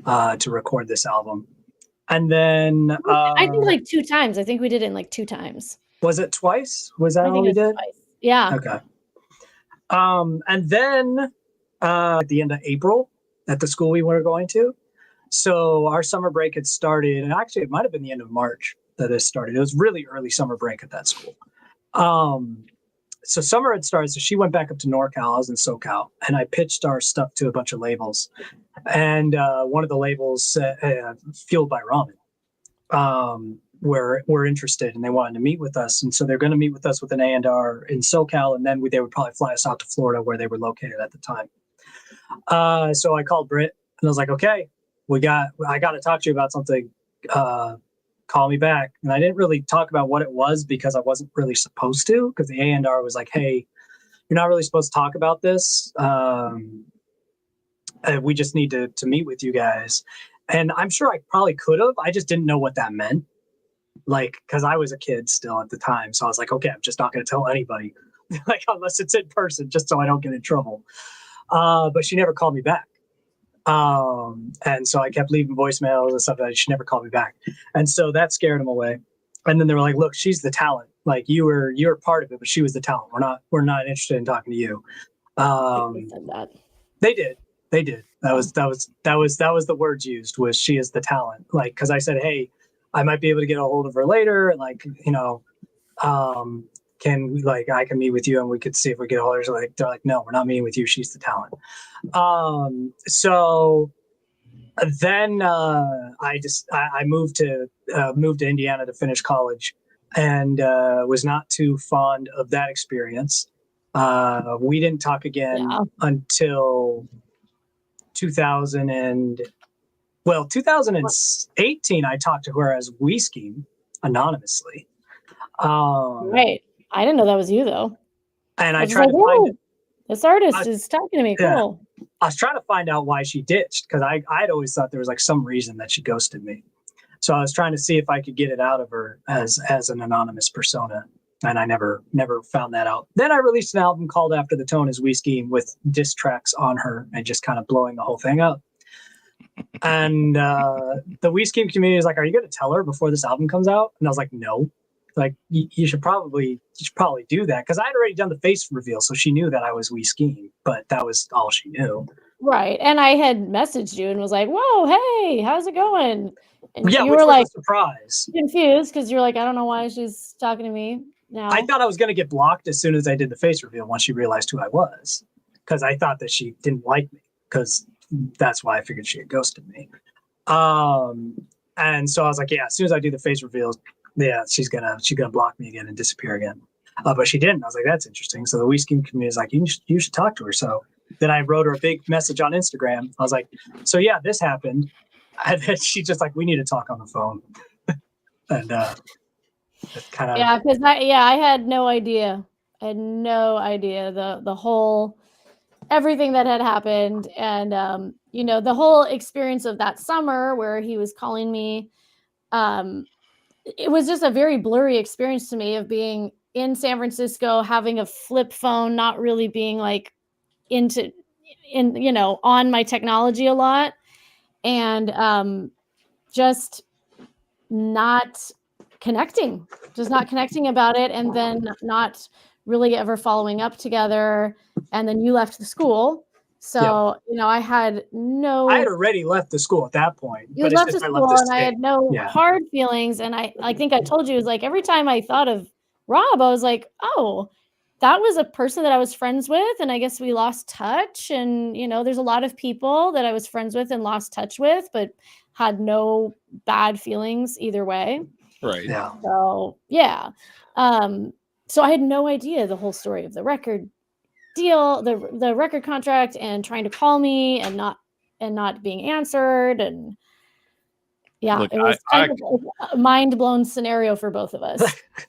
to record this album. And then I think like 2 times. I think we did it in like 2 times. was it twice? Was that I all think we it did? was twice. Yeah. Okay. And then at the end of April at the school we were going to. So our summer break had started, and actually it might have been the end of March that this started. It was really early summer break at that school. So summer had started, so she went back up to NorCal. I was in SoCal, and I pitched our stuff to a bunch of labels. And one of the labels, Fueled by Ramen, were interested, and they wanted to meet with us. And so they're going to meet with us with an A&R in SoCal, and then they would probably fly us out to Florida, where they were located at the time. So I called Britt, and I was like, okay, I got to talk to you about something. Call me back. And I didn't really talk about what it was because I wasn't really supposed to, because the A&R was like, hey, you're not really supposed to talk about this. We just need to meet with you guys. And I'm sure I probably could have. I just didn't know what that meant. Like, because I was a kid still at the time. So I was like, okay, I'm just not going to tell anybody, like, unless it's in person, just so I don't get in trouble. But she never called me back. And so I kept leaving voicemails and stuff that she never called me back. And so that scared them away. And then they were like, look, she's the talent. Like you're part of it, but she was the talent. We're not interested in talking to you. They did. That was the words used, was she is the talent. Like, cause I said, hey, I might be able to get a hold of her later. And like, can we, like, I can meet with you and we could see if we get a hold of her. Like, they're like, no, we're not meeting with you. She's the talent. So then I moved to Indiana to finish college, and was not too fond of that experience. We didn't talk again until 2018. I talked to her as We Scheme anonymously. Right. I didn't know that was you though. And I tried to find it. This artist is talking to me. Cool. I was trying to find out why she ditched, because I'd always thought there was like some reason that she ghosted me. So I was trying to see if I could get it out of her as an anonymous persona. And I never found that out. Then I released an album called After the Tone Is We Scheme, with diss tracks on her and just kind of blowing the whole thing up. And the We Scheme community is like, are you going to tell her before this album comes out? And I was like, no. Like, you should probably do that, because I had already done the face reveal, so she knew that I was We Scheme, but that was all she knew. Right. And I had messaged you and was like, whoa, hey, how's it going? And yeah, you were like, surprise, confused, because you're like, I don't know why she's talking to me now. I thought I was going to get blocked as soon as I did the face reveal, once she realized who I was, because I thought that she didn't like me, because that's why I figured she had ghosted me. And so I was like, yeah, as soon as I do the face reveal, yeah, she's gonna block me again and disappear again. But she didn't. I was like, that's interesting. So the We Scheme community is like, you should talk to her. So then I wrote her a big message on Instagram. I was like, so yeah, this happened. And then she's just like, we need to talk on the phone. And kind of, yeah, because I had no idea. I had no idea the whole everything that had happened, and the whole experience of that summer where he was calling me. It was just a very blurry experience to me of being in San Francisco, having a flip phone, not really being like on my technology a lot, and just not connecting about it, and then not really ever following up together. And then you left the school. So, I had already left the school at that point. You left the school, and I had no hard feelings. And I think I told you, it was like every time I thought of Rob, I was like, oh, that was a person that I was friends with. And I guess we lost touch. And, there's a lot of people that I was friends with and lost touch with, but had no bad feelings either way. Right. Yeah. So, yeah. So I had no idea the whole story of the record deal, the record contract, and trying to call me and not being answered. And yeah, look, it was kind of a mind-blown scenario for both of us.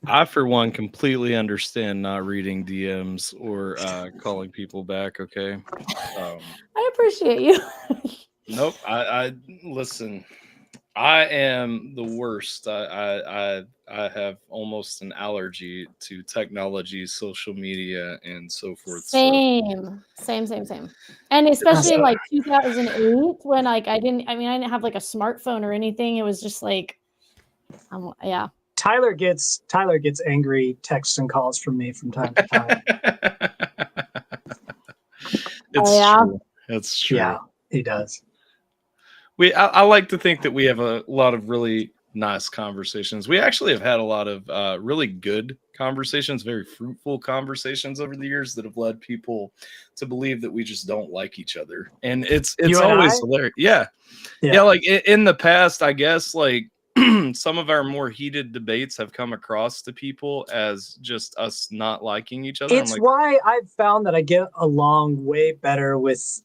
I, for one, completely understand not reading DMs or calling people back. Okay. I appreciate you. Nope. I listen. I am the worst. I have almost an allergy to technology, social media, and so forth. So Same. And especially in like 2008 when like I didn't have like a smartphone or anything. It was just like, yeah. Tyler gets angry texts and calls from me from time to time. it's true. It's true. Yeah, he does. I like to think that we have a lot of really nice conversations. We actually have had a lot of really good conversations, very fruitful conversations over the years that have led people to believe that we just don't like each other. And it's always hilarious. Yeah. Like in the past, I guess like some of our more heated debates have come across to people as just us not liking each other. It's why I've found that I get along way better with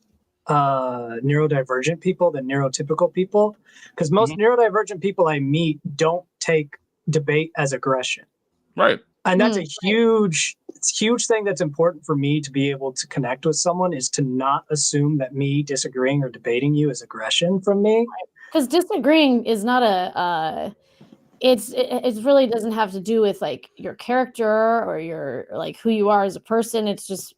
neurodivergent people than neurotypical people, because most neurodivergent people I meet don't take debate as aggression, right? And that's a huge thing that's important for me to be able to connect with someone, is to not assume that me disagreeing or debating you is aggression from me, because disagreeing is not it really doesn't have to do with like your character or your like who you are as a person. It's just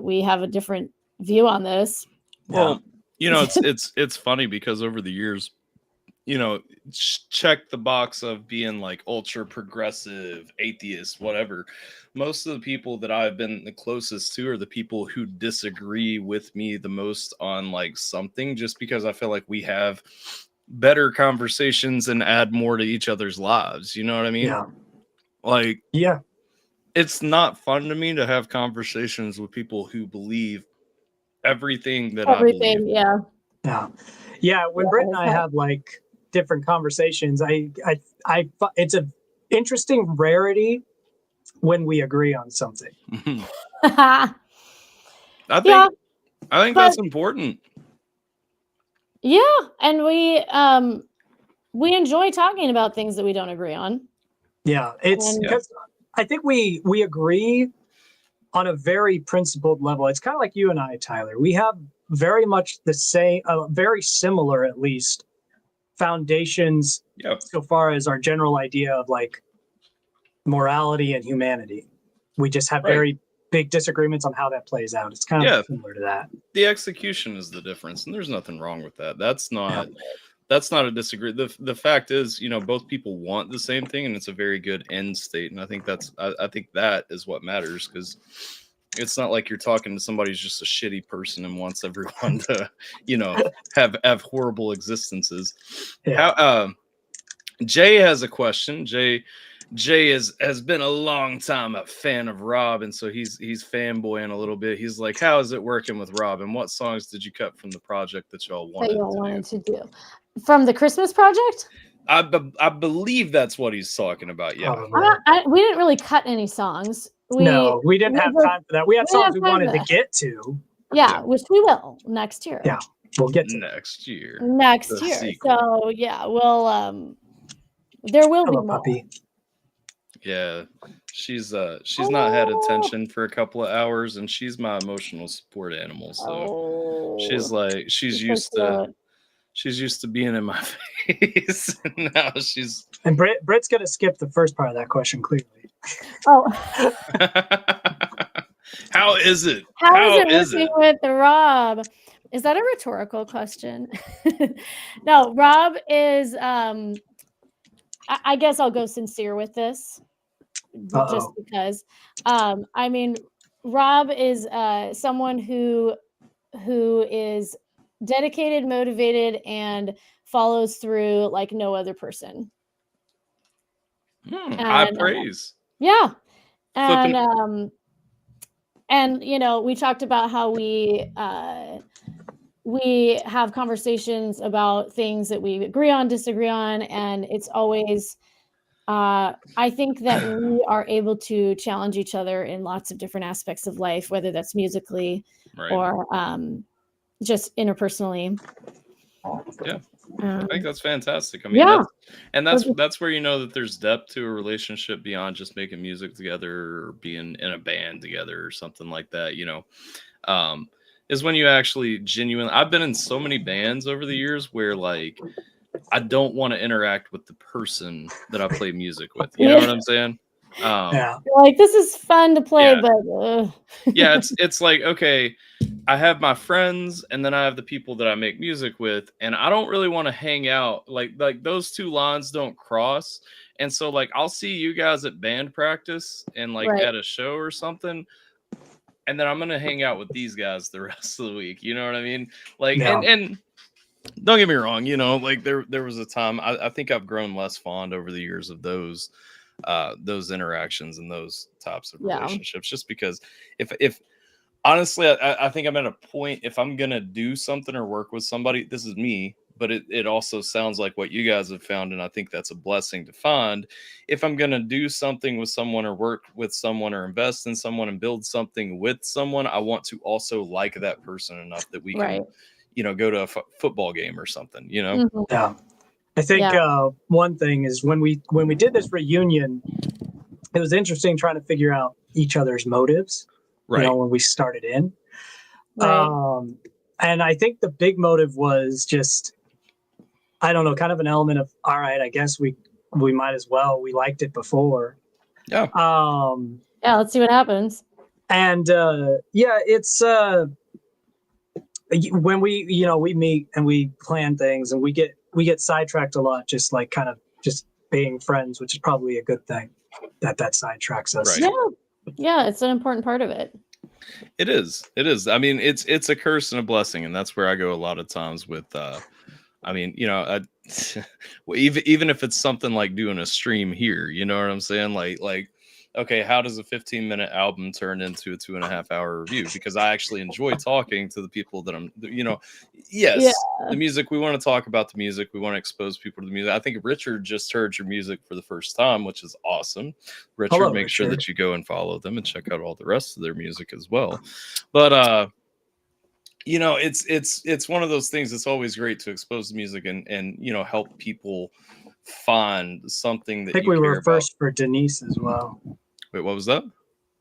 we have a different view on this. Well, it's funny because over the years, check the box of being like ultra progressive, atheist, whatever. Most of the people that I've been the closest to are the people who disagree with me the most on like something, just because I feel like we have better conversations and add more to each other's lives. You know what I mean? Yeah. Like, yeah, it's not fun to me to have conversations with people who believe everything that I believe. Yeah. When Britt and I have like different conversations, I it's an interesting rarity when we agree on something. I think that's important. Yeah, and we enjoy talking about things that we don't agree on. Yeah, it's because I think we agree on a very principled level. It's kind of like you and I, Tyler. We have very much the same, very similar, at least, foundations so far as our general idea of like morality and humanity. We just have very big disagreements on how that plays out. It's kind of similar to that. The execution is the difference, and there's nothing wrong with that. That's not a disagreement. The fact is, both people want the same thing, and it's a very good end state. And I think I think that is what matters, because it's not like you're talking to somebody who's just a shitty person and wants everyone to, have horrible existences. Yeah. Jay has a question. Jay has been a long time a fan of Rob, and so he's fanboying a little bit. He's like, how is it working with Rob, and what songs did you cut from the project that y'all wanted to do? From the Christmas project? I believe that's what he's talking about. Yeah. We didn't really cut any songs. We didn't have time for that. We had songs we wanted to get to. Yeah, which we will next year. Yeah, we'll get to next year. So yeah, we'll there will be more. Puppy. Yeah, she's not had attention for a couple of hours, and she's my emotional support animal. So she's used to being in my face, and now she's. And Britt's gonna skip the first part of that question clearly. Oh. How is it? How is it working with Rob? Is that a rhetorical question? No, Rob is. I guess I'll go sincere with this, just because. I mean, Rob is someone who is dedicated, motivated, and follows through like no other person. High praise. Yeah. And we talked about how we have conversations about things that we agree on, disagree on, and it's always I think that we are able to challenge each other in lots of different aspects of life, whether that's musically or just interpersonally. Yeah. I think that's fantastic. I mean, that's where that there's depth to a relationship beyond just making music together or being in a band together or something like that. Is when you actually genuinely. I've been in so many bands over the years where like I don't want to interact with the person that I play music with. You know what I'm saying? Yeah. Like, this is fun to play, Yeah. but Yeah, it's like, okay, I have my friends and then I have the people that I make music with, and I don't really want to hang out. Like those two lines don't cross. And so like I'll see you guys at band practice and like Right. at a show or something, and then I'm gonna hang out with these guys the rest of the week. You know what I mean? Like, Yeah. and don't get me wrong, you know, like there was a time I think I've grown less fond over the years of those interactions and those types of Yeah. relationships, just because if honestly, I think I'm at a point, if I'm gonna do something or work with somebody, this is me, but it also sounds like what you guys have found, and I think that's a blessing to find. If I'm gonna do something with someone or work with someone or invest in someone and build something with someone, I want to also like that person enough that we Right. can, you know, go to a football game or something, you know? Mhm. Yeah. I think one thing is when we did this reunion, it was interesting trying to figure out each other's motives. Right. You know, when we started in. Right. And I think the big motive was just, I don't know, kind of an element of, all right, I guess we might as well. We liked it before. Yeah. Yeah, let's see what happens. And yeah, it's when we meet and we plan things and we get sidetracked a lot, just like kind of just being friends, which is probably a good thing that sidetracks us. Right. Yeah, it's an important part of it. It is. I mean, it's a curse and a blessing, and that's where I go a lot of times with. I mean, you know, even if it's something like doing a stream here, you know what I'm saying? Like, okay, how does a 15-minute album turn into a 2.5-hour review? Because I actually enjoy talking to the people that I'm, you know, yes, the music, we want to talk about the music. We want to expose people to the music. I think Richard just heard your music for the first time, which is awesome. Richard, Hello, make sure Richard. that you go and follow them and check out all the rest of their music as well. But, you know, it's one of those things. It's always great to expose the music and you know, help people find something that I think you we care were about. first for Denise as well. Wait, what was that?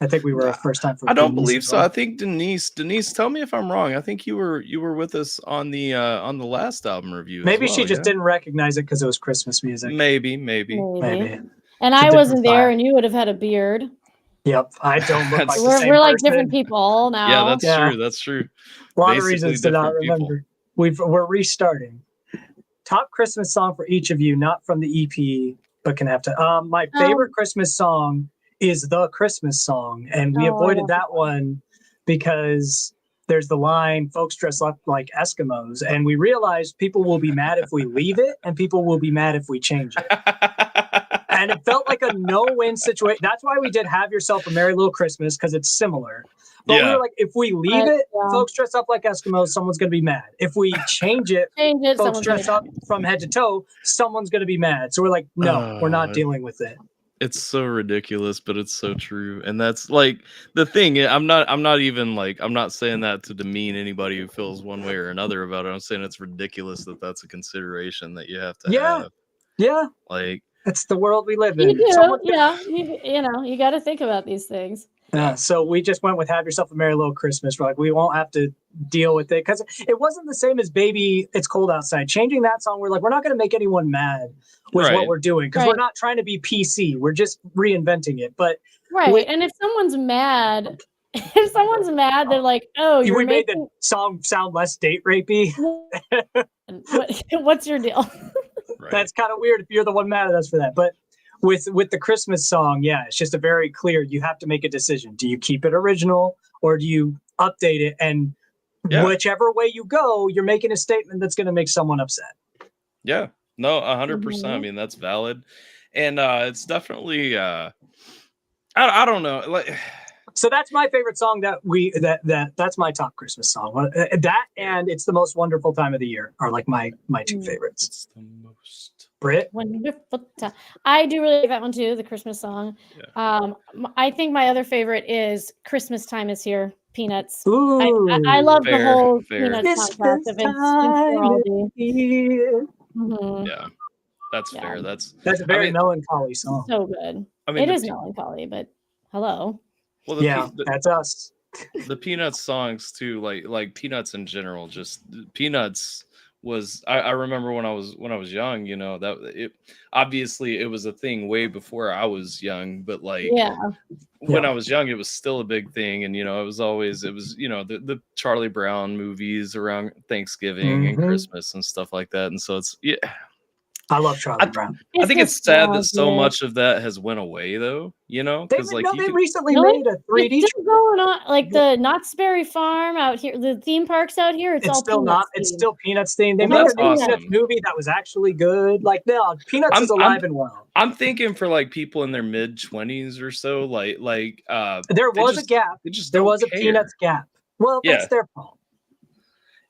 I think we were a first time for I don't Denise believe as so. well. I think Denise, tell me if I'm wrong. I think you were with us on the last album review. Maybe as well, she just yeah? didn't recognize it because it was Christmas music. Maybe. Maybe. And It's a I wasn't different there, vibe. and you would have had a beard. Yep, I don't look like That's- the same We're like person. different people now. Yeah, that's Yeah. true. That's true. A lot of Basically reasons to not different people. remember. We're restarting. Top Christmas song for each of you, not from the EP, but can have to. My favorite Christmas song is The Christmas Song, and we avoided that one because there's the line, folks dress up like Eskimos, and we realized people will be mad if we leave it, and people will be mad if we change it. And it felt like a no-win situation. That's why we did Have Yourself a Merry Little Christmas, because it's similar. But we were like, if we leave it, folks dress up like Eskimos, someone's going to be mad. If we change it, folks dress up from head to toe, someone's going to be mad. So we're like, no, we're not dealing with it. It's so ridiculous, but it's so true. And that's like the thing. I'm not saying that to demean anybody who feels one way or another about it. I'm saying it's ridiculous that that's a consideration that you have to have. Yeah. Like, it's the world we live in. You do, you know, you got to think about these things. Yeah, so we just went with Have Yourself a Merry Little Christmas. We're like, we won't have to deal with it because it wasn't the same as Baby It's Cold Outside. Changing that song, we're like, we're not going to make anyone mad with what we're doing because we're not trying to be PC. We're just reinventing it. But and if someone's mad, they're like, oh, we made the song sound less date rapey. What's your deal? That's kind of weird if you're the one mad at us for that. But with the Christmas song, yeah, it's just a very clear, you have to make a decision. Do you keep it original or do you update it? And whichever way you go, you're making a statement that's going to make someone upset. Yeah, no, 100%. I mean, that's valid. And it's definitely, I don't know. Like, so that's my favorite song that's my top Christmas song. That and It's the Most Wonderful Time of the Year are like my two favorites. It's the most Britt? Wonderful time. I do really like that one too, the Christmas song. Yeah. I think my other favorite is Christmas Time Is Here, Peanuts. Ooh, I love the whole fair. Peanuts concept of Yeah, that's fair. That's a very melancholy song. So good. I mean, it is melancholy, but hello. Well, that's us. The Peanuts songs too, like Peanuts in general, just Peanuts was I remember when I was young, you know, that it obviously it was a thing way before I was young, but like when I was young, it was still a big thing. And, you know, it was, you know, the Charlie Brown movies around Thanksgiving and Christmas and stuff like that. And so it's, I love Charlie Brown. I think it's sad that so much of that has went away, though. You know, because like they recently made a 3D. It's still going on, like the Knott's Berry Farm out here, the theme parks out here. It's all still Peanuts it's still Peanuts themed. They Well, made a that's Peanuts movie that was actually good. Like no, Peanuts is alive and well. I'm thinking for like people in their mid-20s or so, like there was a gap. There was a Peanuts gap. Well, that's their fault.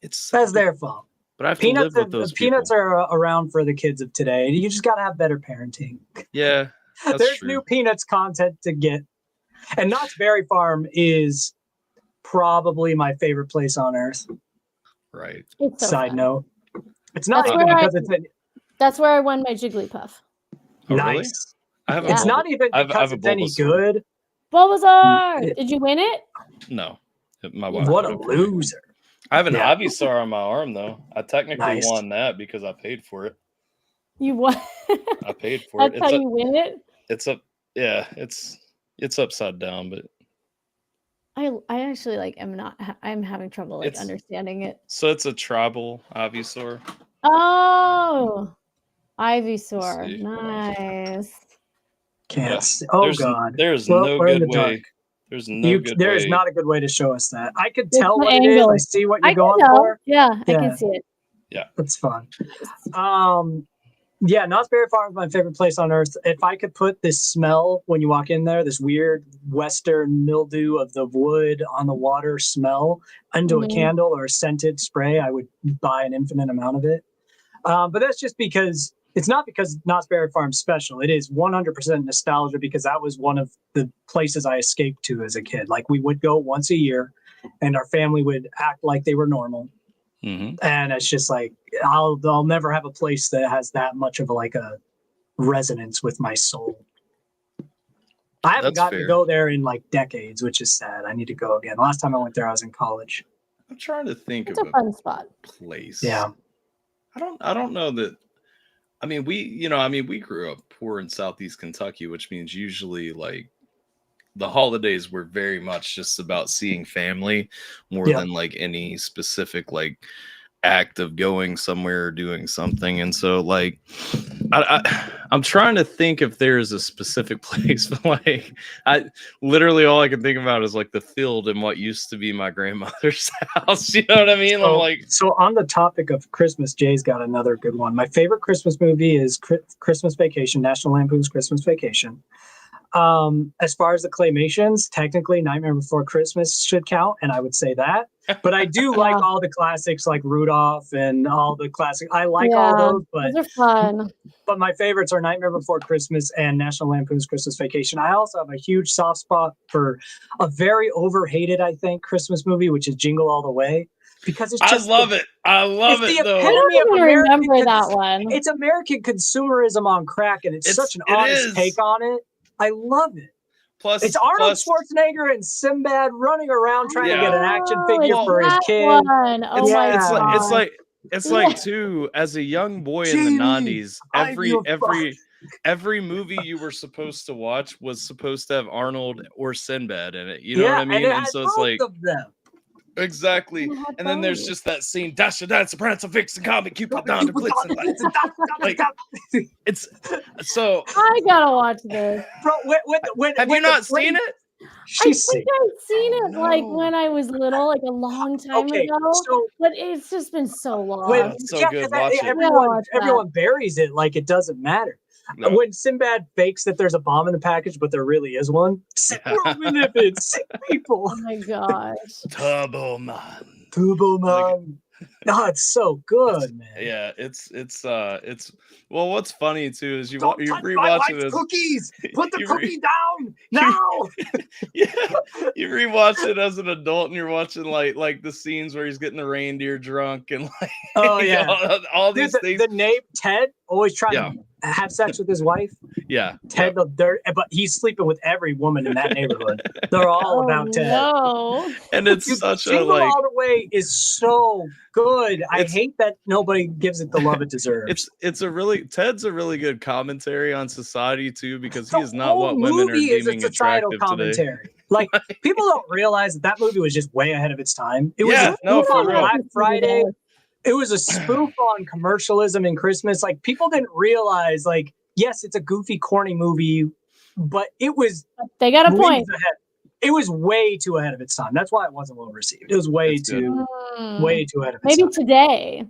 That's their fault. But I have to live with those Peanuts are around for the kids of today. You just got to have better parenting. Yeah, there's true. New Peanuts content to get. And Knott's Berry Farm is probably my favorite place on earth. Right. Side note. It's not even because that's where I won my Jigglypuff. Oh, nice. Really? It's not even because it's any good. Bulbasaur! Did you win it? No. My wife. What a loser. I have an Ivysaur on my arm though. I technically won that because I paid for it. You won. I paid for it. That's how you win it? It's up. Yeah, it's upside down, but I actually like I'm having trouble like understanding it. So it's a tribal Ivysaur. Oh, Ivysaur. Nice. Can't. Oh God. There's no good way. There's no good way. There is not a good way to show us that. I could tell what it is. I see what you're going for. Yeah, I can see it. Yeah. That's fun. Yeah, Knott's Berry Farm is my favorite place on earth. If I could put this smell when you walk in there, this weird western mildew of the wood on the water smell into a candle or a scented spray, I would buy an infinite amount of it. But that's just because it's not because Knott's Berry Farm's special. It is 100% nostalgia because that was one of the places I escaped to as a kid. Like we would go once a year and our family would act like they were normal. And it's just like, I'll never have a place that has that much of a resonance with my soul. I haven't gotten to go there in like decades, which is sad. I need to go again. Last time I went there, I was in college. I'm trying to think of a fun spot. Place. Yeah. I don't know that. I mean, we grew up poor in Southeast Kentucky, which means usually like the holidays were very much just about seeing family more than like any specific like act of going somewhere or doing something. And so like I'm trying to think if there's a specific place, but like I literally all I can think about is like the field in what used to be my grandmother's house. You know what I mean? So on the topic of Christmas, Jay's got another good one. My favorite Christmas movie is Christmas Vacation, National Lampoon's Christmas Vacation. As far as the claymations, technically Nightmare Before Christmas should count, and I would say that. But I do like all the classics like Rudolph and all the classic. I like all those, but those are fun. But my favorites are Nightmare Before Christmas and National Lampoon's Christmas Vacation. I also have a huge soft spot for a very overhated, I think, Christmas movie, which is Jingle All the Way. Because it's just I love it. I love it though. I don't even remember that one. It's American consumerism on crack, and it's such an honest take on it. I love it. Plus, it's Arnold Schwarzenegger and Sinbad running around trying to get an action figure for his kid. Oh my God. It's like too, as a young boy in the 90s, every movie you were supposed to watch was supposed to have Arnold or Sinbad in it. You know what I mean? And so it's like exactly. And then there's just that scene, Dasher, Dancer, Prancer, Vixen, Comet, Cupid, Down to Blitzen. Like, it's so. I gotta watch this. Bro, have you not seen it? I think I've seen it like when I was little, like a long time ago. But it's just been so long. It's so good. Watch it. Everyone buries it like it doesn't matter. No. When Sinbad fakes that there's a bomb in the package, but there really is one. Sick people. Oh my gosh. Turbo Man. No, it's so good, man. Yeah, it's well. What's funny too is you rewatch it as cookies. Put the cookie down now. Yeah, you rewatch it as an adult, and you're watching like the scenes where he's getting the reindeer drunk and like all these things. The name Ted always trying to have sex with his wife. Yeah. Ted, but he's sleeping with every woman in that neighborhood. They're all about Ted. No. And it's Dude, such a Jingle like All the Way is so good. I hate that nobody gives it the love it deserves. Ted's a really good commentary on society too, because he The is not what whole women are movie is a deeming societal attractive commentary. today. Like people don't realize that movie was just way ahead of its time. It was Yeah, a no, spoof for on real. Black Friday. It was a spoof on commercialism and Christmas. Like people didn't realize, like, yes, it's a goofy, corny movie, but it was They got a point. ahead. It was way too ahead of its time. That's why it wasn't well received. It was way too ahead of its time. Maybe today.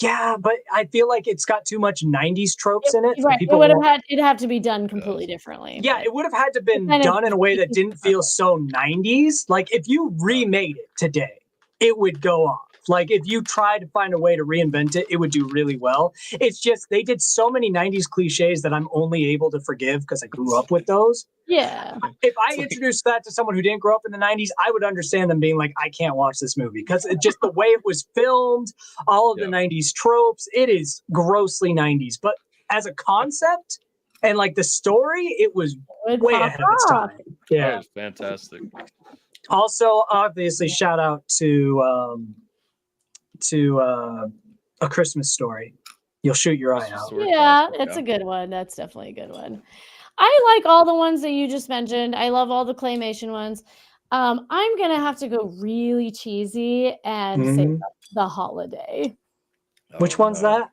Yeah, but I feel like it's got too much 90s tropes in it. Right. It'd have to be done completely differently. Yeah, it would have had to been done in a way that didn't feel so 90s. Like if you remade it today, it would go off. Like if you tried to find a way to reinvent it, it would do really well. It's just they did so many 90s cliches that I'm only able to forgive because I grew up with those. Yeah. If I introduced that to someone who didn't grow up in the 90s, I would understand them being like, I can't watch this movie because it just the way it was filmed, all of the 90s tropes, it is grossly 90s. But as a concept and like the story, it was way ahead of its time. Yeah. That was fantastic. Also, obviously, shout out to A Christmas Story. You'll shoot your eye out. Yeah, it's a good one. That's definitely a good one. I like all the ones that you just mentioned. I love all the claymation ones. I'm gonna have to go really cheesy and say The Holiday. Which one's that?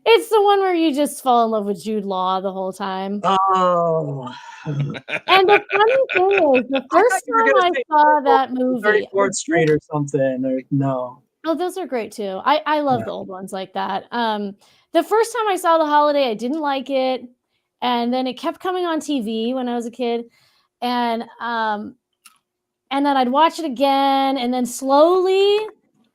It's the one where you just fall in love with Jude Law the whole time. Oh. And the funny thing is, the first time I saw that movie, 34th Street or something, or no. Oh, those are great too. I love the old ones like that. The first time I saw The Holiday, I didn't like it, and then it kept coming on TV when I was a kid, and then I'd watch it again, and then slowly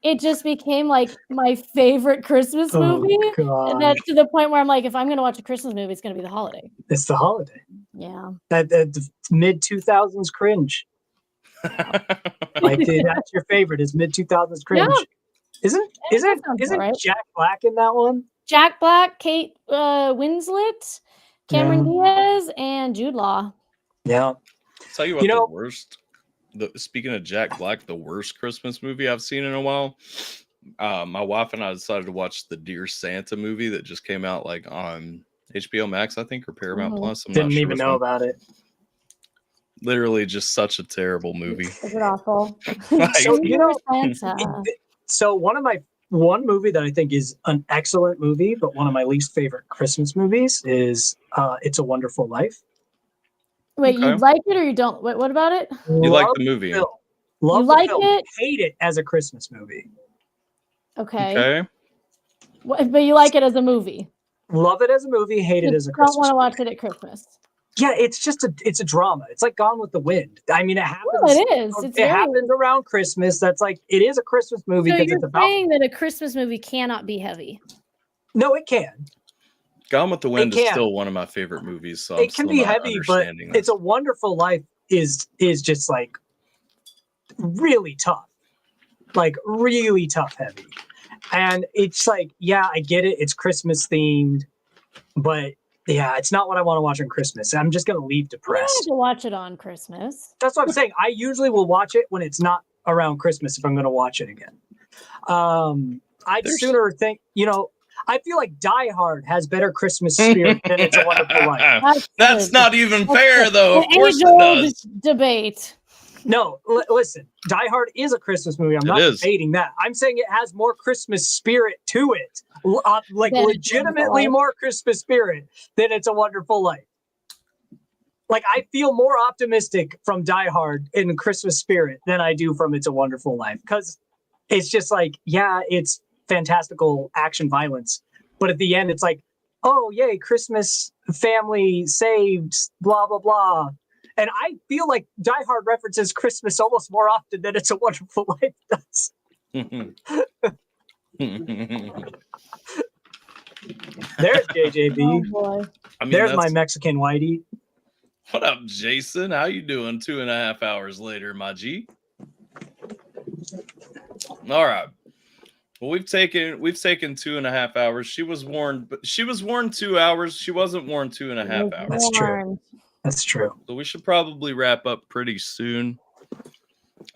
it just became like my favorite Christmas movie. And then to the point where I'm like, if I'm gonna watch a Christmas movie, it's gonna be The Holiday. It's The Holiday. Yeah. That mid 2000s cringe. Like that's your favorite is mid 2000s cringe. Yeah. Isn't right. Jack Black in that one? Jack Black, Kate Winslet, Cameron Diaz, and Jude Law. Yeah. Tell you what, the worst. Speaking of Jack Black, the worst Christmas movie I've seen in a while. My wife and I decided to watch the Dear Santa movie that just came out like on HBO Max, I think, or Paramount Plus. I'm Didn't not sure even know about it. Literally, just such a terrible movie. Is it awful? So one movie that I think is an excellent movie, but one of my least favorite Christmas movies is It's a Wonderful Life. Wait, you like it or you don't? What about it? You like the movie? Love you like it? Hate it as a Christmas movie. Okay. But you like it as a movie? Love it as a movie, hate it as a Christmas movie. Don't want to watch it at Christmas. Yeah, it's a drama. It's like Gone with the Wind. I mean, it happens. Well, it is. It happens around Christmas. That's like it is a Christmas movie. So you're saying that a Christmas movie cannot be heavy? No, it can. Gone with the Wind is still one of my favorite movies. So it can be heavy, but It's a Wonderful Life is just like really tough, like really tough heavy. And it's like, yeah, I get it. It's Christmas themed, but yeah, it's not what I want to watch on Christmas. I'm just going to leave depressed. You don't have to watch it on Christmas. That's what I'm saying. I usually will watch it when it's not around Christmas if I'm going to watch it again. I'd sooner think, I feel like Die Hard has better Christmas spirit than It's a Wonderful Life. That's not even fair, though. Of course it does. Debate. No, listen. Die Hard is a Christmas movie. I'm not debating that. I'm saying it has more Christmas spirit to it, like legitimately more Christmas spirit than It's a Wonderful Life. Like I feel more optimistic from Die Hard in Christmas spirit than I do from It's a Wonderful Life because it's just like, yeah, it's fantastical action violence, but at the end it's like, oh yay, Christmas, family saved, blah blah blah. And I feel like Die Hard references Christmas almost more often than It's a Wonderful Life does. There's JJB. Oh boy. There's my Mexican Whitey. What up, Jason? How you doing 2.5 hours later, my G? All right. Well, we've taken 2.5 hours. She was warned, but she was warned 2 hours. She wasn't warned 2.5 hours. That's true. That's true. So we should probably wrap up pretty soon.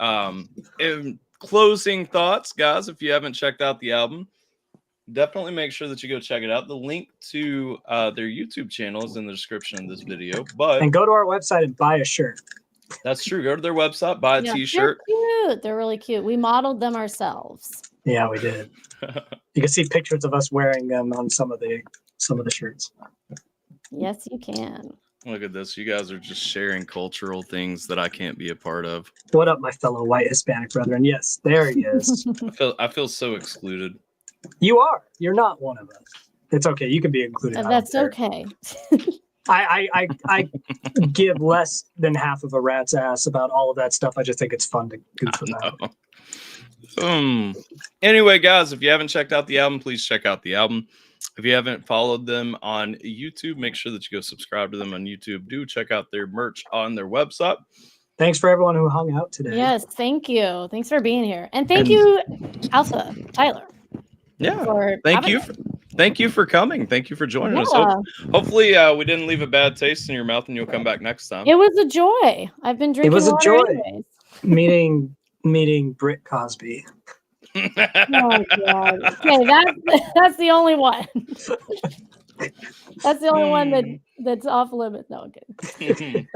In closing thoughts, guys, if you haven't checked out the album, definitely make sure that you go check it out. The link to their YouTube channel is in the description of this video. And go to our website and buy a shirt. That's true. Go to their website, buy a t-shirt. They're cute. They're really cute. We modeled them ourselves. Yeah, we did. You can see pictures of us wearing them on some of the shirts. Yes, you can. Look at this. You guys are just sharing cultural things that I can't be a part of. What up, my fellow white Hispanic brethren? Yes, there he is. I feel so excluded. You are. You're not one of us. It's okay. You can be included. That's okay. I give less than half of a rat's ass about all of that stuff. I just think it's fun to goof about. Anyway, guys, if you haven't checked out the album, please check out the album. If you haven't followed them on YouTube, make sure that you go subscribe to them on YouTube. Do check out their merch on their website. Thanks for everyone who hung out today. Yes, thank you. Thanks for being here. And thank you, AlphaTyler. Yeah. Thank you for coming. Thank you for joining us. Hopefully we didn't leave a bad taste in your mouth and you'll come back next time. It was a joy. I've been drinking water anyways. Meeting Britt Cosby. Oh God. Okay, that's the only one. That's the only one that's off limits. No, okay.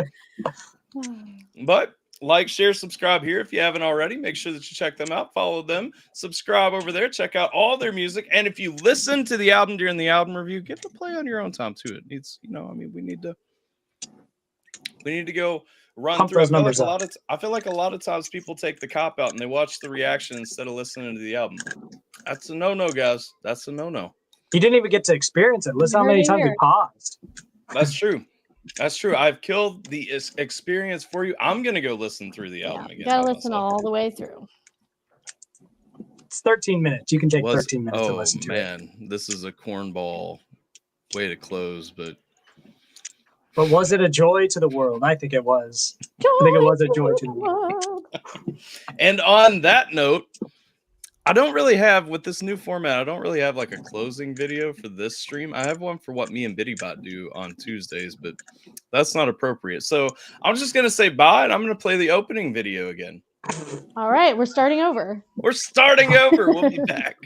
But like, share, subscribe here if you haven't already. Make sure that you check them out, follow them, subscribe over there, check out all their music. And if you listen to the album during the album review, give the play on your own time too. It needs, we need to go run pump through. those numbers up. I feel like a lot of times people take the cop out and they watch the reaction instead of listening to the album. That's a no-no, guys. That's a no-no. You didn't even get to experience it. Listen how many times we paused. That's true. That's true. I've killed the experience for you. I'm going to go listen through the album again. You got to listen all the way through. It's 13 minutes. You can take 13 minutes to listen to it. Oh, man. This is a cornball way to close, but was it a joy to the world? I think it was. I think it was a joy to the world. And on that note, I don't really have, with this new format, I don't really have like a closing video for this stream. I have one for what me and BiddyBot do on Tuesdays, but that's not appropriate. So I'm just going to say bye, and I'm going to play the opening video again. All right, we're starting over. We're starting over. We'll be back.